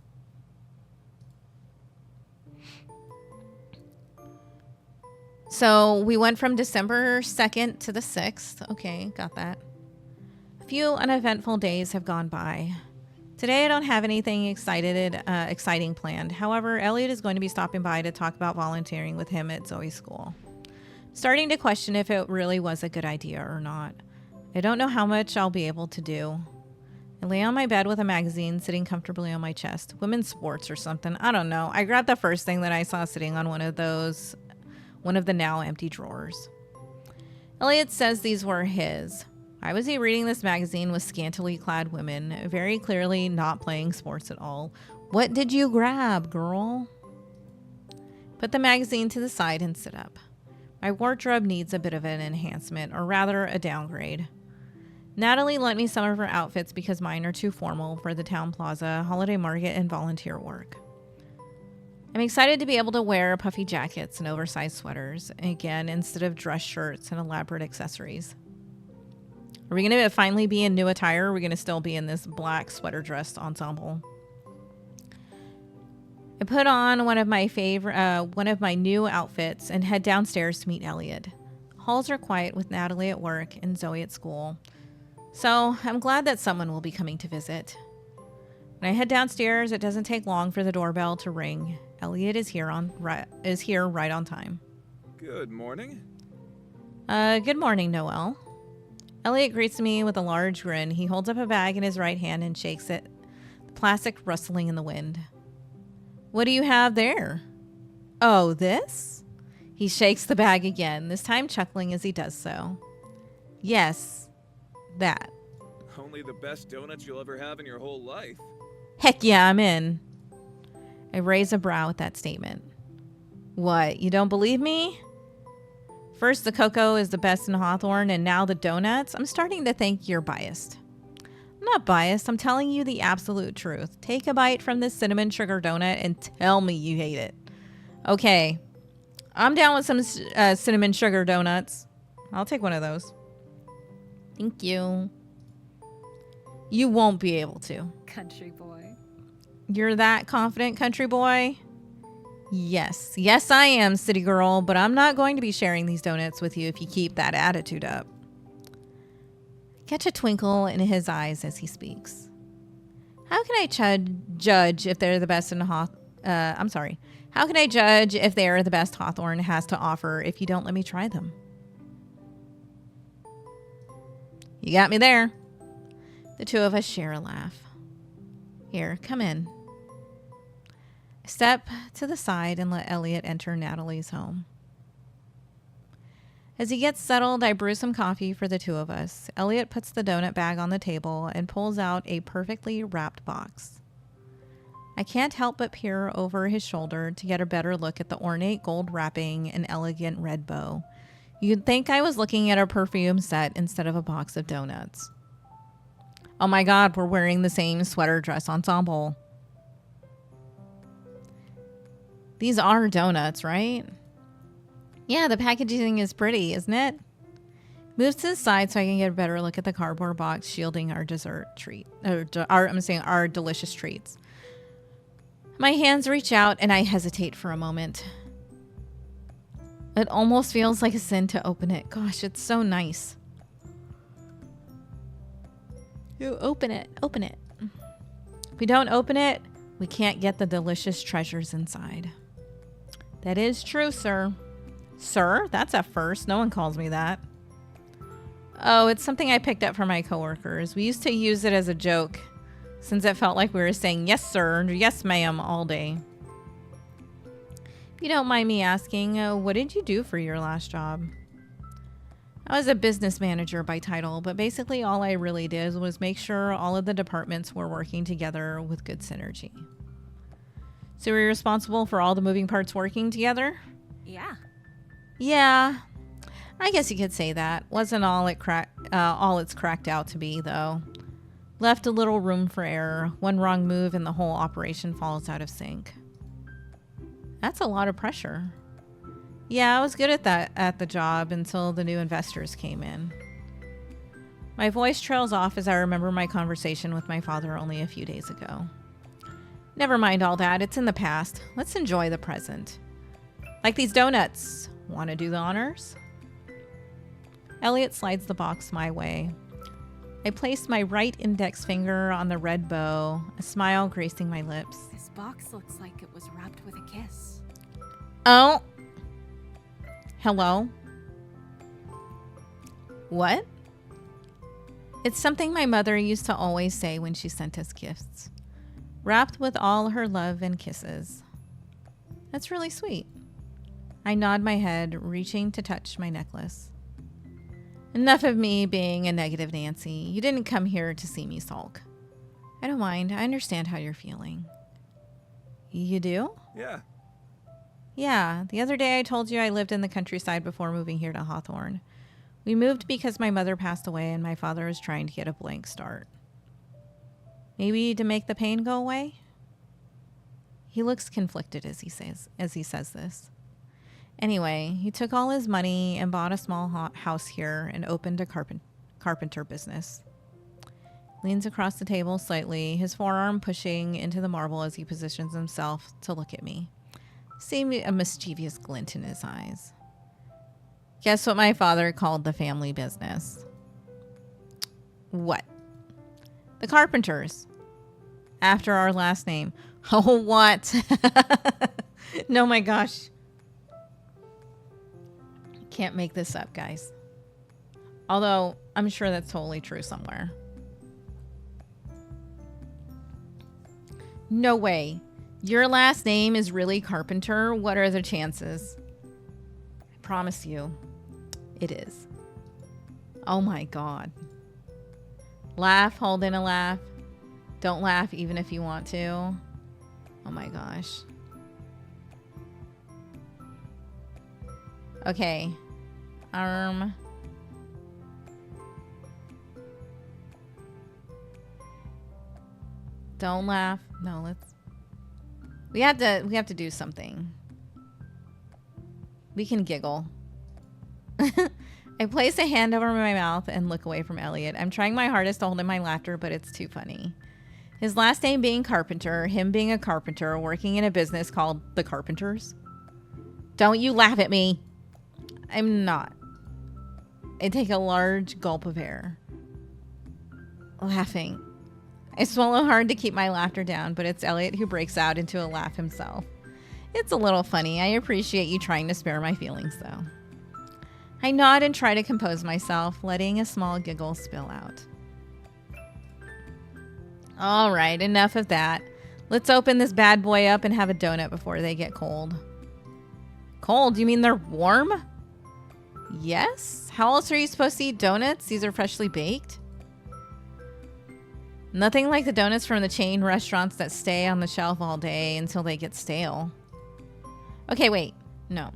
So we went from December 2nd to the 6th. Okay, got that. A few uneventful days have gone by. Today I don't have anything exciting planned. However, Elliot is going to be stopping by to talk about volunteering with him at Zoe's school. Starting to question if it really was a good idea or not. I don't know how much I'll be able to do. I lay on my bed with a magazine sitting comfortably on my chest. Women's sports or something. I don't know. I grabbed the first thing that I saw sitting on one of the now empty drawers. Elliot says these were his. Why was he reading this magazine with scantily clad women, very clearly not playing sports at all? What did you grab, girl? Put the magazine to the side and sit up. My wardrobe needs a bit of an enhancement, or rather a downgrade. Natalie lent me some of her outfits because mine are too formal for the town plaza, holiday market, and volunteer work. I'm excited to be able to wear puffy jackets and oversized sweaters again instead of dress shirts and elaborate accessories. Are we going to finally be in new attire, or are we going to still be in this black sweater dress ensemble? I put on one of my new outfits and head downstairs to meet Elliot. Halls are quiet with Natalie at work and Zoe at school, so I'm glad that someone will be coming to visit. When I head downstairs, it doesn't take long for the doorbell to ring. Elliot is here right on time. Good morning. Good morning, Noel. Elliot greets me with a large grin. He holds up a bag in his right hand and shakes it, the plastic rustling in the wind. What do you have there? Oh, this? He shakes the bag again, this time chuckling as he does so. Yes, that. Only the best donuts you'll ever have in your whole life. Heck yeah, I'm in. I raise a brow at that statement. What, you don't believe me? First the cocoa is the best in Hawthorne, and now the donuts? I'm starting to think you're biased. I'm not biased. I'm telling you the absolute truth. Take a bite from this cinnamon sugar donut and tell me you hate it. Okay. I'm down with some cinnamon sugar donuts. I'll take one of those. Thank you. You won't be able to. Country boy. You're that confident, country boy? Yes. Yes, I am, city girl, but I'm not going to be sharing these donuts with you if you keep that attitude up. Catch a twinkle in his eyes as he speaks. How can I judge if they're the best in How can I judge if they are the best Hawthorne has to offer if you don't let me try them? You got me there. The two of us share a laugh. Here, come in. I step to the side and let Elliot enter Natalie's home. As he gets settled, I brew some coffee for the two of us. Elliot puts the donut bag on the table and pulls out a perfectly wrapped box. I can't help but peer over his shoulder to get a better look at the ornate gold wrapping and elegant red bow. You'd think I was looking at a perfume set instead of a box of donuts. Oh my God, we're wearing the same sweater dress ensemble. These are donuts, right? Yeah, the packaging is pretty, isn't it? Moves to the side so I can get a better look at the cardboard box shielding our dessert treat. Our delicious treats. My hands reach out and I hesitate for a moment. It almost feels like a sin to open it. Gosh, it's so nice. You open it. Open it. If we don't open it, we can't get the delicious treasures inside. That is true, sir. Sir? That's a first. No one calls me that. Oh, it's something I picked up from my coworkers. We used to use it as a joke, since it felt like we were saying yes, sir, and yes, ma'am, all day. If you don't mind me asking, what did you do for your last job? I was a business manager by title, but basically all I really did was make sure all of the departments were working together with good synergy. So were you responsible for all the moving parts working together? Yeah. Yeah, I guess you could say that. Wasn't all it's cracked out to be, though. Left a little room for error. One wrong move and the whole operation falls out of sync. That's a lot of pressure. Yeah, I was good at that at the job until the new investors came in. My voice trails off as I remember my conversation with my father only a few days ago. Never mind all that. It's in the past. Let's enjoy the present. Like these donuts. Want to do the honors? Elliot slides the box my way. I placed my right index finger on the red bow, a smile gracing my lips. This box looks like it was wrapped with a kiss. Oh. Hello? What? It's something my mother used to always say when she sent us gifts. Wrapped with all her love and kisses. That's really sweet. I nod my head, reaching to touch my necklace. Enough of me being a negative Nancy. You didn't come here to see me sulk. I don't mind. I understand how you're feeling. You do? Yeah. Yeah, the other day I told you I lived in the countryside before moving here to Hawthorne. We moved because my mother passed away and my father is trying to get a blank start. Maybe to make the pain go away? He looks conflicted as he says this. Anyway, he took all his money and bought a small house here and opened a carpenter business. Leans across the table slightly, his forearm pushing into the marble as he positions himself to look at me. Seeing a mischievous glint in his eyes. Guess what my father called the family business? What? The Carpenters. After our last name. Oh, what? No, my gosh. Can't make this up, guys. Although, I'm sure that's totally true somewhere. No way. Your last name is really Carpenter? What are the chances? I promise you, it is. Oh my God. Laugh, hold in a laugh. Don't laugh even if you want to. Oh my gosh. Okay. Don't laugh. No, let's. We have to do something. We can giggle. I place a hand over my mouth and look away from Elliot. I'm trying my hardest to hold in my laughter, but it's too funny. His last name being Carpenter, him being a carpenter, working in a business called The Carpenters. Don't you laugh at me. I'm not. I take a large gulp of air. Laughing. I swallow hard to keep my laughter down, but it's Elliot who breaks out into a laugh himself. It's a little funny. I appreciate you trying to spare my feelings, though. I nod and try to compose myself, letting a small giggle spill out. All right, enough of that. Let's open this bad boy up and have a donut before they get cold. Cold? You mean they're warm? Yes? How else are you supposed to eat donuts? These are freshly baked? Nothing like the donuts from the chain restaurants that stay on the shelf all day until they get stale. Okay, wait. No.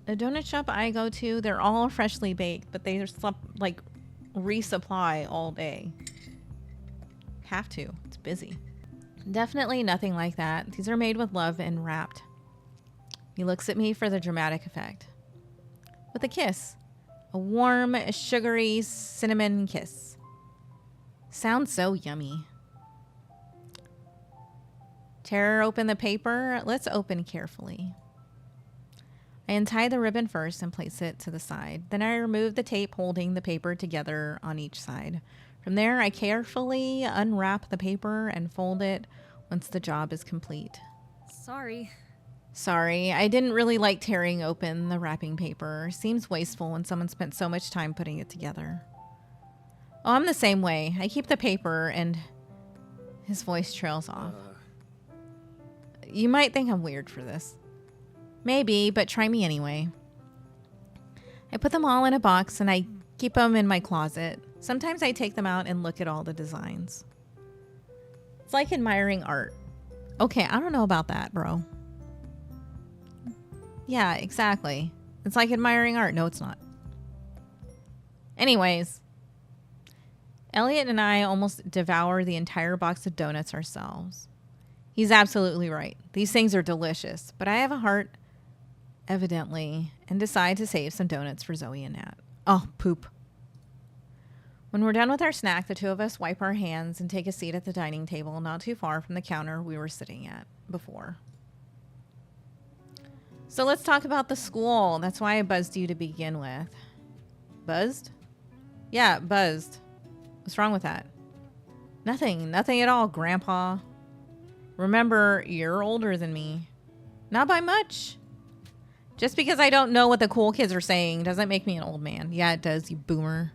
The donut shop I go to, they're all freshly baked, but they like resupply all day. Have to. It's busy. Definitely nothing like that. These are made with love and wrapped. He looks at me for the dramatic effect. With a kiss. A warm, sugary cinnamon kiss. Sounds so yummy. Tear open the paper. Let's open carefully. I untie the ribbon first and place it to the side. Then I remove the tape holding the paper together on each side. From there, I carefully unwrap the paper and fold it once the job is complete. Sorry. Sorry, I didn't really like tearing open the wrapping paper. Seems wasteful when someone spent so much time putting it together. Oh, I'm the same way. I keep the paper and his voice trails off. You might think I'm weird for this. Maybe, but try me anyway. I put them all in a box and I keep them in my closet. Sometimes I take them out and look at all the designs. It's like admiring art. Okay, I don't know about that, bro. Yeah, exactly. It's like admiring art. No, it's not. Anyways, Elliot and I almost devour the entire box of donuts ourselves. He's absolutely right. These things are delicious, but I have a heart, evidently, and decide to save some donuts for Zoe and Nat. Oh, poop. When we're done with our snack, the two of us wipe our hands and take a seat at the dining table not too far from the counter we were sitting at before. So let's talk about the school. That's why I buzzed you to begin with. Buzzed? Yeah, buzzed. What's wrong with that? Nothing. Nothing at all, Grandpa. Remember, you're older than me. Not by much. Just because I don't know what the cool kids are saying doesn't make me an old man. Yeah, it does, you boomer.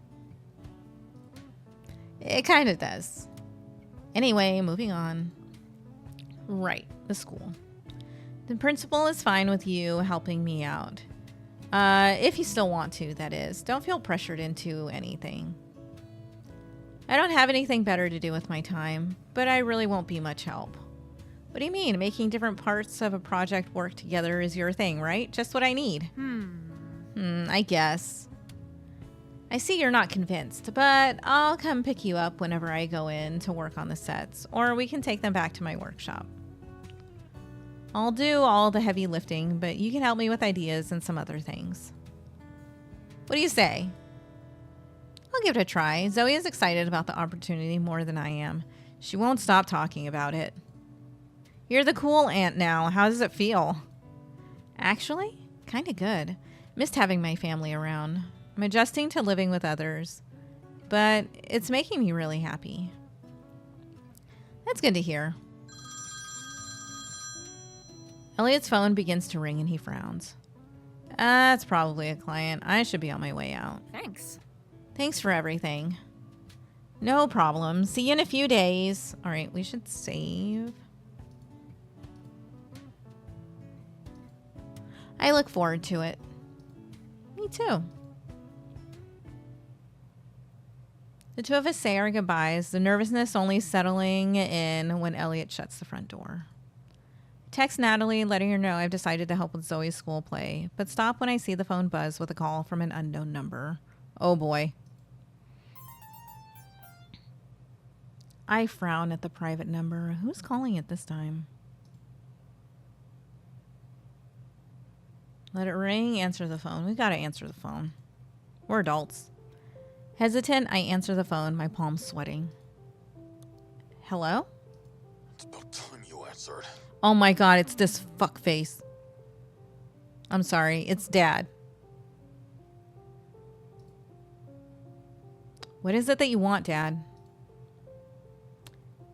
It kind of does. Anyway, moving on. Right, the school. The principal is fine with you helping me out. If you still want to, that is. Don't feel pressured into anything. I don't have anything better to do with my time, but I really won't be much help. What do you mean? Making different parts of a project work together is your thing, right? Just what I need. I guess. I see you're not convinced, but I'll come pick you up whenever I go in to work on the sets, or we can take them back to my workshop. I'll do all the heavy lifting, but you can help me with ideas and some other things. What do you say? I'll give it a try. Zoe is excited about the opportunity more than I am. She won't stop talking about it. You're the cool aunt now. How does it feel? Actually, kind of good. Missed having my family around. I'm adjusting to living with others, but it's making me really happy. That's good to hear. Elliot's phone begins to ring and he frowns. That's probably a client. I should be on my way out. Thanks. Thanks for everything. No problem. See you in a few days. All right, we should save. I look forward to it. Me too. The two of us say our goodbyes, the nervousness only settling in when Elliot shuts the front door. I text Natalie, letting her know I've decided to help with Zoe's school play, but stop when I see the phone buzz with a call from an unknown number. Oh boy. I frown at the private number. Who's calling it this time? Let it ring, answer the phone. We gotta answer the phone. We're adults. Hesitant, I answer the phone, my palms sweating. Hello? It's about time you answered. Oh my god, it's this fuckface. I'm sorry, it's Dad. What is it that you want, Dad?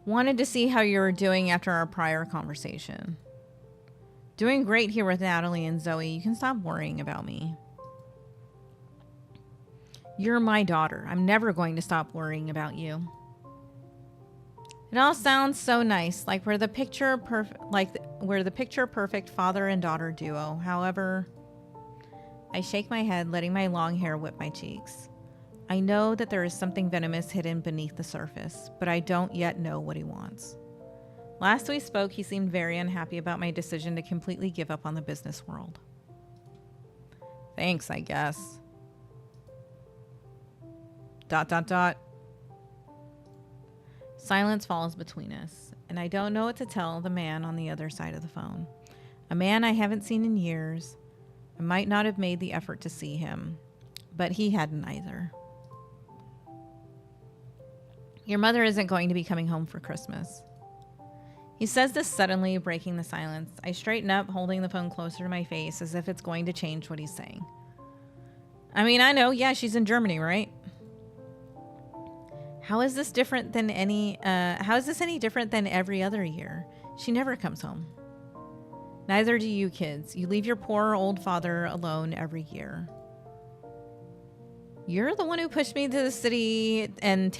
Wanted to see how you were doing after our prior conversation. Doing great here with Natalie and Zoe. You can stop worrying about me. You're my daughter. I'm never going to stop worrying about you. It all sounds so nice, like we're the picture perfect father and daughter duo. However, I shake my head, letting my long hair whip my cheeks. I know that there is something venomous hidden beneath the surface, but I don't yet know what he wants. Last we spoke, he seemed very unhappy about my decision to completely give up on the business world. Thanks, I guess. ... Silence falls between us, and I don't know what to tell the man on the other side of the phone. A man I haven't seen in years. I might not have made the effort to see him, but he hadn't either. Your mother isn't going to be coming home for Christmas. He says this suddenly, breaking the silence. I straighten up, holding the phone closer to my face as if it's going to change what he's saying. I mean, I know, yeah, she's in Germany, right? How is this different than any different than every other year? She never comes home. Neither do you kids. You leave your poor old father alone every year. You're the one who pushed me to the city and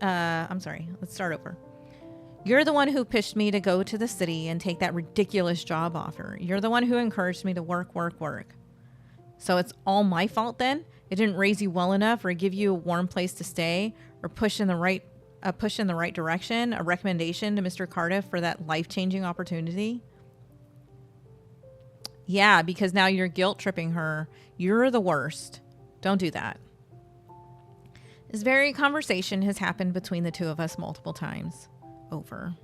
I'm sorry, let's start over. You're the one who pushed me to go to the city and take that ridiculous job offer. You're the one who encouraged me to work. So it's all my fault then? It didn't raise you well enough or give you a warm place to stay or push in the right direction, a recommendation to Mr. Cardiff for that life-changing opportunity? Yeah, because now you're guilt-tripping her. You're the worst. Don't do that. This very conversation has happened between the two of us multiple times. Over.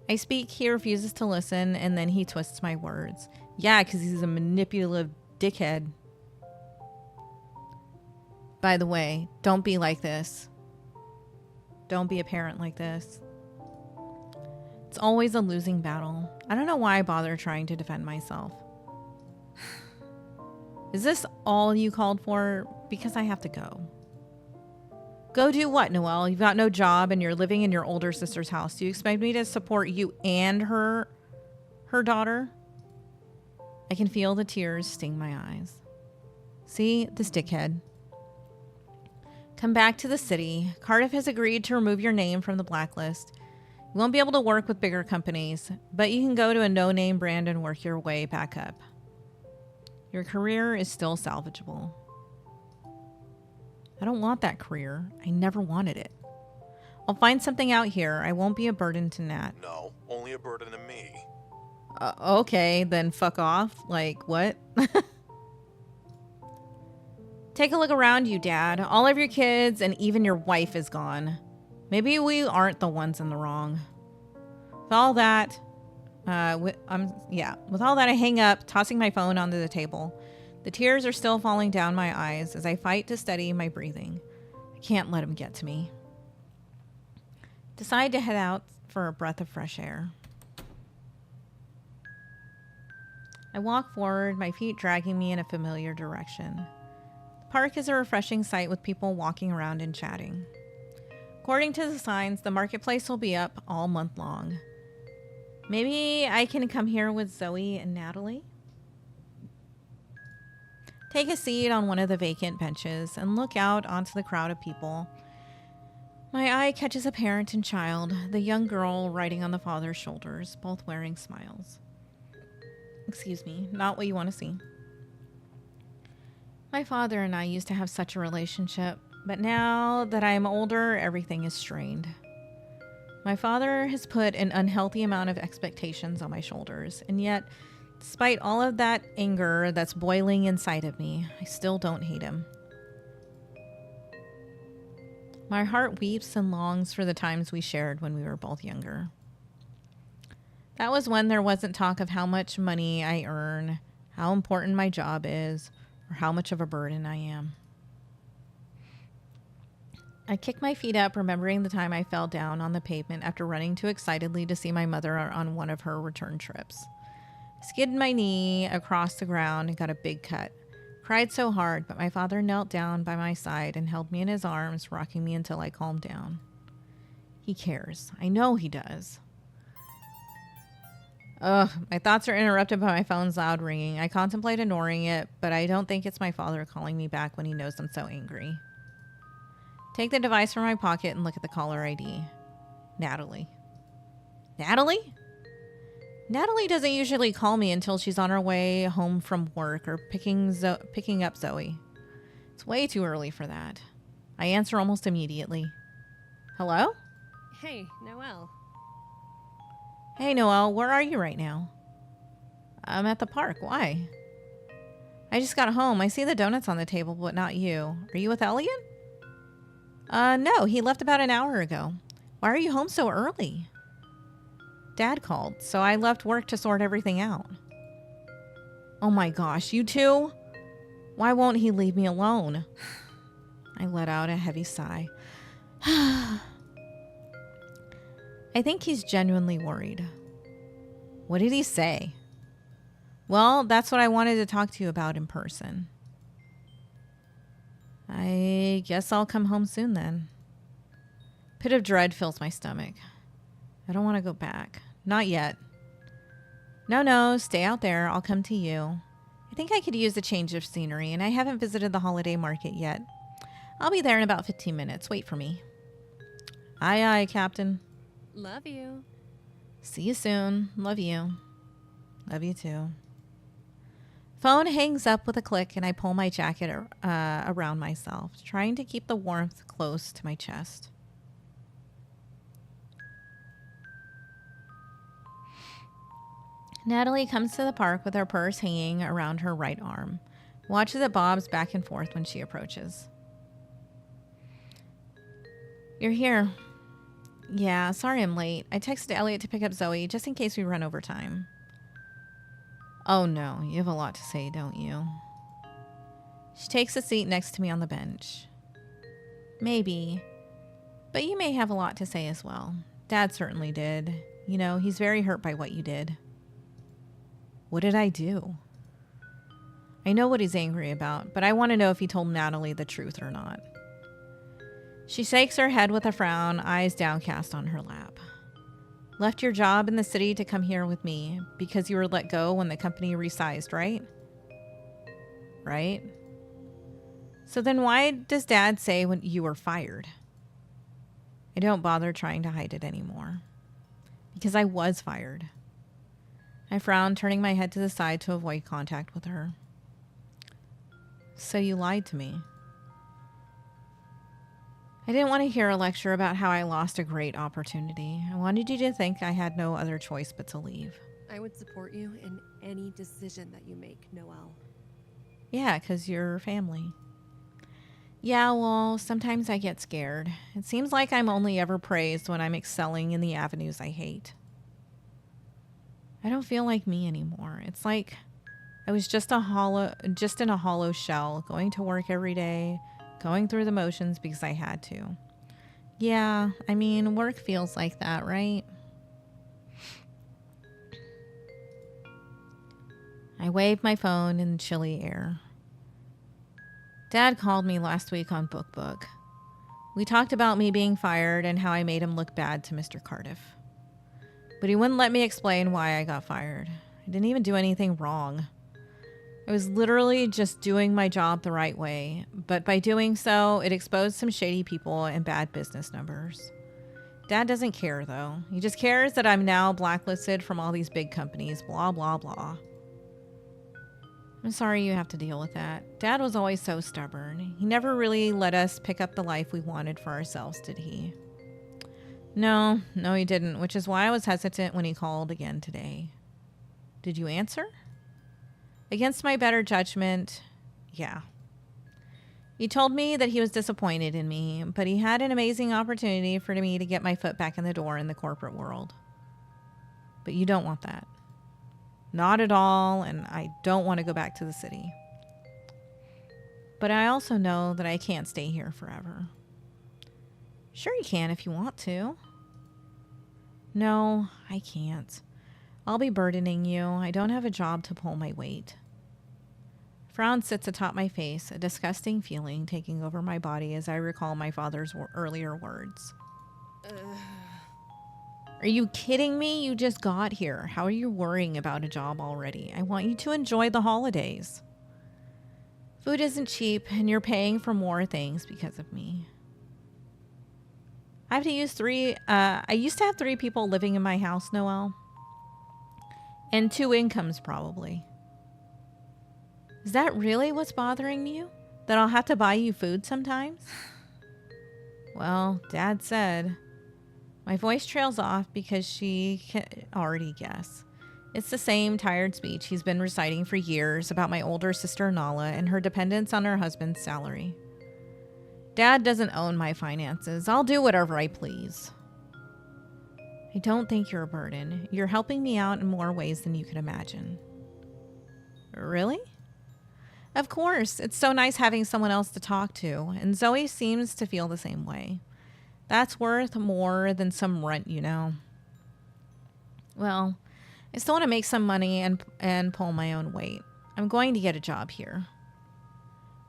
I speak, he refuses to listen, and then he twists my words. Yeah, because he's a manipulative dickhead. By the way, don't be like this. Don't be a parent like this. It's always a losing battle. I don't know why I bother trying to defend myself. Is this all you called for? Because I have to go. Go do what, Noel? You've got no job and you're living in your older sister's house. Do you expect me to support you and her daughter? I can feel the tears sting my eyes. See, this dickhead. Come back to the city. Cardiff has agreed to remove your name from the blacklist. You won't be able to work with bigger companies, but you can go to a no-name brand and work your way back up. Your career is still salvageable. I don't want that career. I never wanted it. I'll find something out here. I won't be a burden to Nat. No, only a burden to me. Okay, then fuck off. Like, what? Take a look around you, Dad. All of your kids and even your wife is gone. Maybe we aren't the ones in the wrong. With all that, with all that, I hang up, tossing my phone onto the table. The tears are still falling down my eyes as I fight to steady my breathing. I can't let him get to me. Decide to head out for a breath of fresh air. I walk forward, my feet dragging me in a familiar direction. The park is a refreshing sight with people walking around and chatting. According to the signs, the marketplace will be up all month long. Maybe I can come here with Zoe and Natalie? Take a seat on one of the vacant benches and look out onto the crowd of people. My eye catches a parent and child, the young girl riding on the father's shoulders, both wearing smiles. Excuse me, not what you want to see. My father and I used to have such a relationship, but now that I am older, everything is strained. My father has put an unhealthy amount of expectations on my shoulders, and yet, despite all of that anger that's boiling inside of me, I still don't hate him. My heart weeps and longs for the times we shared when we were both younger. That was when there wasn't talk of how much money I earn, how important my job is, or how much of a burden I am. I kick my feet up, remembering the time I fell down on the pavement after running too excitedly to see my mother on one of her return trips. I skidded my knee across the ground and got a big cut. Cried so hard, but my father knelt down by my side and held me in his arms, rocking me until I calmed down. He cares. I know he does. Ugh, my thoughts are interrupted by my phone's loud ringing. I contemplate ignoring it, but I don't think it's my father calling me back when he knows I'm so angry. Take the device from my pocket and look at the caller ID. Natalie. Natalie? Natalie doesn't usually call me until she's on her way home from work or picking up Zoe. It's way too early for that. I answer almost immediately. Hello? Hey, Noel. Hey, Noel, where are you right now? I'm at the park. Why? I just got home. I see the donuts on the table, but not you. Are you with Elliot? No, he left about an hour ago. Why are you home so early? Dad called, so I left work to sort everything out. Oh my gosh, you too? Why won't he leave me alone? I let out a heavy sigh. I think he's genuinely worried. What did he say? Well, that's what I wanted to talk to you about in person. I guess I'll come home soon then. Pit of dread fills my stomach. I don't want to go back. Not yet. No, stay out there. I'll come to you. I think I could use a change of scenery, and I haven't visited the holiday market yet. I'll be there in about 15 minutes. Wait for me. Aye, aye, Captain. Love you. See you soon. Love you. Love you too. Phone hangs up with a click, and I pull my jacket around myself, trying to keep the warmth close to my chest. Natalie comes to the park with her purse hanging around her right arm. Watches it bobs back and forth when she approaches. You're here. Yeah, sorry I'm late. I texted Elliot to pick up Zoe just in case we run over time. Oh no, you have a lot to say, don't you? She takes a seat next to me on the bench. Maybe. But you may have a lot to say as well. Dad certainly did. You know, he's very hurt by what you did. What did I do? I know what he's angry about, but I want to know if he told Natalie the truth or not. She shakes her head with a frown, eyes downcast on her lap. Left your job in the city to come here with me because you were let go when the company resized, right? Right? So then why does Dad say when you were fired? I don't bother trying to hide it anymore. Because I was fired. I frowned, turning my head to the side to avoid contact with her. So you lied to me. I didn't want to hear a lecture about how I lost a great opportunity. I wanted you to think I had no other choice but to leave. I would support you in any decision that you make, Noel. Yeah, 'cause you're family. Yeah, well, sometimes I get scared. It seems like I'm only ever praised when I'm excelling in the avenues I hate. I don't feel like me anymore. It's like I was just in a hollow shell, going to work every day, going through the motions because I had to. Yeah, I mean, work feels like that, right? I waved my phone in the chilly air. Dad called me last week on BookBook. We talked about me being fired and how I made him look bad to Mr. Cardiff. But he wouldn't let me explain why I got fired. I didn't even do anything wrong. I was literally just doing my job the right way, but by doing so, it exposed some shady people and bad business numbers. Dad doesn't care, though. He just cares that I'm now blacklisted from all these big companies, blah, blah, blah. I'm sorry you have to deal with that. Dad was always so stubborn. He never really let us pick up the life we wanted for ourselves, did he? No, he didn't, which is why I was hesitant when he called again today. Did you answer? Against my better judgment, yeah. He told me that he was disappointed in me, but he had an amazing opportunity for me to get my foot back in the door in the corporate world. But you don't want that. Not at all, and I don't want to go back to the city. But I also know that I can't stay here forever. Sure you can if you want to. No, I can't. I'll be burdening you. I don't have a job to pull my weight. Frown sits atop my face, a disgusting feeling taking over my body as I recall my father's earlier words. Are you kidding me? You just got here. How are you worrying about a job already? I want you to enjoy the holidays. Food isn't cheap, and you're paying for more things because of me. I have to use I used to have 3 people living in my house, Noel. And 2 incomes, probably. Is that really what's bothering you? That I'll have to buy you food sometimes? Well, Dad said. My voice trails off because she can already guess. It's the same tired speech he's been reciting for years about my older sister Nala and her dependence on her husband's salary. Dad doesn't own my finances. I'll do whatever I please. I don't think you're a burden. You're helping me out in more ways than you could imagine. Really? Of course. It's so nice having someone else to talk to, and Zoe seems to feel the same way. That's worth more than some rent, you know. Well, I still want to make some money and pull my own weight. I'm going to get a job here.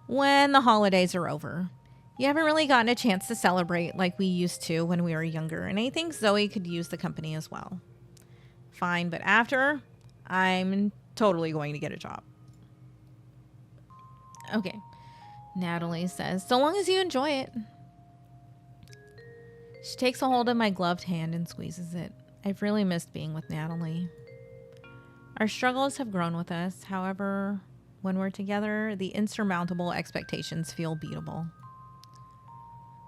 When the holidays are over. You haven't really gotten a chance to celebrate like we used to when we were younger, and I think Zoe could use the company as well. Fine, but after, I'm totally going to get a job. Okay, Natalie says, so long as you enjoy it. She takes a hold of my gloved hand and squeezes it. I've really missed being with Natalie. Our struggles have grown with us. However, when we're together, the insurmountable expectations feel beatable.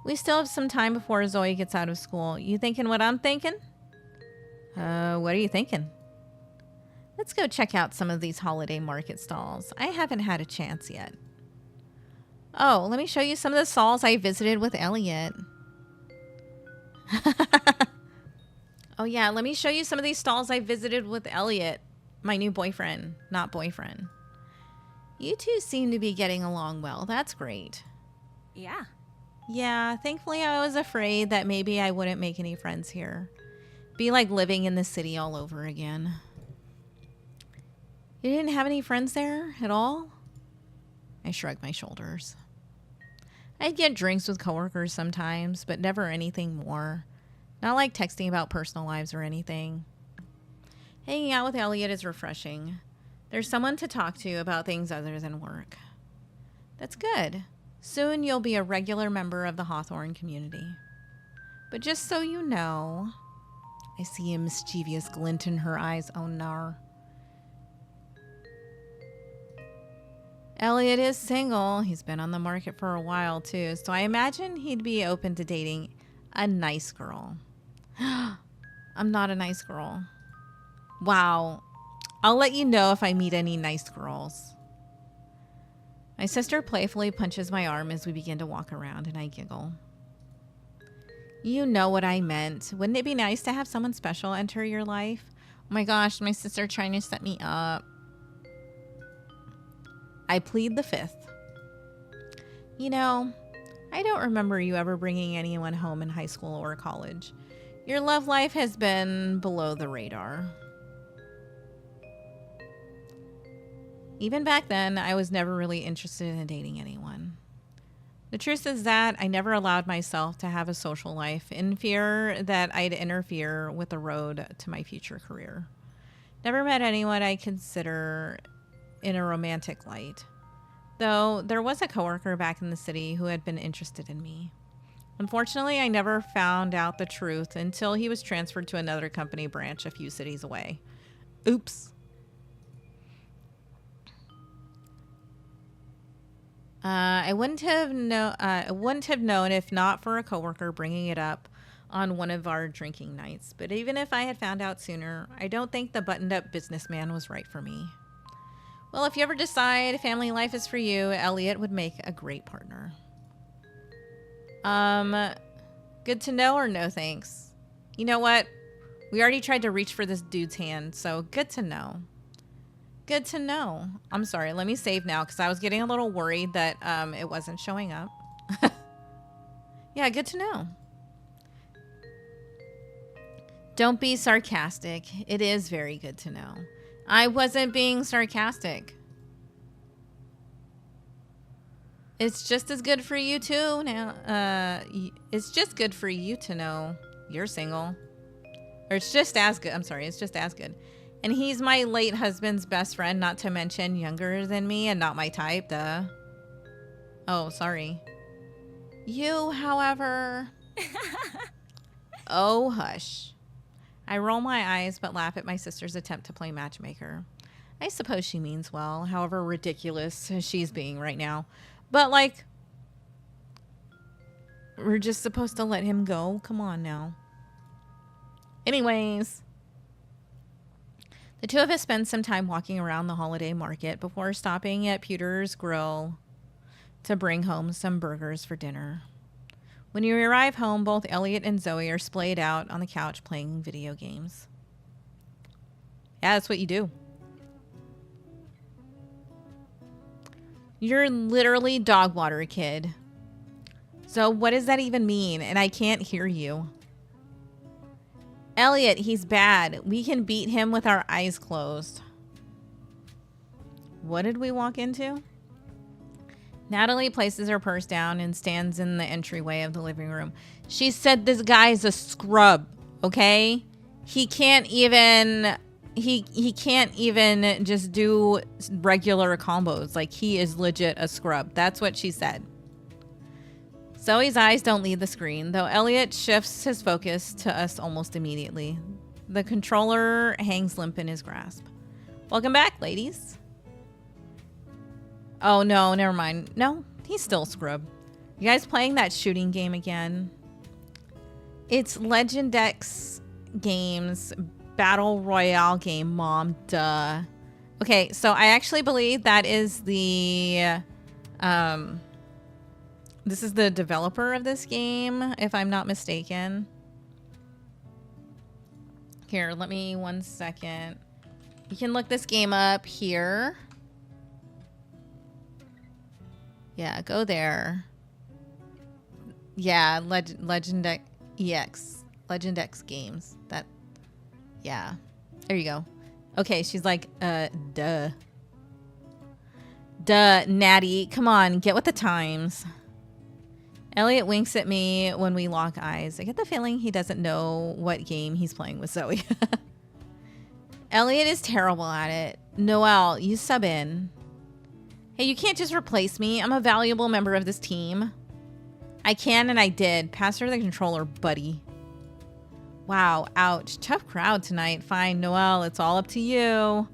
We still have some time before Zoe gets out of school. You thinking what I'm thinking? What are you thinking? Let's go check out some of these holiday market stalls. I haven't had a chance yet. Oh, let me show you some of the stalls I visited with Elliot. Oh yeah, let me show you some of these stalls I visited with Elliot, my new boyfriend, not boyfriend. You two seem to be getting along well. That's great. Yeah. Yeah, thankfully I was afraid that maybe I wouldn't make any friends here. Be like living in the city all over again. You didn't have any friends there at all? I shrugged my shoulders. I'd get drinks with coworkers sometimes, but never anything more. Not like texting about personal lives or anything. Hanging out with Elliot is refreshing. There's someone to talk to about things other than work. That's good. Soon you'll be a regular member of the Hawthorne community. But just so you know, I see a mischievous glint in her eyes. Oh, nar. Elliot is single. He's been on the market for a while, too. So I imagine he'd be open to dating a nice girl. I'm not a nice girl. Wow. I'll let you know if I meet any nice girls. My sister playfully punches my arm as we begin to walk around, and I giggle. You know what I meant. Wouldn't it be nice to have someone special enter your life? Oh my gosh, my sister trying to set me up. I plead the fifth. You know, I don't remember you ever bringing anyone home in high school or college. Your love life has been below the radar. Even back then, I was never really interested in dating anyone. The truth is that I never allowed myself to have a social life in fear that I'd interfere with the road to my future career. Never met anyone I consider in a romantic light, though there was a coworker back in the city who had been interested in me. Unfortunately, I never found out the truth until he was transferred to another company branch a few cities away. Oops. I wouldn't have known if not for a coworker bringing it up on one of our drinking nights. But even if I had found out sooner, I don't think the buttoned-up businessman was right for me. Well, if you ever decide family life is for you, Elliot would make a great partner. Good to know or no thanks? You know what? We already tried to reach for this dude's hand, so good to know. Good to know. I'm sorry, let me save now because I was getting a little worried that it wasn't showing up. Yeah, good to know. Don't be sarcastic. It is very good to know. I wasn't being sarcastic. It's just as good for you too now. It's just good for you to know you're single. Or it's just as good. I'm sorry, it's just as good. And he's my late husband's best friend, not to mention younger than me and not my type, duh. Oh, sorry. You, however... Oh, hush. I roll my eyes but laugh at my sister's attempt to play matchmaker. I suppose she means well, however ridiculous she's being right now. But, like, we're just supposed to let him go? Come on now. Anyways... The two of us spend some time walking around the holiday market before stopping at Pewter's Grill to bring home some burgers for dinner. When you arrive home, both Elliot and Zoe are splayed out on the couch playing video games. Yeah, that's what you do. You're literally dog water, kid. So what does that even mean? And I can't hear you. Elliot, he's bad. We can beat him with our eyes closed. What did we walk into? Natalie places her purse down and stands in the entryway of the living room. She said this guy's a scrub, okay? He can't even just do regular combos. Like, he is legit a scrub. That's what she said. Zoe's eyes don't leave the screen, though Elliot shifts his focus to us almost immediately. The controller hangs limp in his grasp. Welcome back, ladies. Oh, no, never mind. No, he's still scrub. You guys playing that shooting game again? It's Legendex Games Battle Royale game, Mom. Duh. Okay, so I actually believe that is the... This is the developer of this game, if I'm not mistaken. Here, let me 1 second. You can look this game up here. Yeah, go there. Yeah, Legendex EX. Legendex Games. That, yeah. There you go. Okay, she's like, duh. Duh, Natty. Come on, get with the times. Elliot winks at me when we lock eyes. I get the feeling he doesn't know what game he's playing with Zoe. Elliot is terrible at it. Noel, you sub in. Hey, you can't just replace me. I'm a valuable member of this team. I can and I did. Pass her the controller, buddy. Wow, ouch. Tough crowd tonight. Fine, Noel, it's all up to you.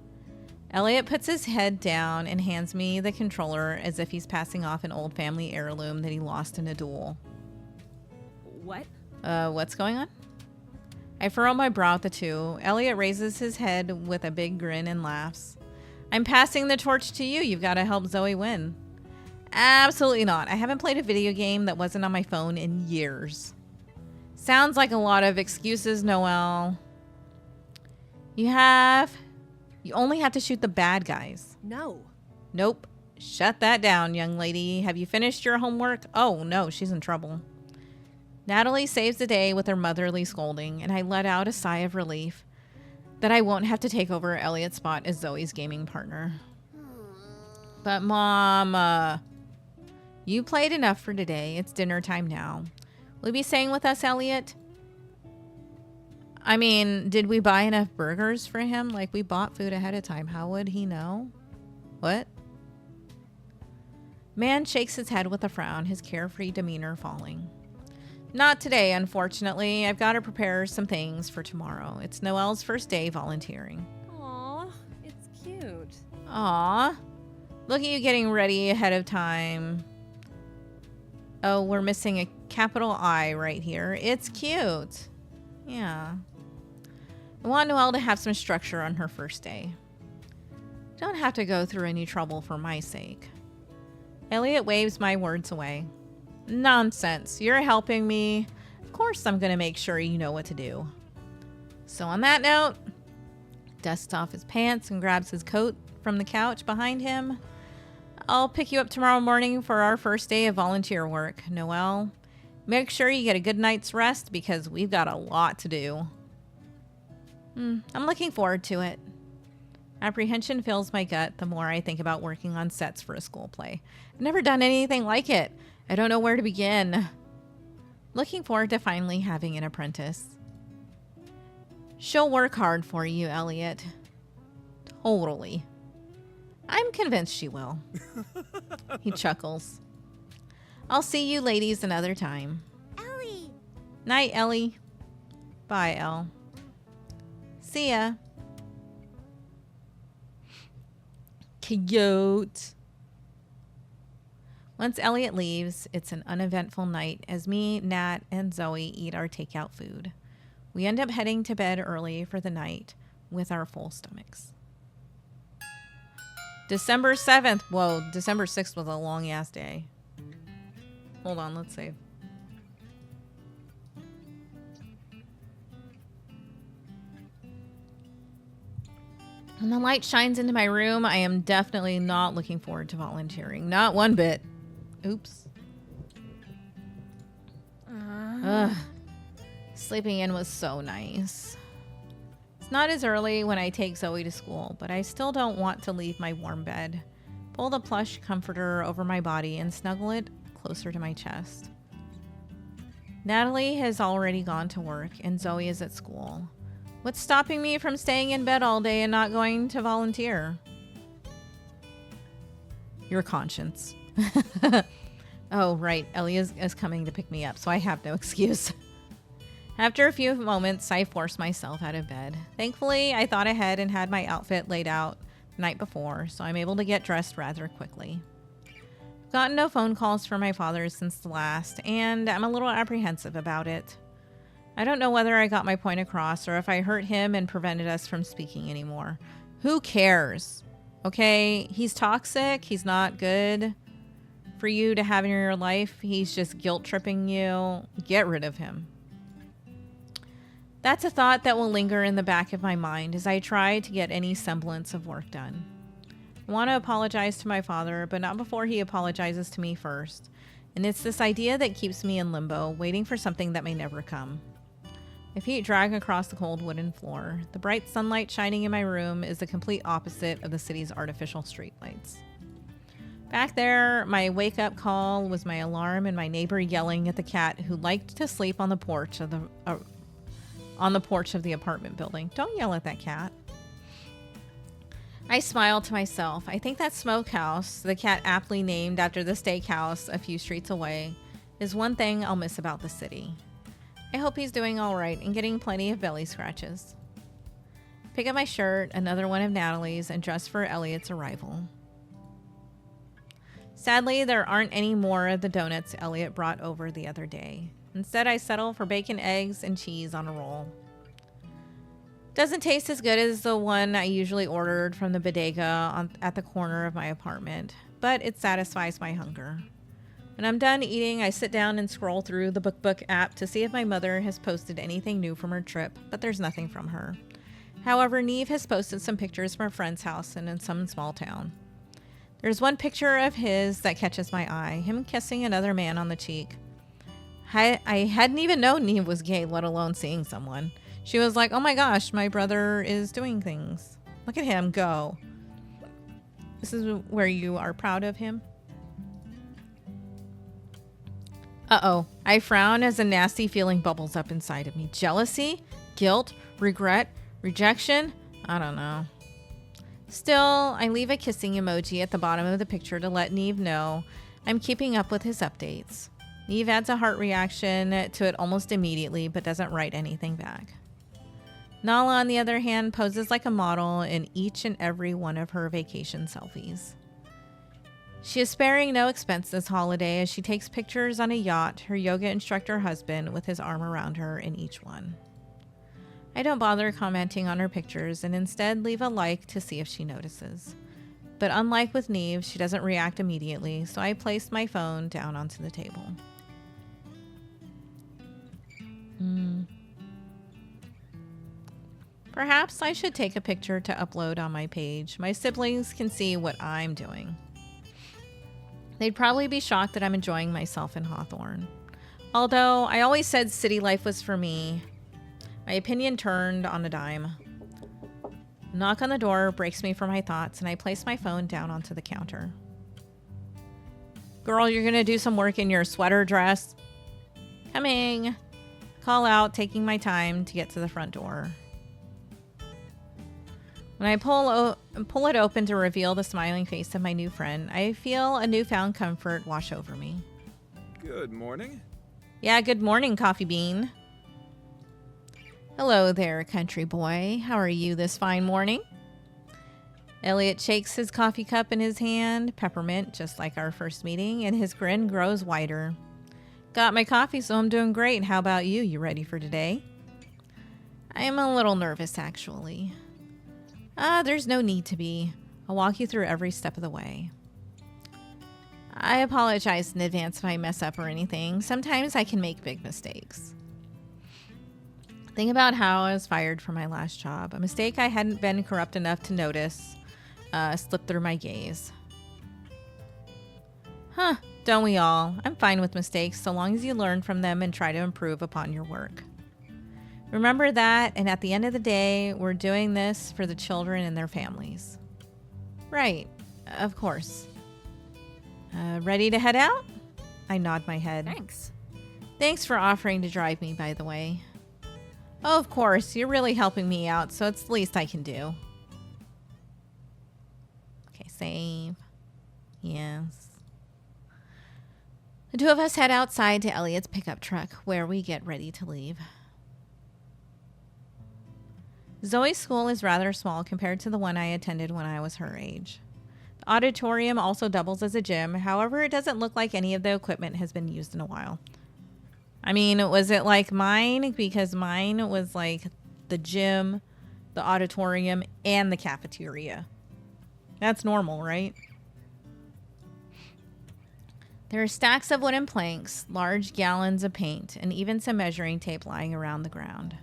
Elliot puts his head down and hands me the controller as if he's passing off an old family heirloom that he lost in a duel. What? What's going on? I furrow my brow at the two. Elliot raises his head with a big grin and laughs. I'm passing the torch to you. You've got to help Zoe win. Absolutely not. I haven't played a video game that wasn't on my phone in years. Sounds like a lot of excuses, Noel. You only have to shoot the bad guys. No. Nope. Shut that down, young lady. Have you finished your homework? Oh, no, she's in trouble. Natalie saves the day with her motherly scolding, and I let out a sigh of relief that I won't have to take over Elliot's spot as Zoe's gaming partner. But Mom, you played enough for today. It's dinner time now. Will you be staying with us, Elliot? I mean, did we buy enough burgers for him? Like, we bought food ahead of time. How would he know? What? Man shakes his head with a frown, his carefree demeanor falling. Not today, unfortunately. I've got to prepare some things for tomorrow. It's Noel's first day volunteering. Aw, it's cute. Aw. Look at you getting ready ahead of time. Oh, we're missing a capital I right here. It's cute. Yeah. I want Noelle to have some structure on her first day. Don't have to go through any trouble for my sake. Elliot waves my words away. Nonsense. You're helping me. Of course I'm going to make sure you know what to do. So on that note, dusts off his pants and grabs his coat from the couch behind him. I'll pick you up tomorrow morning for our first day of volunteer work, Noelle. Make sure you get a good night's rest because we've got a lot to do. I'm looking forward to it. Apprehension fills my gut the more I think about working on sets for a school play. I've never done anything like it. I don't know where to begin. Looking forward to finally having an apprentice. She'll work hard for you, Elliot. Totally. I'm convinced she will. He chuckles. I'll see you ladies another time. Ellie! Night, Ellie. Bye, Elle. See ya. Cute. Once Elliot leaves, it's an uneventful night as me, Nat, and Zoe eat our takeout food. We end up heading to bed early for the night with our full stomachs. December 7th. Whoa, December 6th was a long-ass day. Hold on, let's save. When the light shines into my room, I am definitely not looking forward to volunteering. Not one bit. Oops. Ugh. Sleeping in was so nice. It's not as early when I take Zoe to school, but I still don't want to leave my warm bed. Pull the plush comforter over my body and snuggle it closer to my chest. Natalie has already gone to work and Zoe is at school. What's stopping me from staying in bed all day and not going to volunteer? Your conscience. Oh, right. Ellie is coming to pick me up, so I have no excuse. After a few moments, I forced myself out of bed. Thankfully, I thought ahead and had my outfit laid out the night before, so I'm able to get dressed rather quickly. I've gotten no phone calls from my father since the last, and I'm a little apprehensive about it. I don't know whether I got my point across or if I hurt him and prevented us from speaking anymore. Who cares? Okay, he's toxic. He's not good for you to have in your life. He's just guilt-tripping you. Get rid of him. That's a thought that will linger in the back of my mind as I try to get any semblance of work done. I want to apologize to my father, but not before he apologizes to me first. And it's this idea that keeps me in limbo, waiting for something that may never come. My feet drag across the cold wooden floor. The bright sunlight shining in my room is the complete opposite of the city's artificial streetlights. Back there, my wake-up call was my alarm and my neighbor yelling at the cat who liked to sleep on the porch of the apartment building. Don't yell at that cat. I smile to myself. I think that Smokehouse, the cat aptly named after the steakhouse a few streets away, is one thing I'll miss about the city. I hope he's doing all right and getting plenty of belly scratches. pick up my shirt, another one of Natalie's, and dress for Elliot's arrival. Sadly, there aren't any more of the donuts Elliot brought over the other day. Instead, I settle for bacon, eggs, and cheese on a roll. Doesn't taste as good as the one I usually ordered from the bodega at the corner of my apartment, but it satisfies my hunger. When I'm done eating, I sit down and scroll through the BookBook app to see if my mother has posted anything new from her trip, but there's nothing from her. However, Neve has posted some pictures from a friend's house and in some small town. There's one picture of his that catches my eye, him kissing another man on the cheek. I hadn't even known Neve was gay, let alone seeing someone. She was like, oh my gosh, my brother is doing things. Look at him go. This is where you are proud of him. Uh-oh. I frown as a nasty feeling bubbles up inside of me. Jealousy? Guilt? Regret? Rejection? I don't know. Still, I leave a kissing emoji at the bottom of the picture to let Neve know I'm keeping up with his updates. Neve adds a heart reaction to it almost immediately, but doesn't write anything back. Nala, on the other hand, poses like a model in each and every one of her vacation selfies. She is sparing no expense this holiday as she takes pictures on a yacht, her yoga instructor husband with his arm around her in each one. I don't bother commenting on her pictures and instead leave a like to see if she notices. But unlike with Neve, she doesn't react immediately, so I place my phone down onto the table. Perhaps I should take a picture to upload on my page. My siblings can see what I'm doing. They'd probably be shocked that I'm enjoying myself in Hawthorne. Although I always said city life was for me, my opinion turned on a dime. A knock on the door breaks me from my thoughts, and I place my phone down onto the counter. Girl, you're gonna do some work in your sweater dress? Coming. Call out, taking my time to get to the front door. When I pull it open to reveal the smiling face of my new friend, I feel a newfound comfort wash over me. Good morning. Yeah, good morning, Coffee Bean. Hello there, country boy. How are you this fine morning? Elliot shakes his coffee cup in his hand, peppermint, just like our first meeting, and his grin grows wider. Got my coffee, so I'm doing great. How about you? You ready for today? I am a little nervous, actually. There's no need to be. I'll walk you through every step of the way. I apologize in advance if I mess up or anything. Sometimes I can make big mistakes. Think about how I was fired from my last job. A mistake I hadn't been corrupt enough to notice slipped through my gaze. Huh, don't we all? I'm fine with mistakes so long as you learn from them and try to improve upon your work. Remember that, and at the end of the day, we're doing this for the children and their families. Right, of course. Ready to head out? I nod my head. Thanks. Thanks for offering to drive me, by the way. Oh, of course, you're really helping me out, so it's the least I can do. Okay, save. Yes. The two of us head outside to Elliot's pickup truck, where we get ready to leave. Zoe's school is rather small compared to the one I attended when I was her age. The auditorium also doubles as a gym. However, it doesn't look like any of the equipment has been used in a while. I mean, was it like mine? Because mine was like the gym, the auditorium, and the cafeteria. That's normal, right? There are stacks of wooden planks, large gallons of paint, and even some measuring tape lying around the ground.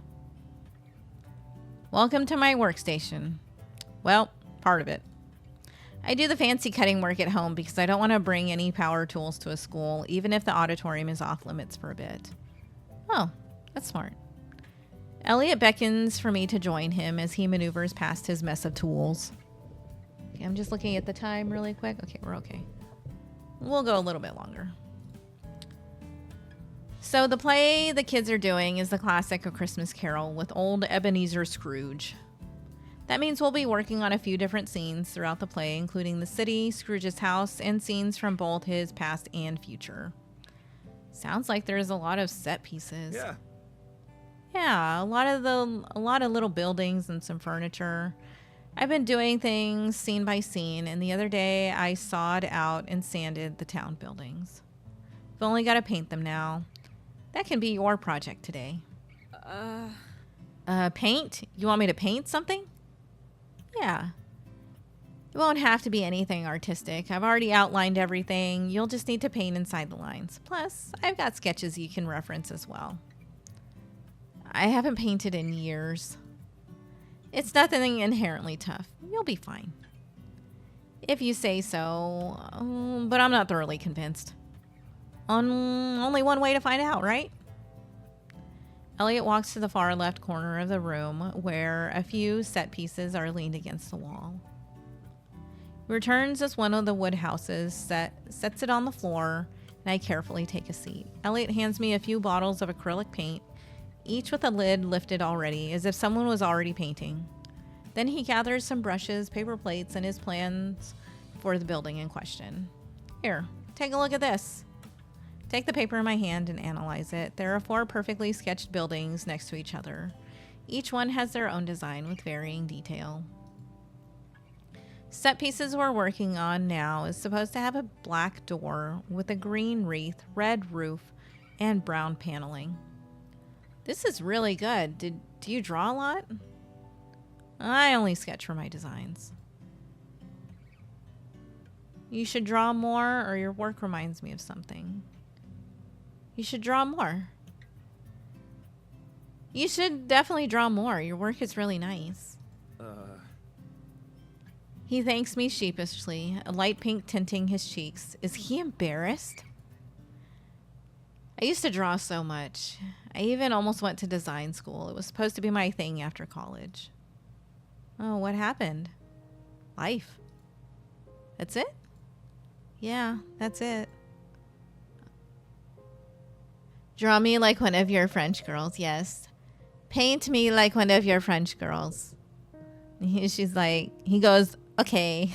Welcome to my workstation. Well, part of it. I do the fancy cutting work at home because I don't want to bring any power tools to a school, even if the auditorium is off limits for a bit. Oh, that's smart. Elliot beckons for me to join him as he maneuvers past his mess of tools. Okay, I'm just looking at the time really quick. Okay, we're okay. We'll go a little bit longer. So the play the kids are doing is the classic A Christmas Carol with old Ebenezer Scrooge. That means we'll be working on a few different scenes throughout the play, including the city, Scrooge's house, and scenes from both his past and future. Sounds like there's a lot of set pieces. Yeah. Yeah, a lot of little buildings and some furniture. I've been doing things scene by scene, and the other day I sawed out and sanded the town buildings. I've only got to paint them now. That can be your project today. Paint? You want me to paint something? Yeah. It won't have to be anything artistic. I've already outlined everything. You'll just need to paint inside the lines. Plus, I've got sketches you can reference as well. I haven't painted in years. It's nothing inherently tough. You'll be fine. If you say so, but I'm not thoroughly convinced. Only one way to find out, right? Elliot walks to the far left corner of the room where a few set pieces are leaned against the wall. He returns as one of the wood houses, sets it on the floor, and I carefully take a seat. Elliot hands me a few bottles of acrylic paint, each with a lid lifted already, as if someone was already painting. Then he gathers some brushes, paper plates, and his plans for the building in question. Here, take a look at this. Take the paper in my hand and analyze it. There are 4 perfectly sketched buildings next to each other. Each one has their own design with varying detail. Set pieces we're working on now is supposed to have a black door with a green wreath, red roof, and brown paneling. This is really good. Do you draw a lot? I only sketch for my designs. You should draw more, or your work reminds me of something. You should draw more. You should definitely draw more. Your work is really nice. He thanks me sheepishly, a light pink tinting his cheeks. Is he embarrassed? I used to draw so much. I even almost went to design school. It was supposed to be my thing after college. Oh, what happened? Life. That's it? Yeah, that's it. Draw me like one of your French girls, yes. Paint me like one of your French girls. She's like, he goes, okay.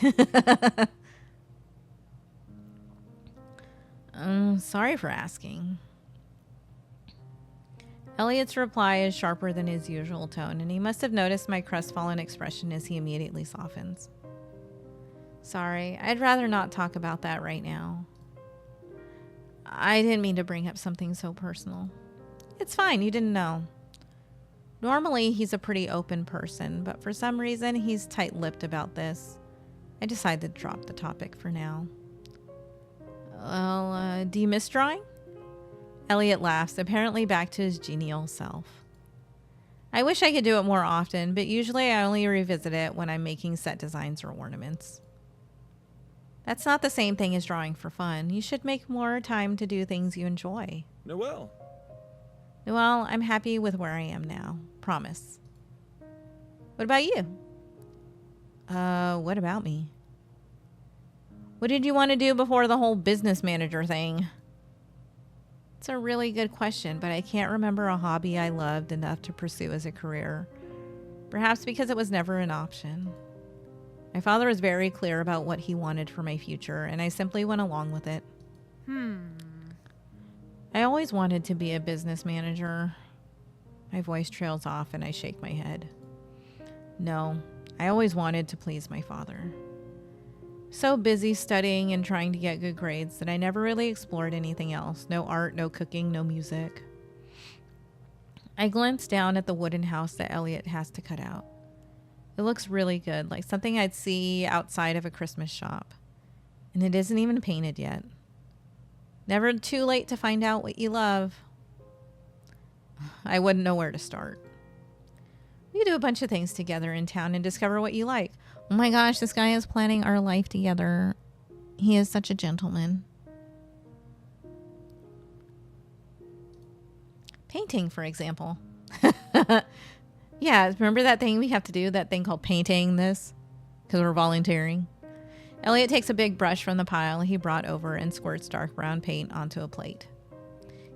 Sorry for asking. Elliot's reply is sharper than his usual tone, and he must have noticed my crestfallen expression as he immediately softens. Sorry, I'd rather not talk about that right now. I didn't mean to bring up something so personal. It's fine, you didn't know. Normally, he's a pretty open person, but for some reason, he's tight-lipped about this. I decided to drop the topic for now. Well, do you miss drawing? Elliot laughs, apparently back to his genial self. I wish I could do it more often, but usually I only revisit it when I'm making set designs or ornaments. That's not the same thing as drawing for fun. You should make more time to do things you enjoy. Noel. Well, I'm happy with where I am now. Promise. What about you? What about me? What did you want to do before the whole business manager thing? It's a really good question, but I can't remember a hobby I loved enough to pursue as a career. Perhaps because it was never an option. My father was very clear about what he wanted for my future, and I simply went along with it. I always wanted to be a business manager. My voice trails off and I shake my head. No, I always wanted to please my father. So busy studying and trying to get good grades that I never really explored anything else. No art, no cooking, no music. I glanced down at the wooden house that Elliot has to cut out. It looks really good, like something I'd see outside of a Christmas shop. And it isn't even painted yet. Never too late to find out what you love. I wouldn't know where to start. We do a bunch of things together in town and discover what you like. Oh my gosh, this guy is planning our life together. He is such a gentleman. Painting, for example. Yeah, remember that thing we have to do? That thing called painting this? Because we're volunteering. Elliot takes a big brush from the pile he brought over and squirts dark brown paint onto a plate.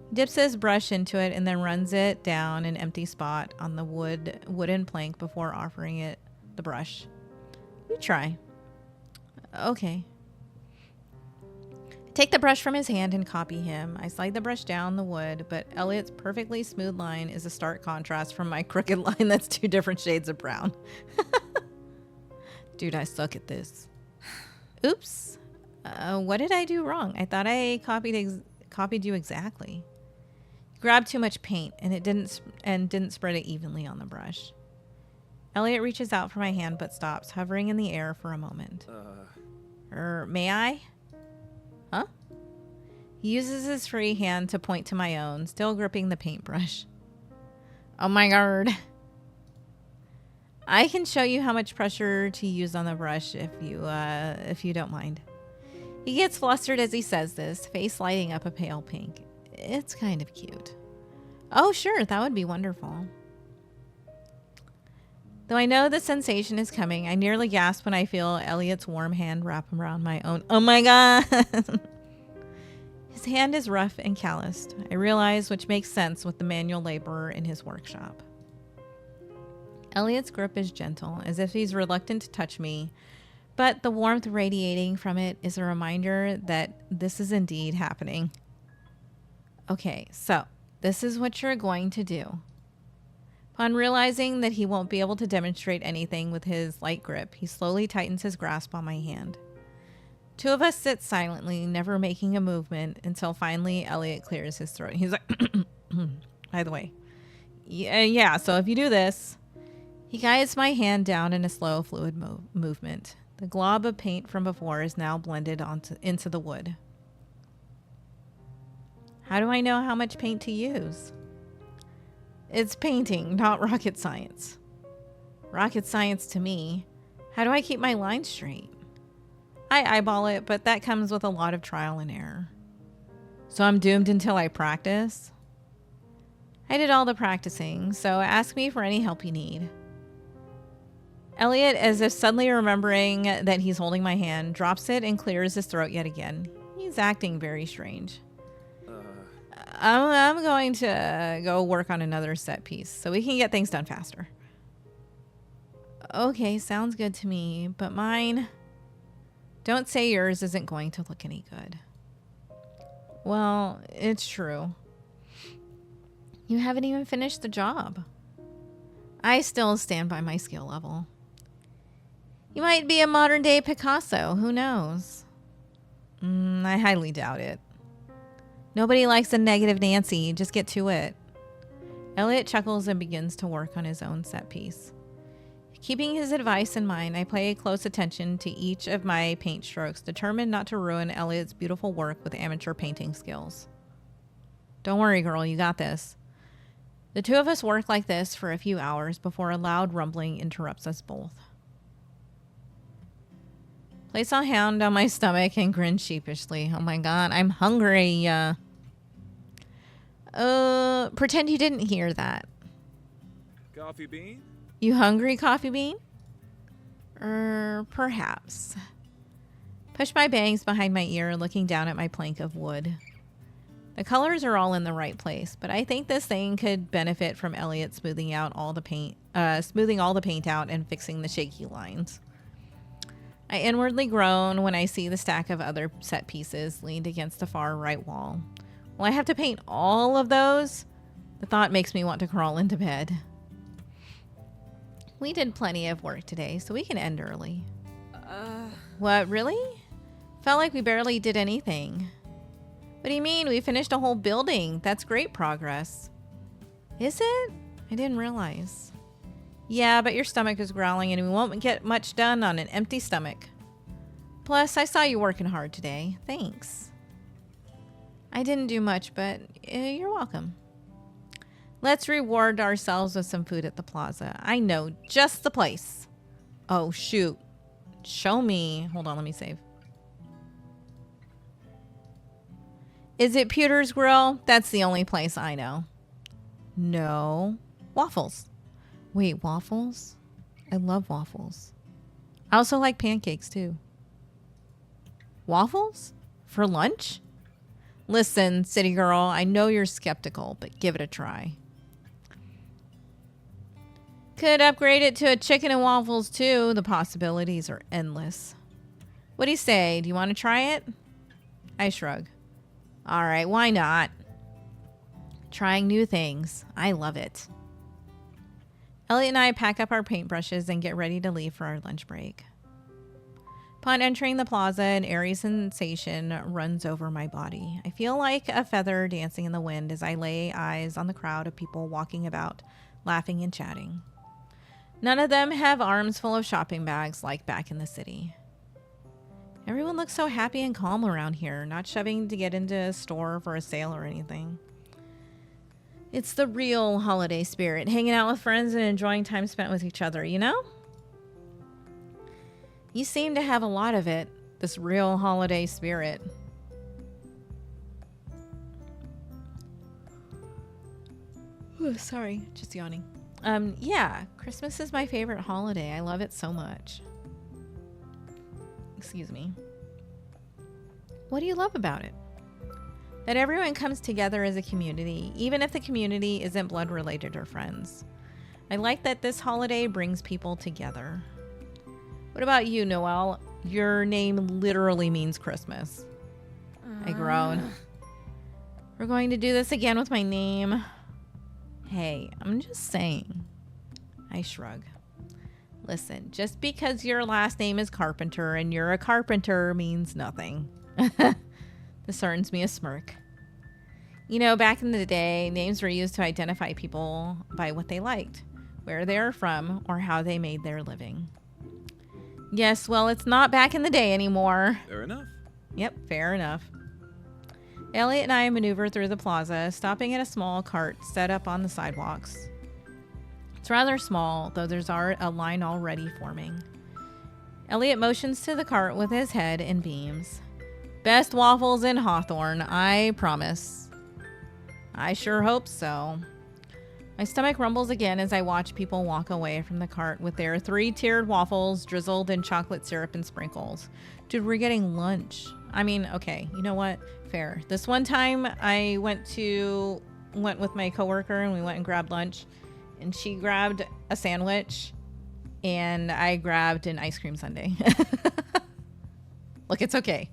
He dips his brush into it and then runs it down an empty spot on the wooden plank before offering it the brush. You try. Okay. Take the brush from his hand and copy him. I slide the brush down the wood, but Elliot's perfectly smooth line is a stark contrast from my crooked line that's 2 different shades of brown. Dude, I suck at this. Oops. What did I do wrong? I thought I copied you exactly. You grabbed too much paint and it didn't spread it evenly on the brush. Elliot reaches out for my hand but stops, hovering in the air for a moment. May I? Huh? He uses his free hand to point to my own, still gripping the paintbrush. Oh my god. I can show you how much pressure to use on the brush if you don't mind. He gets flustered as he says this, face lighting up a pale pink. It's kind of cute. Oh sure, that would be wonderful. Though I know the sensation is coming, I nearly gasp when I feel Elliot's warm hand wrap around my own. Oh my god! His hand is rough and calloused, I realize, which makes sense with the manual laborer in his workshop. Elliot's grip is gentle, as if he's reluctant to touch me, but the warmth radiating from it is a reminder that this is indeed happening. Okay, so this is what you're going to do. Upon realizing that he won't be able to demonstrate anything with his light grip, he slowly tightens his grasp on my hand. 2 of us sit silently, never making a movement, until finally Elliot clears his throat. He's like, by the way, yeah, so if you do this, he guides my hand down in a slow, fluid movement. The glob of paint from before is now blended into the wood. How do I know how much paint to use? It's painting, not rocket science. Rocket science to me. How do I keep my lines straight? I eyeball it, but that comes with a lot of trial and error. So I'm doomed until I practice? I did all the practicing, so ask me for any help you need. Elliot, as if suddenly remembering that he's holding my hand, drops it and clears his throat yet again. He's acting very strange. I'm going to go work on another set piece so we can get things done faster. Okay, sounds good to me, but mine... Don't say yours isn't going to look any good. Well, it's true. You haven't even finished the job. I still stand by my skill level. You might be a modern-day Picasso, who knows? I highly doubt it. Nobody likes a negative Nancy, just get to it. Elliot chuckles and begins to work on his own set piece. Keeping his advice in mind, I pay close attention to each of my paint strokes, determined not to ruin Elliot's beautiful work with amateur painting skills. Don't worry, girl, you got this. The 2 of us work like this for a few hours before a loud rumbling interrupts us both. Place a hand on my stomach and grin sheepishly. Oh my god, I'm hungry. Pretend you didn't hear that. Coffee bean? You hungry, Coffee Bean? Perhaps. Push my bangs behind my ear, looking down at my plank of wood. The colors are all in the right place, but I think this thing could benefit from Elliot smoothing all the paint out and fixing the shaky lines. I inwardly groan when I see the stack of other set pieces leaned against the far right wall. Will I have to paint all of those? The thought makes me want to crawl into bed. We did plenty of work today, so we can end early. What, really? Felt like we barely did anything. What do you mean? We finished a whole building. That's great progress. Is it? I didn't realize. Yeah, but your stomach is growling and we won't get much done on an empty stomach. Plus, I saw you working hard today. Thanks. I didn't do much, but you're welcome. Let's reward ourselves with some food at the plaza. I know just the place. Oh, shoot. Show me. Hold on, let me save. Is it Pewter's Grill? That's the only place I know. No. Waffles. Wait, waffles? I love waffles. I also like pancakes, too. Waffles? For lunch? Listen, city girl, I know you're skeptical, but give it a try. Could upgrade it to a chicken and waffles, too. The possibilities are endless. What do you say? Do you want to try it? I shrug. All right, why not? Trying new things. I love it. Elliot and I pack up our paintbrushes and get ready to leave for our lunch break. Upon entering the plaza, an airy sensation runs over my body. I feel like a feather dancing in the wind as I lay eyes on the crowd of people walking about, laughing and chatting. None of them have arms full of shopping bags like back in the city. Everyone looks so happy and calm around here, not shoving to get into a store for a sale or anything. It's the real holiday spirit, hanging out with friends and enjoying time spent with each other, you know? You seem to have a lot of it, this real holiday spirit. Ooh, sorry, just yawning. Yeah, Christmas is my favorite holiday. I love it so much. Excuse me. What do you love about it? That everyone comes together as a community, even if the community isn't blood related or friends. I like that this holiday brings people together. What about you, Noel? Your name literally means Christmas. I groan. We're going to do this again with my name. Hey, I'm just saying. I shrug. Listen, just because your last name is Carpenter and you're a carpenter means nothing. This earns me a smirk. You know, back in the day, names were used to identify people by what they liked, where they were from, or how they made their living. Yes, well, it's not back in the day anymore. Fair enough. Yep, fair enough. Elliot and I maneuver through the plaza, stopping at a small cart set up on the sidewalks. It's rather small, though there's a line already forming. Elliot motions to the cart with his head and beams. Best waffles in Hawthorne, I promise. I sure hope so. My stomach rumbles again as I watch people walk away from the cart with their 3-tiered waffles drizzled in chocolate syrup and sprinkles. Dude, we're getting lunch. I mean, okay, you know what? Fair. This one time I went with my coworker and we went and grabbed lunch, and she grabbed a sandwich and I grabbed an ice cream sundae. Look, it's okay.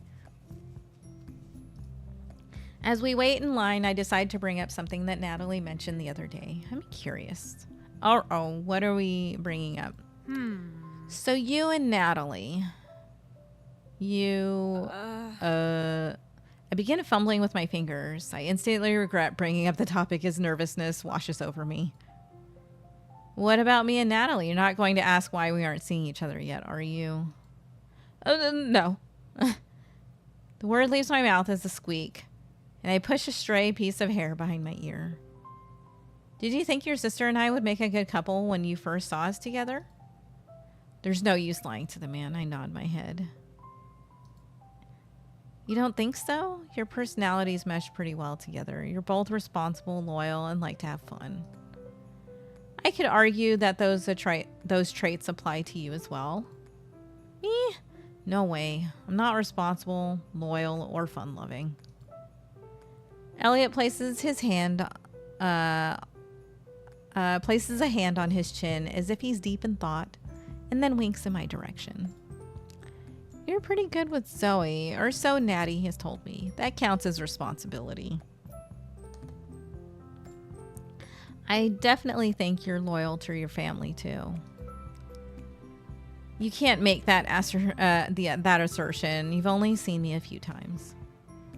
As we wait in line, I decide to bring up something that Natalie mentioned the other day. I'm curious. Oh, what are we bringing up? So you and Natalie, I begin fumbling with my fingers. I instantly regret bringing up the topic as nervousness washes over me. What about me and Natalie? You're not going to ask why we aren't seeing each other yet, are you? No. The word leaves my mouth as a squeak, and I push a stray piece of hair behind my ear. Did you think your sister and I would make a good couple when you first saw us together? There's no use lying to the man. I nod my head. You don't think so? Your personalities mesh pretty well together. You're both responsible, loyal, and like to have fun. I could argue that those traits apply to you as well. Me? No way. I'm not responsible, loyal, or fun-loving. Elliot places a hand on his chin as if he's deep in thought, and then winks in my direction. You're pretty good with Zoe, or so Natty has told me. That counts as responsibility. I definitely think you're loyal to your family, too. You can't make that assertion. You've only seen me a few times.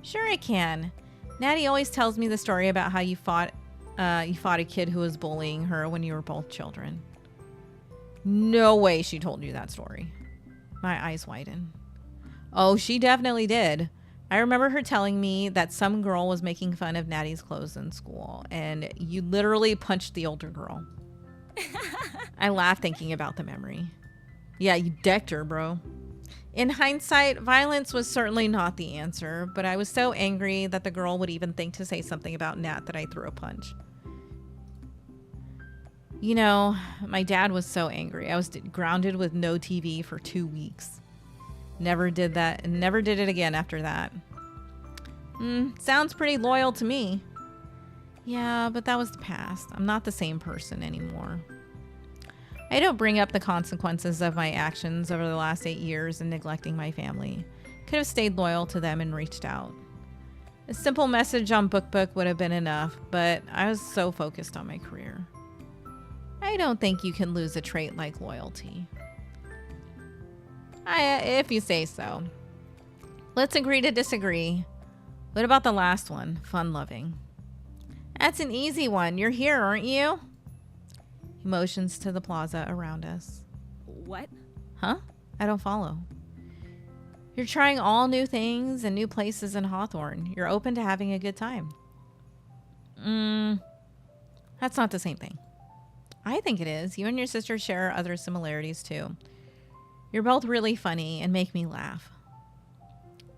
Sure I can. Natty always tells me the story about how you fought a kid who was bullying her when you were both children. No way she told you that story. My eyes widen. Oh, she definitely did. I remember her telling me that some girl was making fun of Natty's clothes in school, and you literally punched the older girl. I laugh thinking about the memory. Yeah, you decked her, bro. In hindsight, violence was certainly not the answer, but I was so angry that the girl would even think to say something about Nat that I threw a punch. You know, my dad was so angry. I was grounded with no TV for 2 weeks. Never did that, and never did it again after that. Sounds pretty loyal to me. Yeah, but that was the past. I'm not the same person anymore. I don't bring up the consequences of my actions over the last 8 years in neglecting my family. Could have stayed loyal to them and reached out. A simple message on BookBook would have been enough, but I was so focused on my career. I don't think you can lose a trait like loyalty. If you say so. Let's agree to disagree. What about the last one? Fun-loving. That's an easy one. You're here, aren't you? He motions to the plaza around us. What? Huh? I don't follow. You're trying all new things and new places in Hawthorne. You're open to having a good time. That's not the same thing. I think it is. You and your sister share other similarities too. You're both really funny and make me laugh.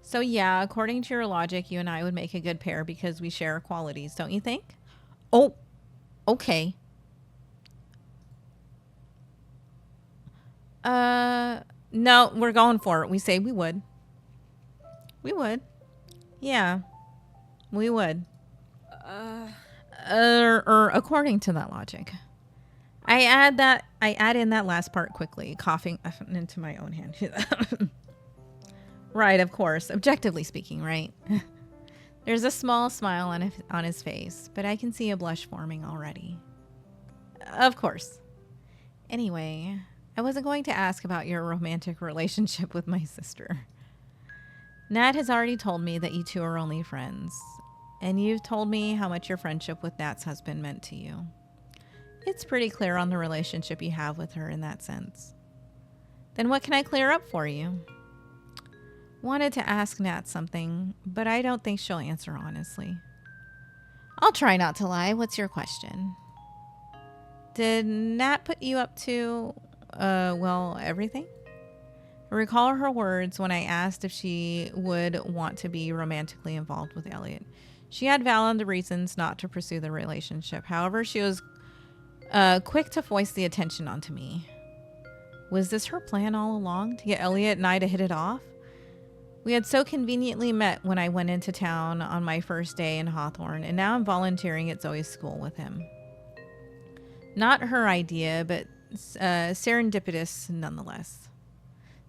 So yeah, according to your logic, you and I would make a good pair because we share qualities, don't you think? Oh, okay. No, we're going for it. We say we would. We would. Yeah, we would. According to that logic. I add in that last part quickly, coughing into my own hand. Right, of course. Objectively speaking, right? There's a small smile on his face, but I can see a blush forming already. Of course. Anyway, I wasn't going to ask about your romantic relationship with my sister. Nat has already told me that you two are only friends, and you've told me how much your friendship with Nat's husband meant to you. It's pretty clear on the relationship you have with her in that sense. Then what can I clear up for you? Wanted to ask Nat something, but I don't think she'll answer honestly. I'll try not to lie. What's your question? Did Nat put you up to, well, everything? I recall her words when I asked if she would want to be romantically involved with Elliot. She had valid reasons not to pursue the relationship. However, she was quick to voice the attention onto me. Was this her plan all along, to get Elliot and I to hit it off? We had so conveniently met when I went into town on my first day in Hawthorne, and now I'm volunteering at Zoe's school with him. Not her idea, but serendipitous nonetheless.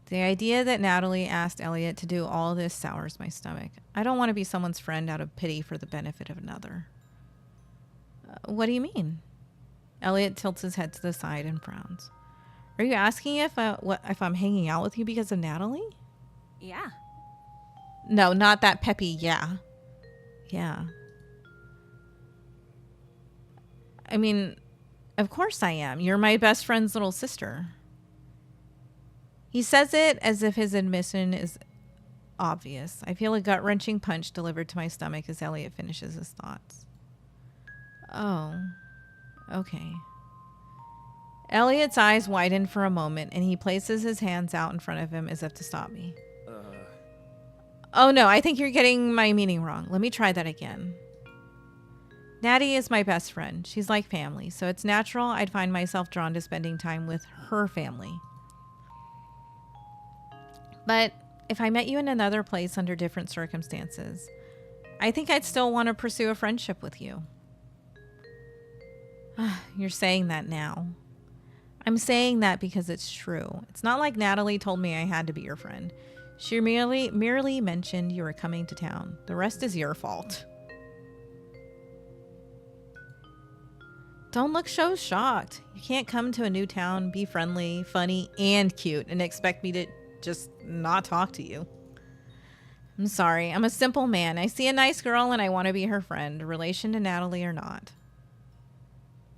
The idea that Natalie asked Elliot to do all this sours my stomach. I don't want to be someone's friend out of pity for the benefit of another. What do you mean? Elliot tilts his head to the side and frowns. Are you asking if I'm hanging out with you because of Natalie? Yeah. No, not that peppy, yeah. Yeah. I mean, of course I am. You're my best friend's little sister. He says it as if his admission is obvious. I feel a gut-wrenching punch delivered to my stomach as Elliot finishes his thoughts. Oh, okay. Elliot's eyes widen for a moment, and he places his hands out in front of him as if to stop me. Oh no, I think you're getting my meaning wrong. Let me try that again. Natty is my best friend. She's like family, so it's natural I'd find myself drawn to spending time with her family. But if I met you in another place under different circumstances, I think I'd still want to pursue a friendship with you. You're saying that now. I'm saying that because it's true. It's not like Natalie told me I had to be your friend. She merely mentioned you were coming to town. The rest is your fault. Don't look so shocked. You can't come to a new town, be friendly, funny, and cute, and expect me to just not talk to you. I'm sorry. I'm a simple man. I see a nice girl and I want to be her friend, relation to Natalie or not.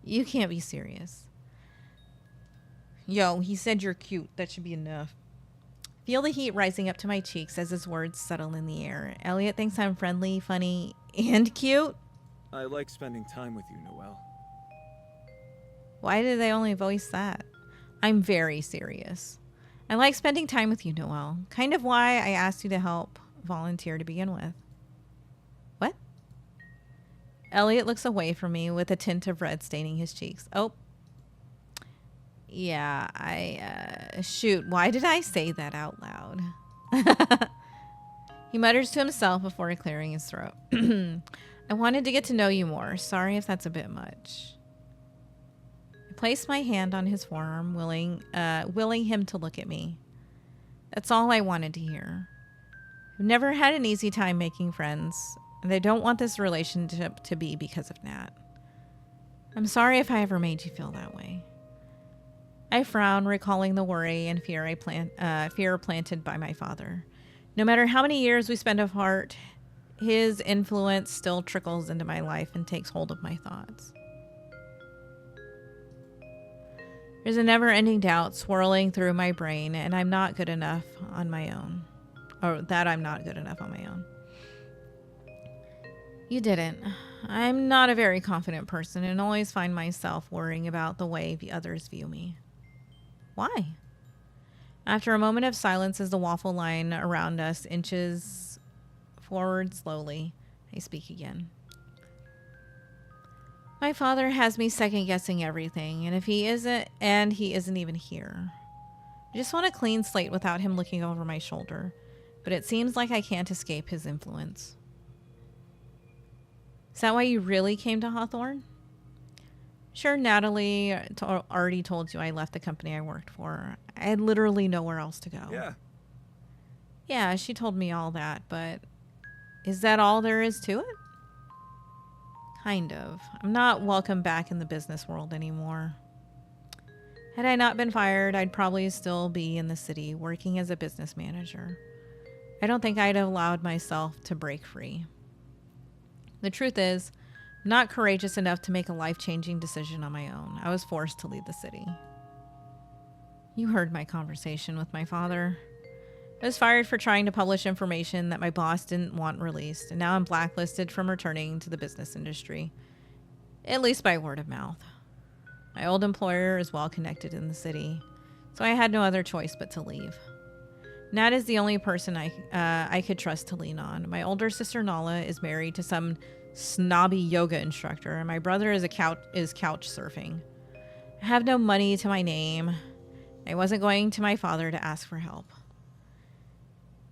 You can't be serious. Yo, he said you're cute. That should be enough. Feel the heat rising up to my cheeks as his words settle in the air. Elliot thinks I'm friendly, funny, and cute? I like spending time with you, Noel. Why did they only voice that? I'm very serious. I like spending time with you, Noel. Kind of why I asked you to help volunteer to begin with. What? Elliot looks away from me with a tint of red staining his cheeks. Oh. Yeah, shoot, why did I say that out loud? He mutters to himself before clearing his throat. I wanted to get to know you more. Sorry if that's a bit much. I placed my hand on his forearm, willing him to look at me. That's all I wanted to hear. I've never had an easy time making friends, and I don't want this relationship to be because of Nat. I'm sorry if I ever made you feel that way. I frown, recalling the worry and fear planted by my father. No matter how many years we spend apart, his influence still trickles into my life and takes hold of my thoughts. There's a never-ending doubt swirling through my brain, and I'm not good enough on my own. Or that I'm not good enough on my own. You didn't. I'm not a very confident person and always find myself worrying about the way the others view me. Why? After a moment of silence as the waffle line around us inches forward slowly, I speak again. My father has me second-guessing everything, and he isn't even here. I just want a clean slate without him looking over my shoulder, but it seems like I can't escape his influence. Is that why you really came to Hawthorne? Sure, Natalie already told you I left the company I worked for. I had literally nowhere else to go. Yeah. Yeah, she told me all that, but is that all there is to it? Kind of. I'm not welcome back in the business world anymore. Had I not been fired, I'd probably still be in the city working as a business manager. I don't think I'd have allowed myself to break free. The truth is, I'm not courageous enough to make a life-changing decision on my own. I was forced to leave the city. You heard my conversation with my father. I was fired for trying to publish information that my boss didn't want released, and now I'm blacklisted from returning to the business industry, at least by word of mouth. My old employer is well connected in the city, so I had no other choice but to leave. Nat is the only person I could trust to lean on. My older sister Nala is married to some snobby yoga instructor, and my brother is couch surfing. I have no money to my name. I wasn't going to my father to ask for help.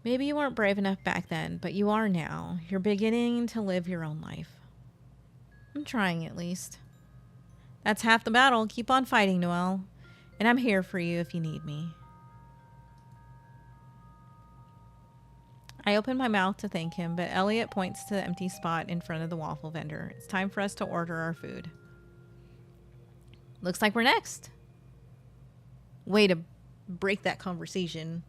Maybe you weren't brave enough back then, but you are now. You're beginning to live your own life. I'm trying, at least. That's half the battle. Keep on fighting, Noel. And I'm here for you if you need me. I open my mouth to thank him, but Elliot points to the empty spot in front of the waffle vendor. It's time for us to order our food. Looks like we're next. Way to break that conversation.